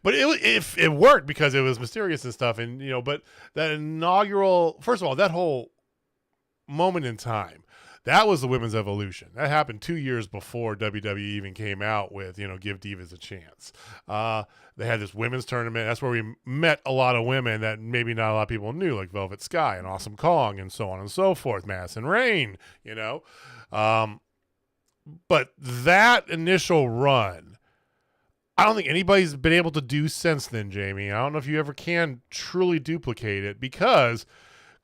[SPEAKER 1] But it worked because it was mysterious and stuff, and but that inaugural, first of all, that whole moment in time, that was the women's evolution. That happened 2 years before WWE even came out with, give divas a chance. They had this women's tournament. That's where we met a lot of women that maybe not a lot of people knew, like Velvet Sky and Awesome Kong and so on and so forth, Madison Rain, But that initial run, I don't think anybody's been able to do since then, Jamie. I don't know if you ever can truly duplicate it, because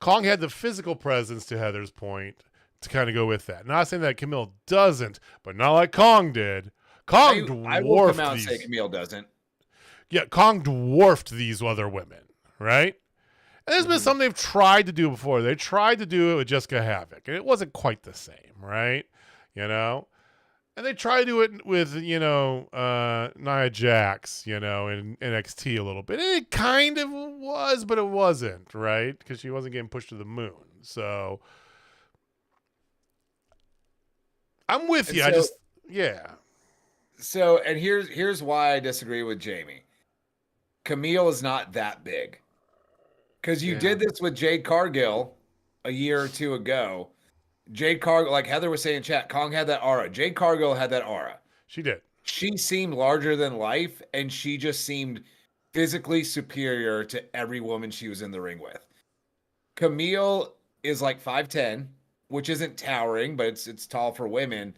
[SPEAKER 1] Kong had the physical presence, to Heather's point, to kind of go with that. Not saying that Kamille doesn't, but not like Kong did.
[SPEAKER 2] I will come out and say Kamille doesn't.
[SPEAKER 1] Yeah, Kong dwarfed these other women, right? And there's been something they've tried to do before. They tried to do it with Jessica Havoc, and it wasn't quite the same, right? And they tried to do it with, Nia Jax, in NXT a little bit. And it kind of was, but it wasn't, right? Because she wasn't getting pushed to the moon. So I'm with you. Yeah.
[SPEAKER 2] So, and here's why I disagree with Jamie. Kamille is not that big. Because you did this with Jade Cargill a year or two ago. Jade Cargill, like Heather was saying in chat, Kong had that aura. Jade Cargill had that aura.
[SPEAKER 1] She did.
[SPEAKER 2] She seemed larger than life, and she just seemed physically superior to every woman she was in the ring with. Kamille is like 5'10", which isn't towering, but it's tall for women.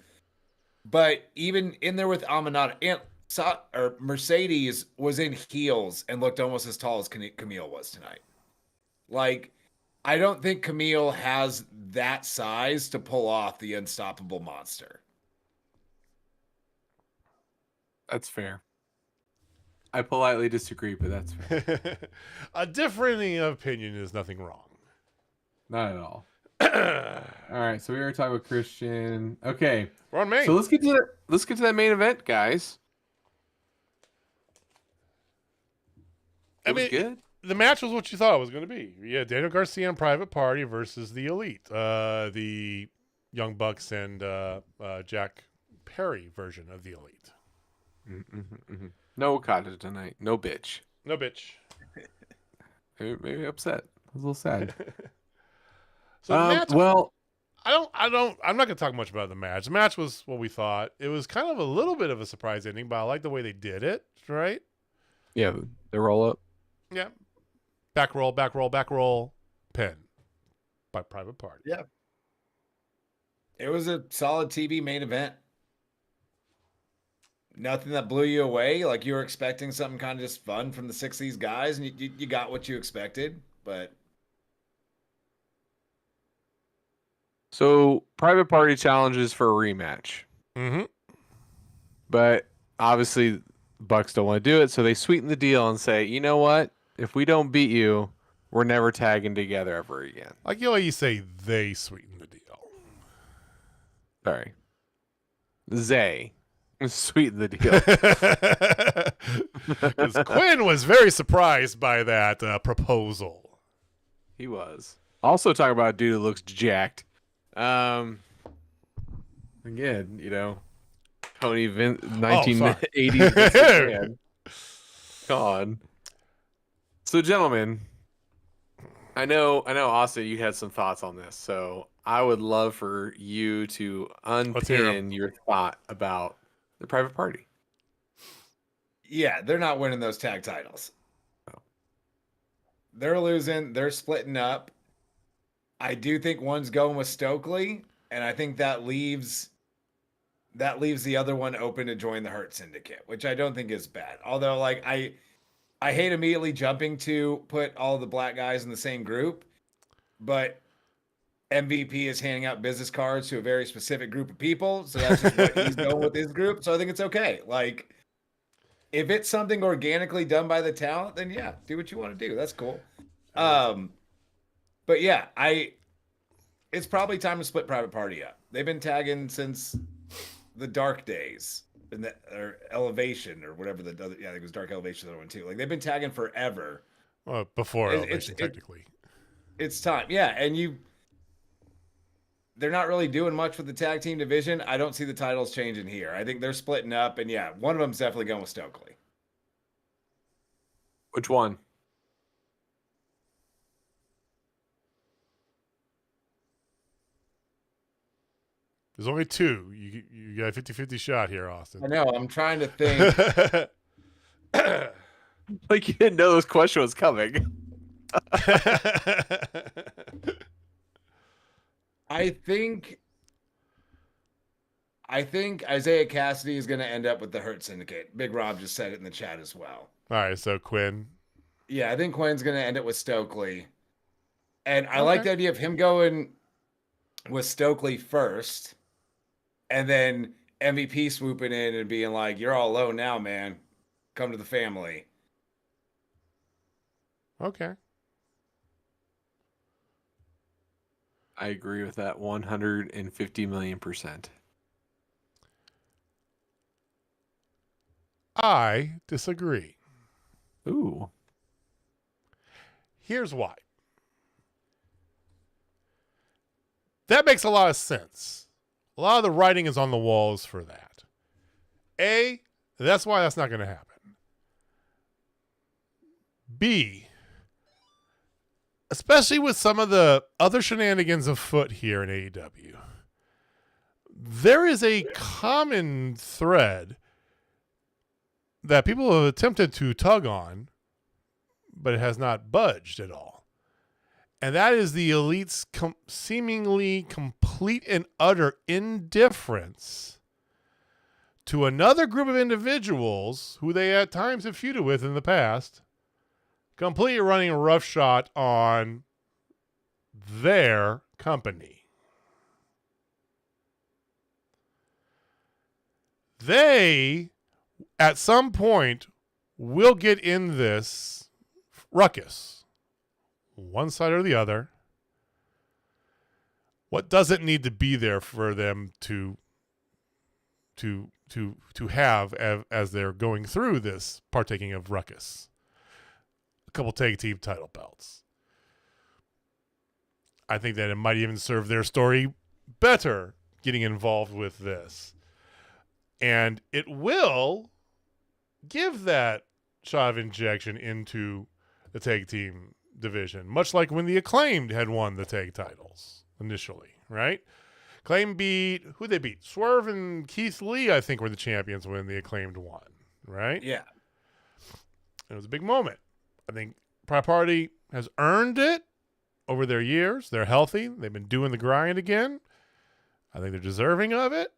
[SPEAKER 2] But even in there with Aminata, and Mercedes was in heels and looked almost as tall as Kamille was tonight. Like, I don't think Kamille has that size to pull off the unstoppable monster.
[SPEAKER 3] That's fair. I politely disagree, but that's fair.
[SPEAKER 1] A differing opinion is nothing wrong.
[SPEAKER 3] Not at all. All right, so we were talking about Christian. Okay,
[SPEAKER 1] we're on main.
[SPEAKER 3] So let's get to that main event, guys. It was good.
[SPEAKER 1] The match was what you thought it was going to be. Yeah, Daniel Garcia and Private Party versus the Elite, the Young Bucks and Jack Perry version of the Elite.
[SPEAKER 3] No Okada tonight. No bitch.
[SPEAKER 1] No bitch.
[SPEAKER 3] Maybe upset. I was a little sad.
[SPEAKER 1] So the match,
[SPEAKER 3] well,
[SPEAKER 1] I'm not going to talk much about the match. The match was what we thought. It was kind of a little bit of a surprise ending, but I like the way they did it. Right?
[SPEAKER 3] Yeah, the roll up.
[SPEAKER 1] Yeah. Back roll, pin by Private Party.
[SPEAKER 2] Yeah. It was a solid TV main event. Nothing that blew you away. Like you were expecting something kind of just fun from the 6 of these guys, and you got what you expected. But
[SPEAKER 3] so Private Party challenges for a rematch.
[SPEAKER 1] Mm-hmm.
[SPEAKER 3] But obviously Bucks don't want to do it, so they sweeten the deal and say, you know what? If we don't beat you, we're never tagging together ever again.
[SPEAKER 1] Like you say, they sweeten the deal.
[SPEAKER 3] Sorry. They sweeten the deal.
[SPEAKER 1] Because Quinn was very surprised by that proposal.
[SPEAKER 3] He was. Also talking about a dude who looks jacked. Again, Tony 1980s. Come on. So, gentlemen, I know, Austin, you had some thoughts on this. So, I would love for you to unpin your thought about the Private Party.
[SPEAKER 2] Yeah, they're not winning those tag titles.
[SPEAKER 3] Oh.
[SPEAKER 2] They're losing. They're splitting up. I do think one's going with Stokely, and I think that leaves the other one open to join the Hurt Syndicate, which I don't think is bad. Although, like, I hate immediately jumping to put all the black guys in the same group, but MVP is handing out business cards to a very specific group of people, so that's just what he's going with his group. So I think it's okay. Like, if it's something organically done by the talent, then yeah, do what you want to do. That's cool. But yeah, it's probably time to split Private Party up. They've been tagging since the Dark Days. Or Elevation or whatever I think it was Dark Elevation, the other one too. Like they've been tagging forever.
[SPEAKER 1] Well, before Elevation, technically.
[SPEAKER 2] It's time, yeah. And they're not really doing much with the tag team division. I don't see the titles changing here. I think they're splitting up, and yeah, one of them's definitely going with Stokely.
[SPEAKER 3] Which one?
[SPEAKER 1] There's only two. You got a 50-50 shot here, Austin.
[SPEAKER 2] I know. I'm trying to think.
[SPEAKER 3] Like you didn't know this question was coming.
[SPEAKER 2] I think Isaiah Cassidy is going to end up with the Hurt Syndicate. Big Rob just said it in the chat as well.
[SPEAKER 1] All right, so Quinn.
[SPEAKER 2] Yeah, I think Quinn's going to end up with Stokely. And I like the idea of him going with Stokely first. And then MVP swooping in and being like, you're all alone now, man. Come to the family.
[SPEAKER 1] Okay.
[SPEAKER 3] I agree with that 150 million%.
[SPEAKER 1] I disagree.
[SPEAKER 3] Ooh.
[SPEAKER 1] Here's why. That makes a lot of sense. A lot of the writing is on the walls for that. That's why that's not going to happen. B, especially with some of the other shenanigans afoot here in AEW, there is a common thread that people have attempted to tug on, but it has not budged at all. And that is the Elite's seemingly complete and utter indifference to another group of individuals who they at times have feuded with in the past, completely running roughshod on their company. They, at some point, will get in this ruckus, one side or the other. What doesn't need to be there for them to have as they're going through this partaking of ruckus? A couple tag team title belts. I think that it might even serve their story better getting involved with this. And it will give that shot of injection into the tag team division, much like when the Acclaimed had won the tag titles initially, right? Acclaimed beat, who they beat? Swerve and Keith Lee, I think, were the champions when the Acclaimed won, right?
[SPEAKER 2] Yeah.
[SPEAKER 1] It was a big moment. I think Pride Party has earned it over their years. They're healthy. They've been doing the grind again. I think they're deserving of it.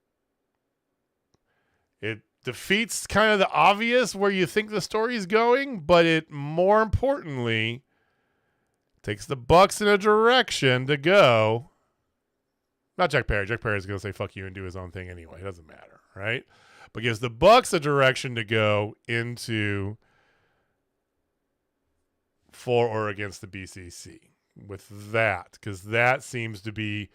[SPEAKER 1] It defeats kind of the obvious where you think the story's going, but it, more importantly, takes the Bucks in a direction to go. Not Jack Perry. Jack Perry's going to say fuck you and do his own thing anyway. It doesn't matter, right? But gives the Bucks a direction to go into for or against the BCC with that, because that seems to be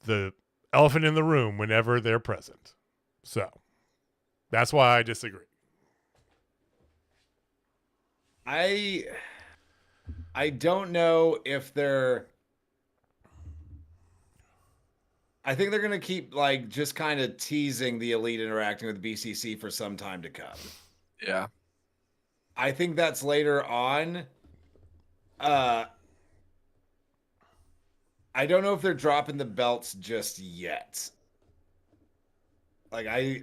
[SPEAKER 1] the elephant in the room whenever they're present. So that's why I disagree.
[SPEAKER 2] I don't know if they're. I think they're going to keep like just kind of teasing the Elite interacting with BCC for some time to come.
[SPEAKER 3] Yeah.
[SPEAKER 2] I think that's later on. I don't know if they're dropping the belts just yet. Like I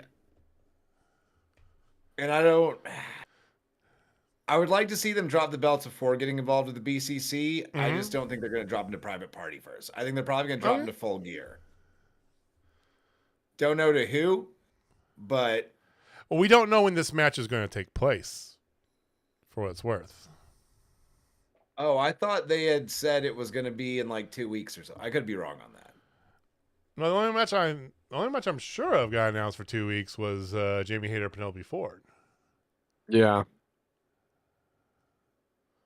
[SPEAKER 2] would like to see them drop the belts before getting involved with the BCC. Mm-hmm. I just don't think they're going to drop into Private Party first. I think they're probably going to drop into Full Gear. Don't know to who, but...
[SPEAKER 1] Well, we don't know when this match is going to take place, for what it's worth.
[SPEAKER 2] Oh, I thought they had said it was going to be in like 2 weeks or so. I could be wrong on that.
[SPEAKER 1] No, the only match I'm sure of got announced for 2 weeks was Jamie Hayter, Penelope Ford.
[SPEAKER 3] Yeah.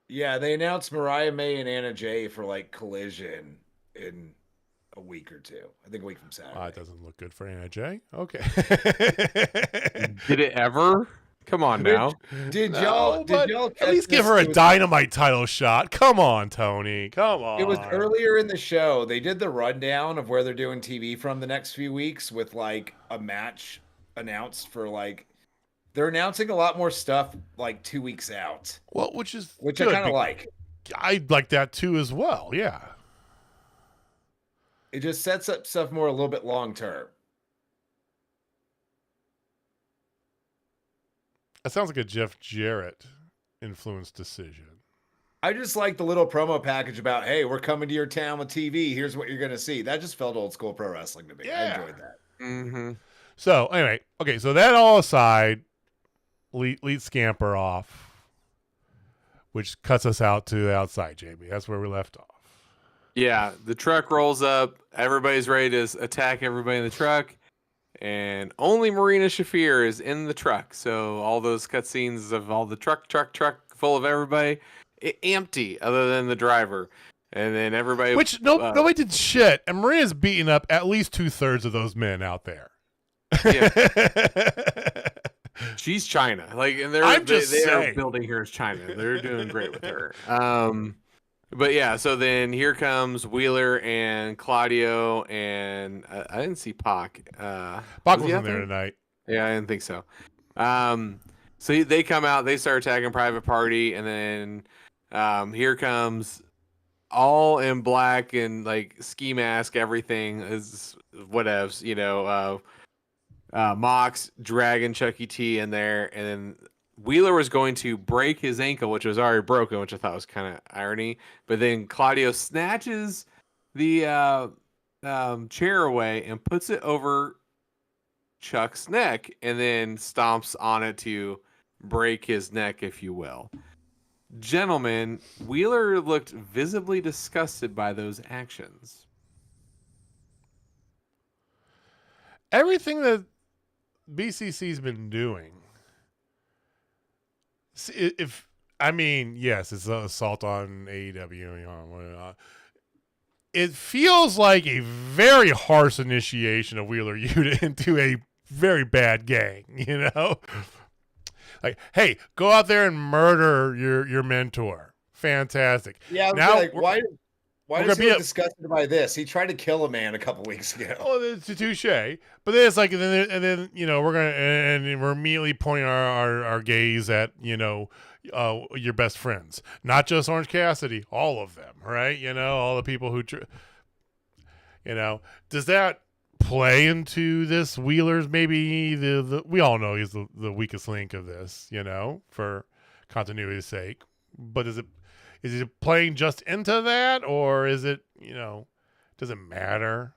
[SPEAKER 2] Yeah, they announced Mariah May and Anna Jay for like Collision in a week or two. I think a week from Saturday.
[SPEAKER 1] It doesn't look good for Anna Jay. Okay.
[SPEAKER 3] Did it ever? Come on now.
[SPEAKER 2] Did y'all
[SPEAKER 1] at least give her a Dynamite title shot? Come on, Tony. Come on.
[SPEAKER 2] It was earlier in the show. They did the rundown of where they're doing TV from the next few weeks with like a match announced for like. They're announcing a lot more stuff like 2 weeks out.
[SPEAKER 1] Well, which
[SPEAKER 2] I
[SPEAKER 1] good,
[SPEAKER 2] kind of like.
[SPEAKER 1] I like that too as well. Yeah.
[SPEAKER 2] It just sets up stuff more a little bit long term.
[SPEAKER 1] That sounds like a Jeff Jarrett influenced decision.
[SPEAKER 2] I just like the little promo package about, hey, we're coming to your town with TV. Here's what you're going to see. That just felt old school pro wrestling to me. Yeah. I enjoyed that.
[SPEAKER 3] Mm-hmm.
[SPEAKER 1] So anyway, okay. So that all aside, Elite scamper off, which cuts us out to the outside, Jamie. That's where we left off.
[SPEAKER 3] Yeah, the truck rolls up. Everybody's ready to attack everybody in the truck. And only Marina Shafir is in the truck. So all those cutscenes of all the truck full of everybody, empty other than the driver. And then everybody...
[SPEAKER 1] Which nobody did shit. And Marina's beating up at least 2/3 of those men out there.
[SPEAKER 3] Yeah. She's China. Like, and they are building her as China. They're doing great with her. But yeah, so then here comes Wheeler and Claudio, and I didn't see Pac.
[SPEAKER 1] Pac wasn't there tonight.
[SPEAKER 3] Yeah, I didn't think so. And So they come out, they start attacking Private Party, and then here comes all in black and like ski mask, everything is whatevs, Mox dragging Chucky T in there, and then Wheeler was going to break his ankle, which was already broken, which I thought was kind of irony. But then Claudio snatches the chair away and puts it over Chuck's neck, and then stomps on it to break his neck, if you will. Gentlemen, Wheeler looked visibly disgusted by those actions.
[SPEAKER 1] Everything that BCC's been doing, yes, it's an assault on AEW. It feels like a very harsh initiation of Wheeler Yuta into a very bad gang, Like, hey, go out there and murder your mentor. Fantastic.
[SPEAKER 2] Yeah,
[SPEAKER 1] now,
[SPEAKER 2] like, why does he get disgusted by this? He tried to kill a man a couple weeks ago.
[SPEAKER 1] Oh, it's a touche. But then it's like, and then we're immediately pointing our gaze at your best friends, not just Orange Cassidy, all of them, right? All the people who, does that play into this? Wheeler's maybe the we all know he's the weakest link of this, for continuity's sake. But is it playing just into that, or is it, does it matter?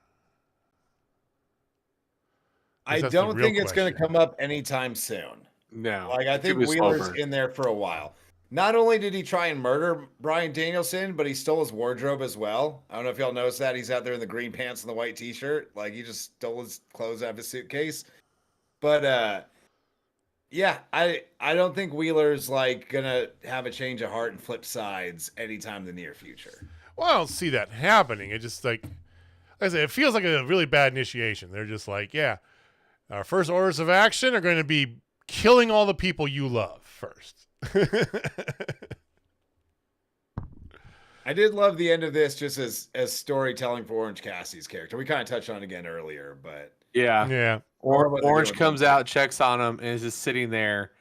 [SPEAKER 2] I don't think it's going to come up anytime soon.
[SPEAKER 3] No.
[SPEAKER 2] Like, I think Wheeler's in there for a while. Not only did he try and murder Bryan Danielson, but he stole his wardrobe as well. I don't know if y'all noticed that. He's out there in the green pants and the white t-shirt. Like, he just stole his clothes out of his suitcase. But, yeah, I don't think Wheeler's, like, going to have a change of heart and flip sides anytime in the near future.
[SPEAKER 1] Well, I don't see that happening. It just, like I said, it feels like a really bad initiation. They're just like, yeah, our first orders of action are going to be killing all the people you love first.
[SPEAKER 2] I did love the end of this just as storytelling for Orange Cassidy's character. We kind of touched on it again earlier, but
[SPEAKER 3] yeah. Orange comes out, checks on him, and is just sitting there,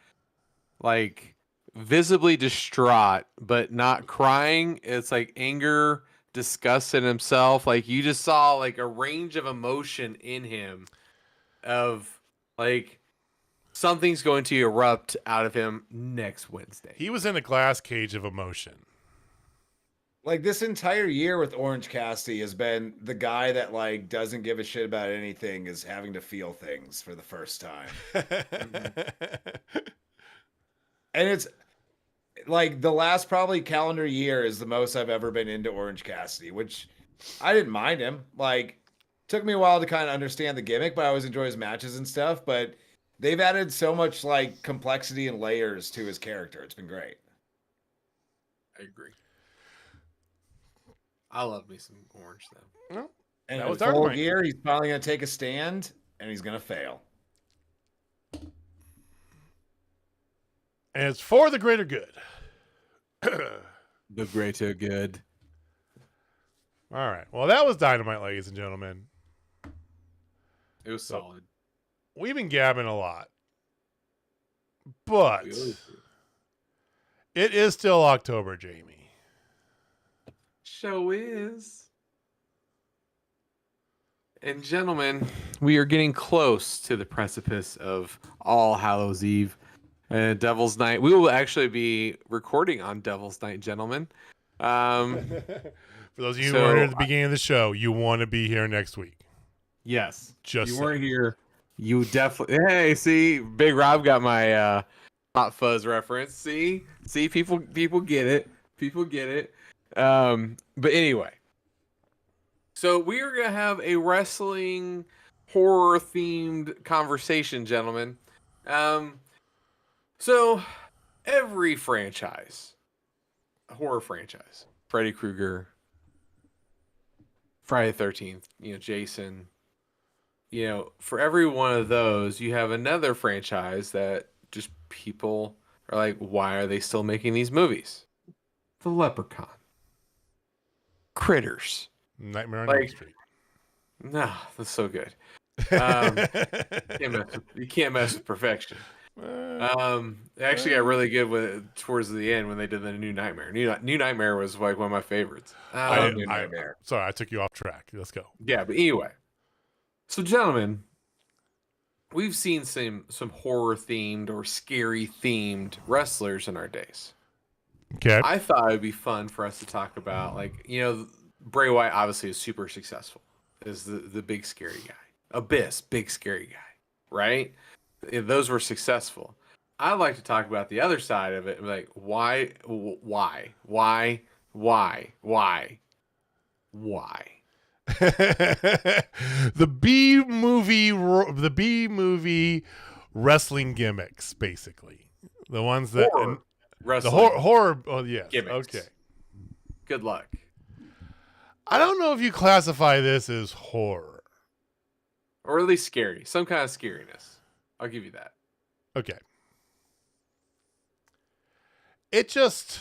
[SPEAKER 3] like, visibly distraught, but not crying. It's like anger, disgust in himself. Like, you just saw like a range of emotion in him of like something's going to erupt out of him next Wednesday.
[SPEAKER 1] He was in a glass cage of emotion.
[SPEAKER 2] Like, this entire year with Orange Cassidy has been the guy that, like, doesn't give a shit about anything is having to feel things for the first time. And it's like the last probably calendar year is the most I've ever been into Orange Cassidy, which I didn't mind him. Like, took me a while to kind of understand the gimmick, but I always enjoy his matches and stuff. But they've added so much, like, complexity and layers to his character. It's been great.
[SPEAKER 3] I agree. I love me some Orange, though.
[SPEAKER 1] Well,
[SPEAKER 2] And
[SPEAKER 1] that
[SPEAKER 2] in
[SPEAKER 1] was
[SPEAKER 2] full
[SPEAKER 1] Dynamite.
[SPEAKER 2] gear, he's finally going to take a stand, and he's going to fail.
[SPEAKER 1] And it's for the greater good.
[SPEAKER 3] The greater good.
[SPEAKER 1] All right. Well, that was Dynamite, ladies and gentlemen.
[SPEAKER 3] It was solid.
[SPEAKER 1] We've been gabbing a lot. But it is still October, Jamie.
[SPEAKER 3] Show is. And gentlemen, we are getting close to the precipice of All Hallows Eve. Devil's Night. We will actually be recording on Devil's Night, gentlemen.
[SPEAKER 1] For those of you who weren't here at the beginning of the show, you want to be here next week.
[SPEAKER 3] Yes.
[SPEAKER 1] Just
[SPEAKER 3] you
[SPEAKER 1] saying.
[SPEAKER 3] weren't here. You definitely. Hey, see, Big Rob got my Hot Fuzz reference. See, people get it. People get it. But anyway, so we are gonna have a wrestling horror themed conversation, gentlemen. So every franchise, a horror franchise, Freddy Krueger, Friday the 13th, Jason, for every one of those, you have another franchise that just people are like, why are they still making these movies? The Leprechaun. Critters.
[SPEAKER 1] Nightmare on Elm Street.
[SPEAKER 3] No, that's so good. You can't mess with perfection. Actually got really good with towards the end when they did the New Nightmare. New Nightmare was like one of my favorites.
[SPEAKER 2] New Nightmare.
[SPEAKER 1] Sorry, I took you off track. Let's go.
[SPEAKER 3] Yeah, but anyway. So, gentlemen, we've seen some horror themed or scary themed wrestlers in our days.
[SPEAKER 1] Okay.
[SPEAKER 3] I thought it'd be fun for us to talk about, Bray Wyatt obviously is super successful. Is the big scary guy. Abyss, big scary guy, right? Those were successful. I'd like to talk about the other side of it, like why?
[SPEAKER 1] The B movie wrestling gimmicks, basically. The ones that horror. Oh yes.
[SPEAKER 3] Gimmicks.
[SPEAKER 1] Okay.
[SPEAKER 3] Good luck.
[SPEAKER 1] I don't know if you classify this as horror,
[SPEAKER 3] or at least scary. Some kind of scariness. I'll give you that.
[SPEAKER 1] Okay. It just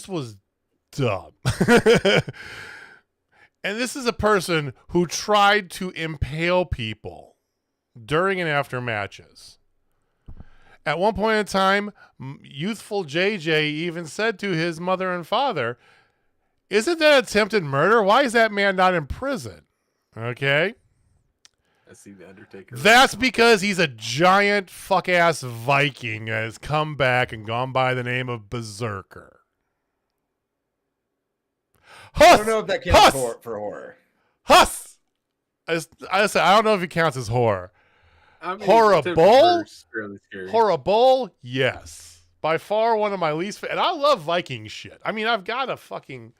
[SPEAKER 1] was dumb. And this is a person who tried to impale people during and after matches. At one point in time, youthful JJ even said to his mother and father, "Isn't that attempted murder? Why is that man not in prison?" Okay?
[SPEAKER 3] I see the Undertaker.
[SPEAKER 1] That's because he's a giant fuck-ass Viking that has come back and gone by the name of Berserker. Huss!
[SPEAKER 2] I don't know if that counts for horror.
[SPEAKER 1] Huss! I don't know if it counts as horror.
[SPEAKER 3] I mean,
[SPEAKER 1] Horrible?
[SPEAKER 3] Fairly scary.
[SPEAKER 1] Horrible? Yes. By far one of my least and I love Viking shit. I mean, I've got a fucking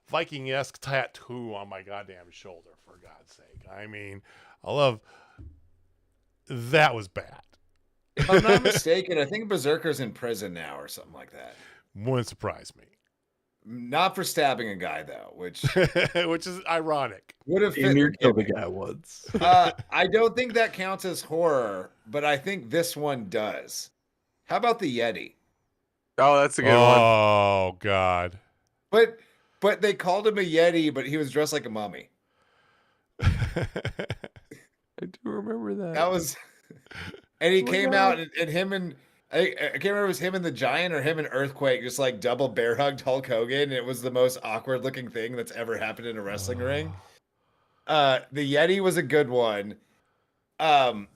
[SPEAKER 1] Viking-esque tattoo on my goddamn shoulder, for God's sake. I mean, I love... That was bad.
[SPEAKER 2] If I'm not mistaken, I think Berserker's in prison now or something like that.
[SPEAKER 1] Wouldn't surprise me.
[SPEAKER 2] Not for stabbing a guy, though, which
[SPEAKER 1] is ironic.
[SPEAKER 2] Would have fit.
[SPEAKER 3] You killed the guy once.
[SPEAKER 2] I don't think that counts as horror, but I think this one does. How about the Yeti?
[SPEAKER 3] Oh, that's a good one.
[SPEAKER 1] Oh, God.
[SPEAKER 2] But they called him a Yeti, but he was dressed like a mummy.
[SPEAKER 3] I do remember that.
[SPEAKER 2] That was... And he came out, and him and... I can't remember if it was him and the Giant or him and Earthquake just like double bear hugged Hulk Hogan. And it was the most awkward looking thing that's ever happened in a wrestling ring. The Yeti was a good one. I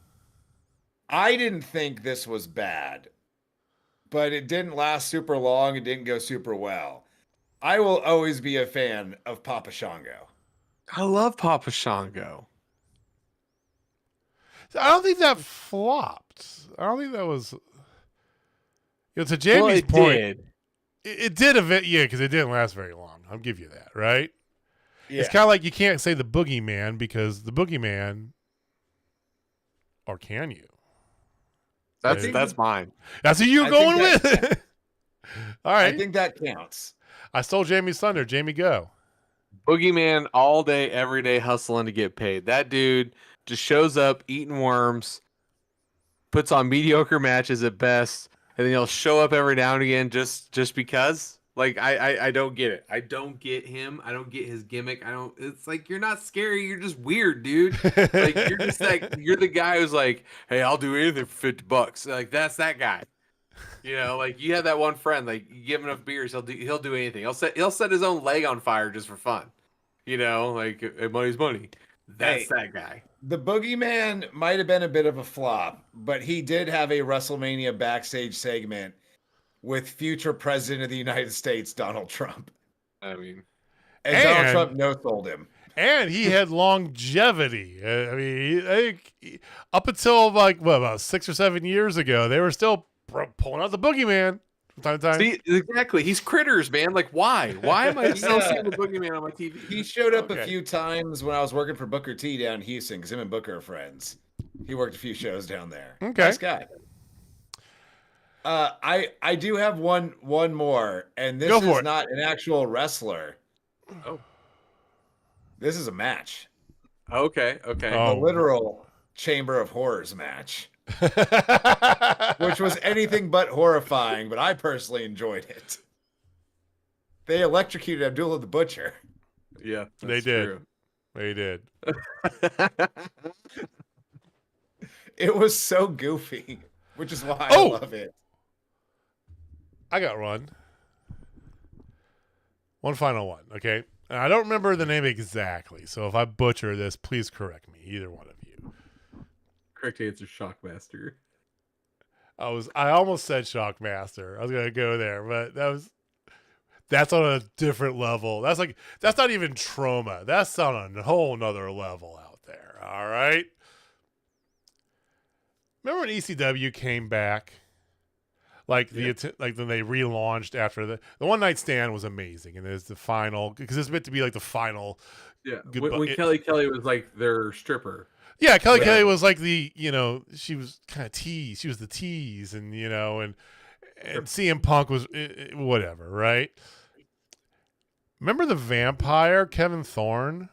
[SPEAKER 2] didn't think this was bad, but it didn't last super long. It didn't go super well. I will always be a fan of Papa Shango.
[SPEAKER 3] I love Papa Shango.
[SPEAKER 1] I don't think that flopped. I don't think that was... to Jamie's point, it did a bit, yeah, because it didn't last very long. I'll give you that, right? Yeah. It's kind of like you can't say the Boogeyman because the Boogeyman, or can you?
[SPEAKER 3] That's mine.
[SPEAKER 1] That's who you're going with. All right.
[SPEAKER 2] I think that counts.
[SPEAKER 1] I stole Jamie's thunder. Jamie, go.
[SPEAKER 3] Boogeyman all day, every day, hustling to get paid. That dude just shows up eating worms, puts on mediocre matches at best. And then he'll show up every now and again just because. Like, I don't get it. I don't get him. I don't get his gimmick. It's like, you're not scary. You're just weird, dude. Like, you're just like, you're the guy who's like, hey, I'll do anything for $50. Like, that's that guy. You know, like, you have that one friend, like, you give him enough beers, he'll do anything. He'll set his own leg on fire just for fun. You know, like, hey, money's money. That's that guy.
[SPEAKER 2] The Boogeyman might have been a bit of a flop, but he did have a WrestleMania backstage segment with future President of the United States, Donald Trump.
[SPEAKER 3] I mean,
[SPEAKER 2] and Donald Trump no-sold him.
[SPEAKER 1] And he had longevity. I mean, I think up until about 6 or 7 years ago, they were still pulling out the Boogeyman from time to time.
[SPEAKER 3] See, exactly. He's critters, man. Like, why? Why am I still seeing the Boogeyman on my TV?
[SPEAKER 2] He showed up a few times when I was working for Booker T down in Houston, because him and Booker are friends. He worked a few shows down there.
[SPEAKER 1] Okay.
[SPEAKER 2] Nice guy. I do have one more, and this is not an actual wrestler.
[SPEAKER 3] Oh.
[SPEAKER 2] This is a match.
[SPEAKER 3] Okay.
[SPEAKER 2] A literal Chamber of Horrors match. Which was anything but horrifying, but I personally enjoyed it. They electrocuted Abdullah the Butcher.
[SPEAKER 3] Yeah,
[SPEAKER 1] they did.
[SPEAKER 3] True.
[SPEAKER 1] They did.
[SPEAKER 2] It was so goofy, which is why I love it.
[SPEAKER 1] I got one. One final one, okay? And I don't remember the name exactly, so if I butcher this, please correct me, either one of you.
[SPEAKER 3] Correct answer, Shockmaster.
[SPEAKER 1] I almost said Shockmaster. I was gonna go there, but that's on a different level. That's not even trauma. That's on a whole nother level out there. All right. Remember when ECW came back? Like when they relaunched after the one night stand was amazing, and there's the final because it's meant to be like the final.
[SPEAKER 3] Yeah, when Kelly was like their stripper.
[SPEAKER 1] Yeah, Kelly was like she was kind of tease. She was the tease, and and CM Punk was whatever, right? Remember the vampire Kevin Thorne?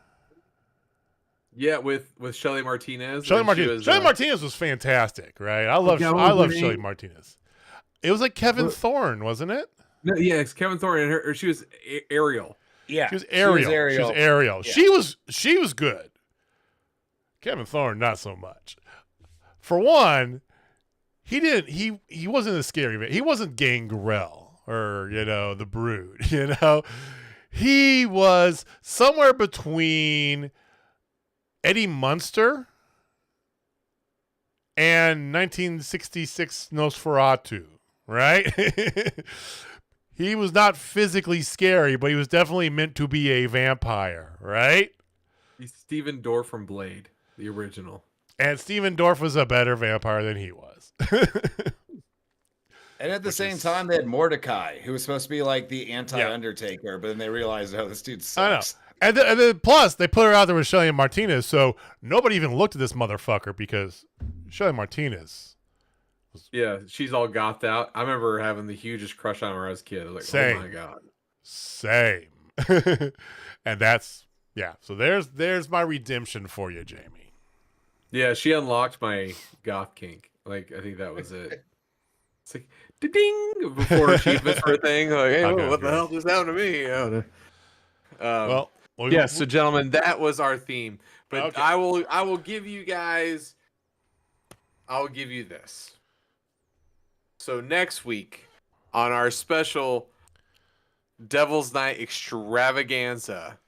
[SPEAKER 3] Yeah, with Shelly Martinez.
[SPEAKER 1] Shelly Martinez was fantastic, right? I love Shelly Martinez. It was like Kevin Thorne, wasn't it?
[SPEAKER 3] No, yeah, it's Kevin Thorne, and she was Ariel.
[SPEAKER 2] Yeah,
[SPEAKER 1] she was Ariel.
[SPEAKER 2] Yeah.
[SPEAKER 1] She was good. Kevin Thorne, not so much. For one, he wasn't a scary. He wasn't Gangrel or the Brood. He was somewhere between Eddie Munster and 1966 Nosferatu, right? He was not physically scary, but he was definitely meant to be a vampire, right?
[SPEAKER 3] He's Steven Dorff from Blade, the original.
[SPEAKER 1] And Steven Dorff was a better vampire than he was.
[SPEAKER 2] And at the same time, they had Mordecai, who was supposed to be like the anti-Undertaker, but then they realized, this dude sucks.
[SPEAKER 1] I know. And then plus, they put her out there with Shelly Martinez, so nobody even looked at this motherfucker because Shelly Martinez.
[SPEAKER 3] Yeah, she's all gothed out. I remember having the hugest crush on her when I was a kid. I was like,
[SPEAKER 1] Same.
[SPEAKER 3] Oh my god.
[SPEAKER 1] Same. And that's, so there's my redemption for you, Jamie.
[SPEAKER 3] Yeah, she unlocked my goth kink. Like, I think that was it. It's like, ding, before achievements for a thing. Like, hey, what the hell just happened to me? So gentlemen, that was our theme. But okay. I will give you guys, I'll give you this. So next week on our special Devil's Night extravaganza,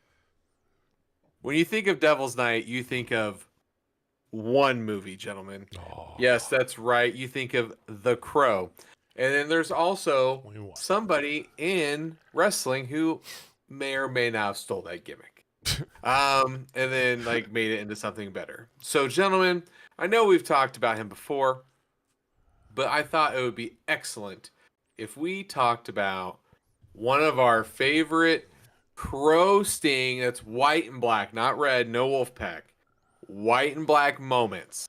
[SPEAKER 3] when you think of Devil's Night, you think of one movie, gentlemen. Oh. Yes, that's right. You think of The Crow. And then there's also somebody in wrestling who may or may not have stole that gimmick. And then made it into something better. So, gentlemen, I know we've talked about him before, but I thought it would be excellent if we talked about one of our favorite Crow Sting, that's white and black, not red, no Wolfpack, white and black moments.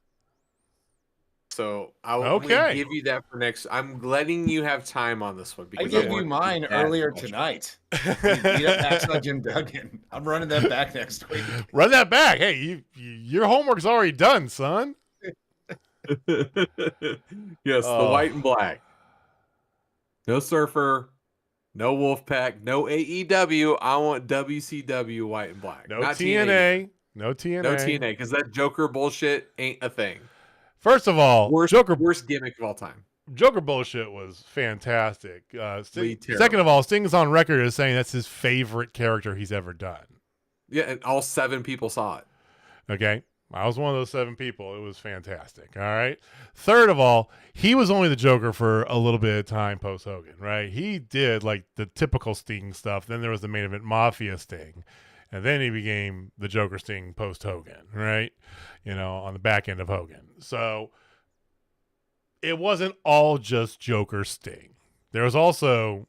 [SPEAKER 3] So I'll give you that for next. I'm letting you have time on this one.
[SPEAKER 2] Because I gave you mine earlier tonight. You beat up Hacksaw Jim Duggan. I'm running that back next week.
[SPEAKER 1] Run that back. Hey, your homework's already done, son.
[SPEAKER 3] Yes, the white and black. No Surfer, no Wolfpack, no AEW. I want WCW white and black.
[SPEAKER 1] No TNA. No
[SPEAKER 3] TNA, because that Joker bullshit ain't a thing.
[SPEAKER 1] First of all,
[SPEAKER 3] worst gimmick of all time.
[SPEAKER 1] Joker bullshit was fantastic. Second of all, Sting's on record as saying that's his favorite character he's ever done.
[SPEAKER 3] Yeah, and all 7 people saw it.
[SPEAKER 1] Okay. I was one of those 7 people. It was fantastic. All right. Third of all, he was only the Joker for a little bit of time post Hogan, right? He did the typical Sting stuff. Then there was the main event Mafia Sting. And then he became the Joker Sting post Hogan, right? On the back end of Hogan. So it wasn't all just Joker Sting. There was also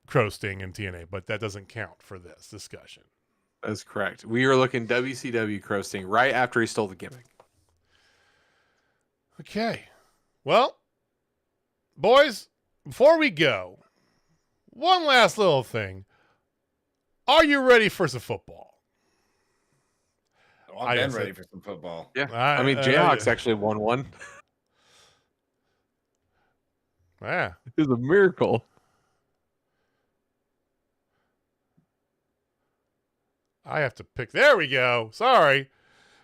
[SPEAKER 1] Crow Sting and TNA, but that doesn't count for this discussion.
[SPEAKER 3] That's correct. We are looking WCW Crow Sting right after he stole the gimmick.
[SPEAKER 1] Okay. Well, boys, before we go, one last little thing. Are you ready for some football?
[SPEAKER 2] I've been ready for some football.
[SPEAKER 3] Yeah. I mean, Jayhawks actually won one.
[SPEAKER 1] Yeah.
[SPEAKER 3] It was a miracle.
[SPEAKER 1] I have to pick. There we go. Sorry.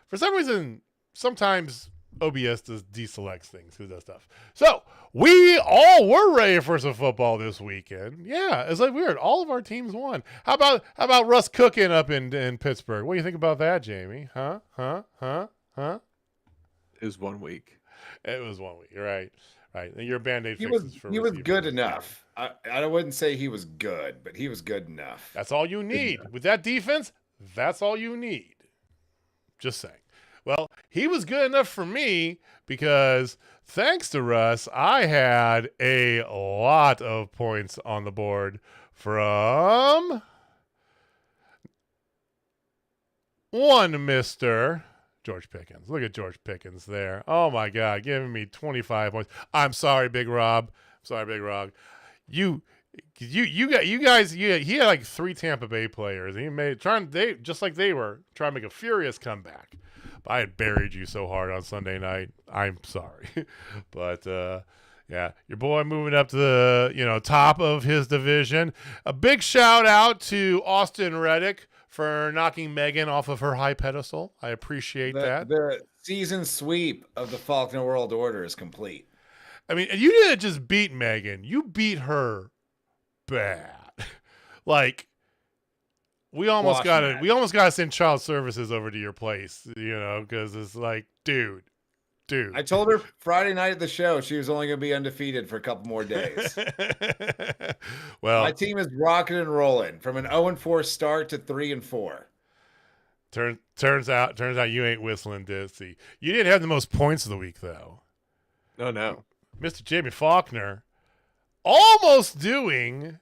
[SPEAKER 1] For some reason, sometimes OBS deselects things, who does stuff. So we all were ready for some football this weekend. Yeah, it's like weird. All of our teams won. How about Russ cooking up in Pittsburgh? What do you think about that, Jamie? Huh?
[SPEAKER 3] It was 1 week.
[SPEAKER 1] It was 1 week. Right. And your Band-Aid
[SPEAKER 2] He
[SPEAKER 1] fixes for
[SPEAKER 2] was
[SPEAKER 1] receivers.
[SPEAKER 2] good enough. I wouldn't say he was good, but he was good enough.
[SPEAKER 1] That's all you need. With that defense, that's all you need. Just saying. Well, he was good enough for me because thanks to Russ, I had a lot of points on the board from one Mr. George Pickens. Look at George Pickens there. Oh, my God, giving me 25 points. I'm sorry, Big Rob. He had like 3 Tampa Bay players. He made just like they were trying to make a furious comeback. But I had buried you so hard on Sunday night. I'm sorry. But yeah, your boy moving up to the top of his division. A big shout out to Austin Reddick for knocking Megan off of her high pedestal. I appreciate that.
[SPEAKER 2] The season sweep of the Faulkner World Order is complete.
[SPEAKER 1] I mean, you didn't just beat Megan. You beat her bad. Like, we almost got to send child services over to your place, because it's like, dude.
[SPEAKER 2] I told her Friday night at the show she was only going to be undefeated for a couple more days.
[SPEAKER 1] Well,
[SPEAKER 2] my team is rocking and rolling from an 0-4 start to 3-4.
[SPEAKER 1] Turns out you ain't whistling dizzy. You didn't have the most points of the week, though.
[SPEAKER 3] No.
[SPEAKER 1] Mr. Jamie Faulkner almost doing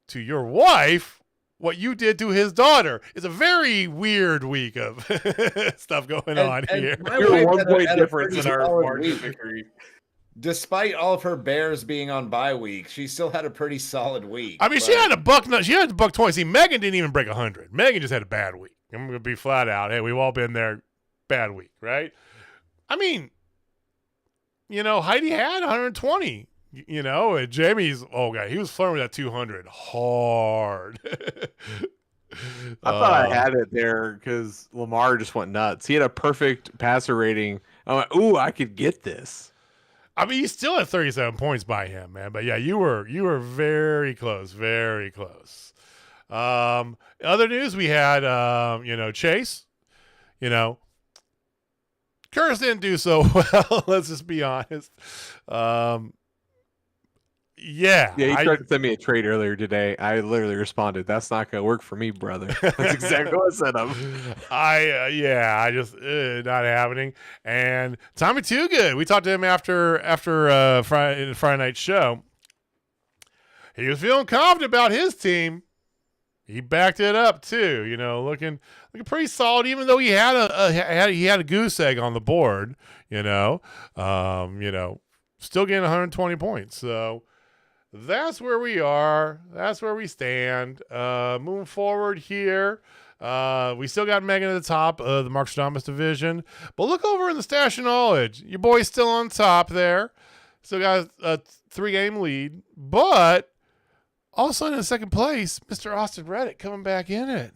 [SPEAKER 1] to your wife what you did to his daughter. It's a very weird week of stuff going on here.
[SPEAKER 3] You're 1 point difference in our margin victory.
[SPEAKER 2] Despite all of her Bears being on bye week, she still had a pretty solid week.
[SPEAKER 1] I mean, she had a buck 20. See, Megan didn't even break 100. Megan just had a bad week. I'm going to be flat out. Hey, we've all been there. Bad week, right? I mean, Heidi had 120. And Jamie's, he was flirting with that 200 hard.
[SPEAKER 3] I thought I had it there because Lamar just went nuts. He had a perfect passer rating. I'm like, ooh, I could get this.
[SPEAKER 1] I mean, you still had 37 points by him, man. But yeah, you were very close, very close. Other news we had, Chase, Curtis didn't do so well. Let's just be honest. Yeah,
[SPEAKER 3] he tried to send me a trade earlier today. I literally responded, "That's not gonna work for me, brother." That's exactly what I said.
[SPEAKER 1] I just not happening. And Tommy Too Good. We talked to him after Friday night show. He was feeling confident about his team. He backed it up too. Looking pretty solid, even though he had a goose egg on the board. Still getting 120 points. So. That's where we are. That's where we stand. Moving forward here, we still got Megan at the top of the Markstradamus division. But look over in the Stash of Knowledge. Your boy's still on top there. Still got a 3-game lead. But all of a sudden in second place, Mr. Austin Reddick coming back in it.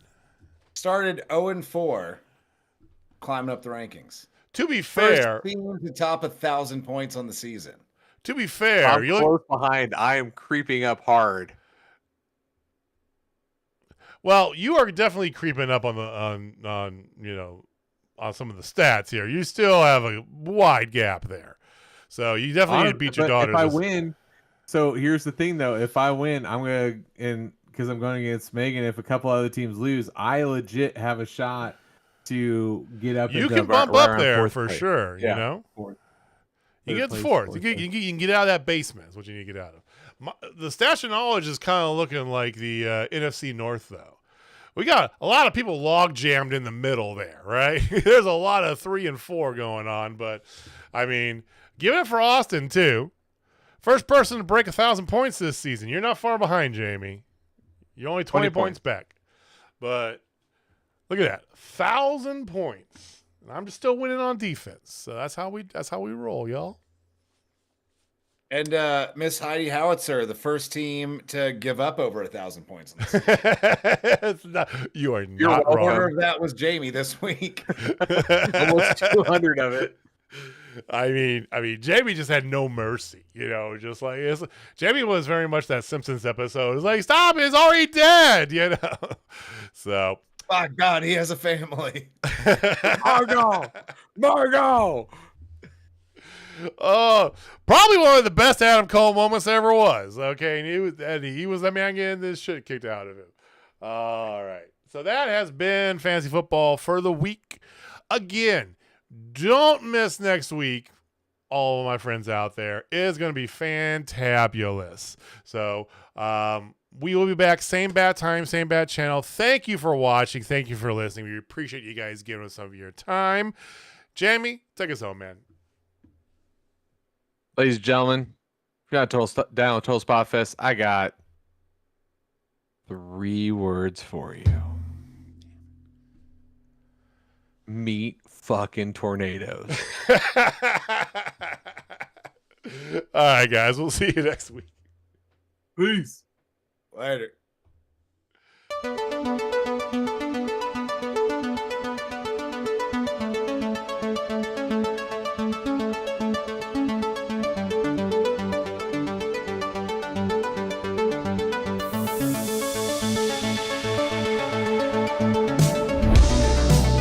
[SPEAKER 2] Started 0-4, climbing up the rankings.
[SPEAKER 1] To be fair,
[SPEAKER 2] first team to top 1,000 points on the season.
[SPEAKER 1] To be fair,
[SPEAKER 3] I'm close behind. I am creeping up hard.
[SPEAKER 1] Well, you are definitely creeping up on some of the stats here. You still have a wide gap there, so you definitely need to beat your daughter.
[SPEAKER 4] If I win, so here's the thing though: if I win, because I'm going against Megan. If a couple other teams lose, I legit have a shot to get up.
[SPEAKER 1] You can bump up there for sure.
[SPEAKER 4] Yeah,
[SPEAKER 1] Fourth. You get fourth. You can get out of that basement. That's what you need to get out of. The Stash of Knowledge is kind of looking like the NFC North, though. We got a lot of people log jammed in the middle there, right? There's a lot of 3 and 4 going on, but I mean, give it for Austin too. First person to break 1,000 points this season. You're not far behind, Jamie. You're only 20 points back, but look at that, 1,000 points. I'm just still winning on defense. So that's how we roll, y'all.
[SPEAKER 2] And Miss Heidi Howitzer, the first team to give up over 1,000 points.
[SPEAKER 1] You are
[SPEAKER 3] You're
[SPEAKER 1] not
[SPEAKER 3] welcome.
[SPEAKER 2] Order
[SPEAKER 1] wrong.
[SPEAKER 2] of that was Jamie this week.
[SPEAKER 3] Almost 200 of it.
[SPEAKER 1] I mean, Jamie just had no mercy, just like Jamie was very much that Simpsons episode. It's like, stop, it's already dead, So,
[SPEAKER 2] My God, he has a family.
[SPEAKER 3] Margo.
[SPEAKER 1] Oh, probably one of the best Adam Cole moments there ever was. Okay, and he was the man getting this shit kicked out of him. All right, so that has been fantasy football for the week. Again, don't miss next week. All of my friends out there, it is going to be fantabulous. So, we will be back, same bad time, same bad channel. Thank you for watching. Thank you for listening. We appreciate you guys giving us some of your time. Jamie, take us home, man.
[SPEAKER 3] Ladies and gentlemen, if you're not down with Total Spotfest, I got 3 words for you. Meet fucking tornadoes.
[SPEAKER 1] All right, guys. We'll see you next week.
[SPEAKER 3] Peace.
[SPEAKER 2] Later.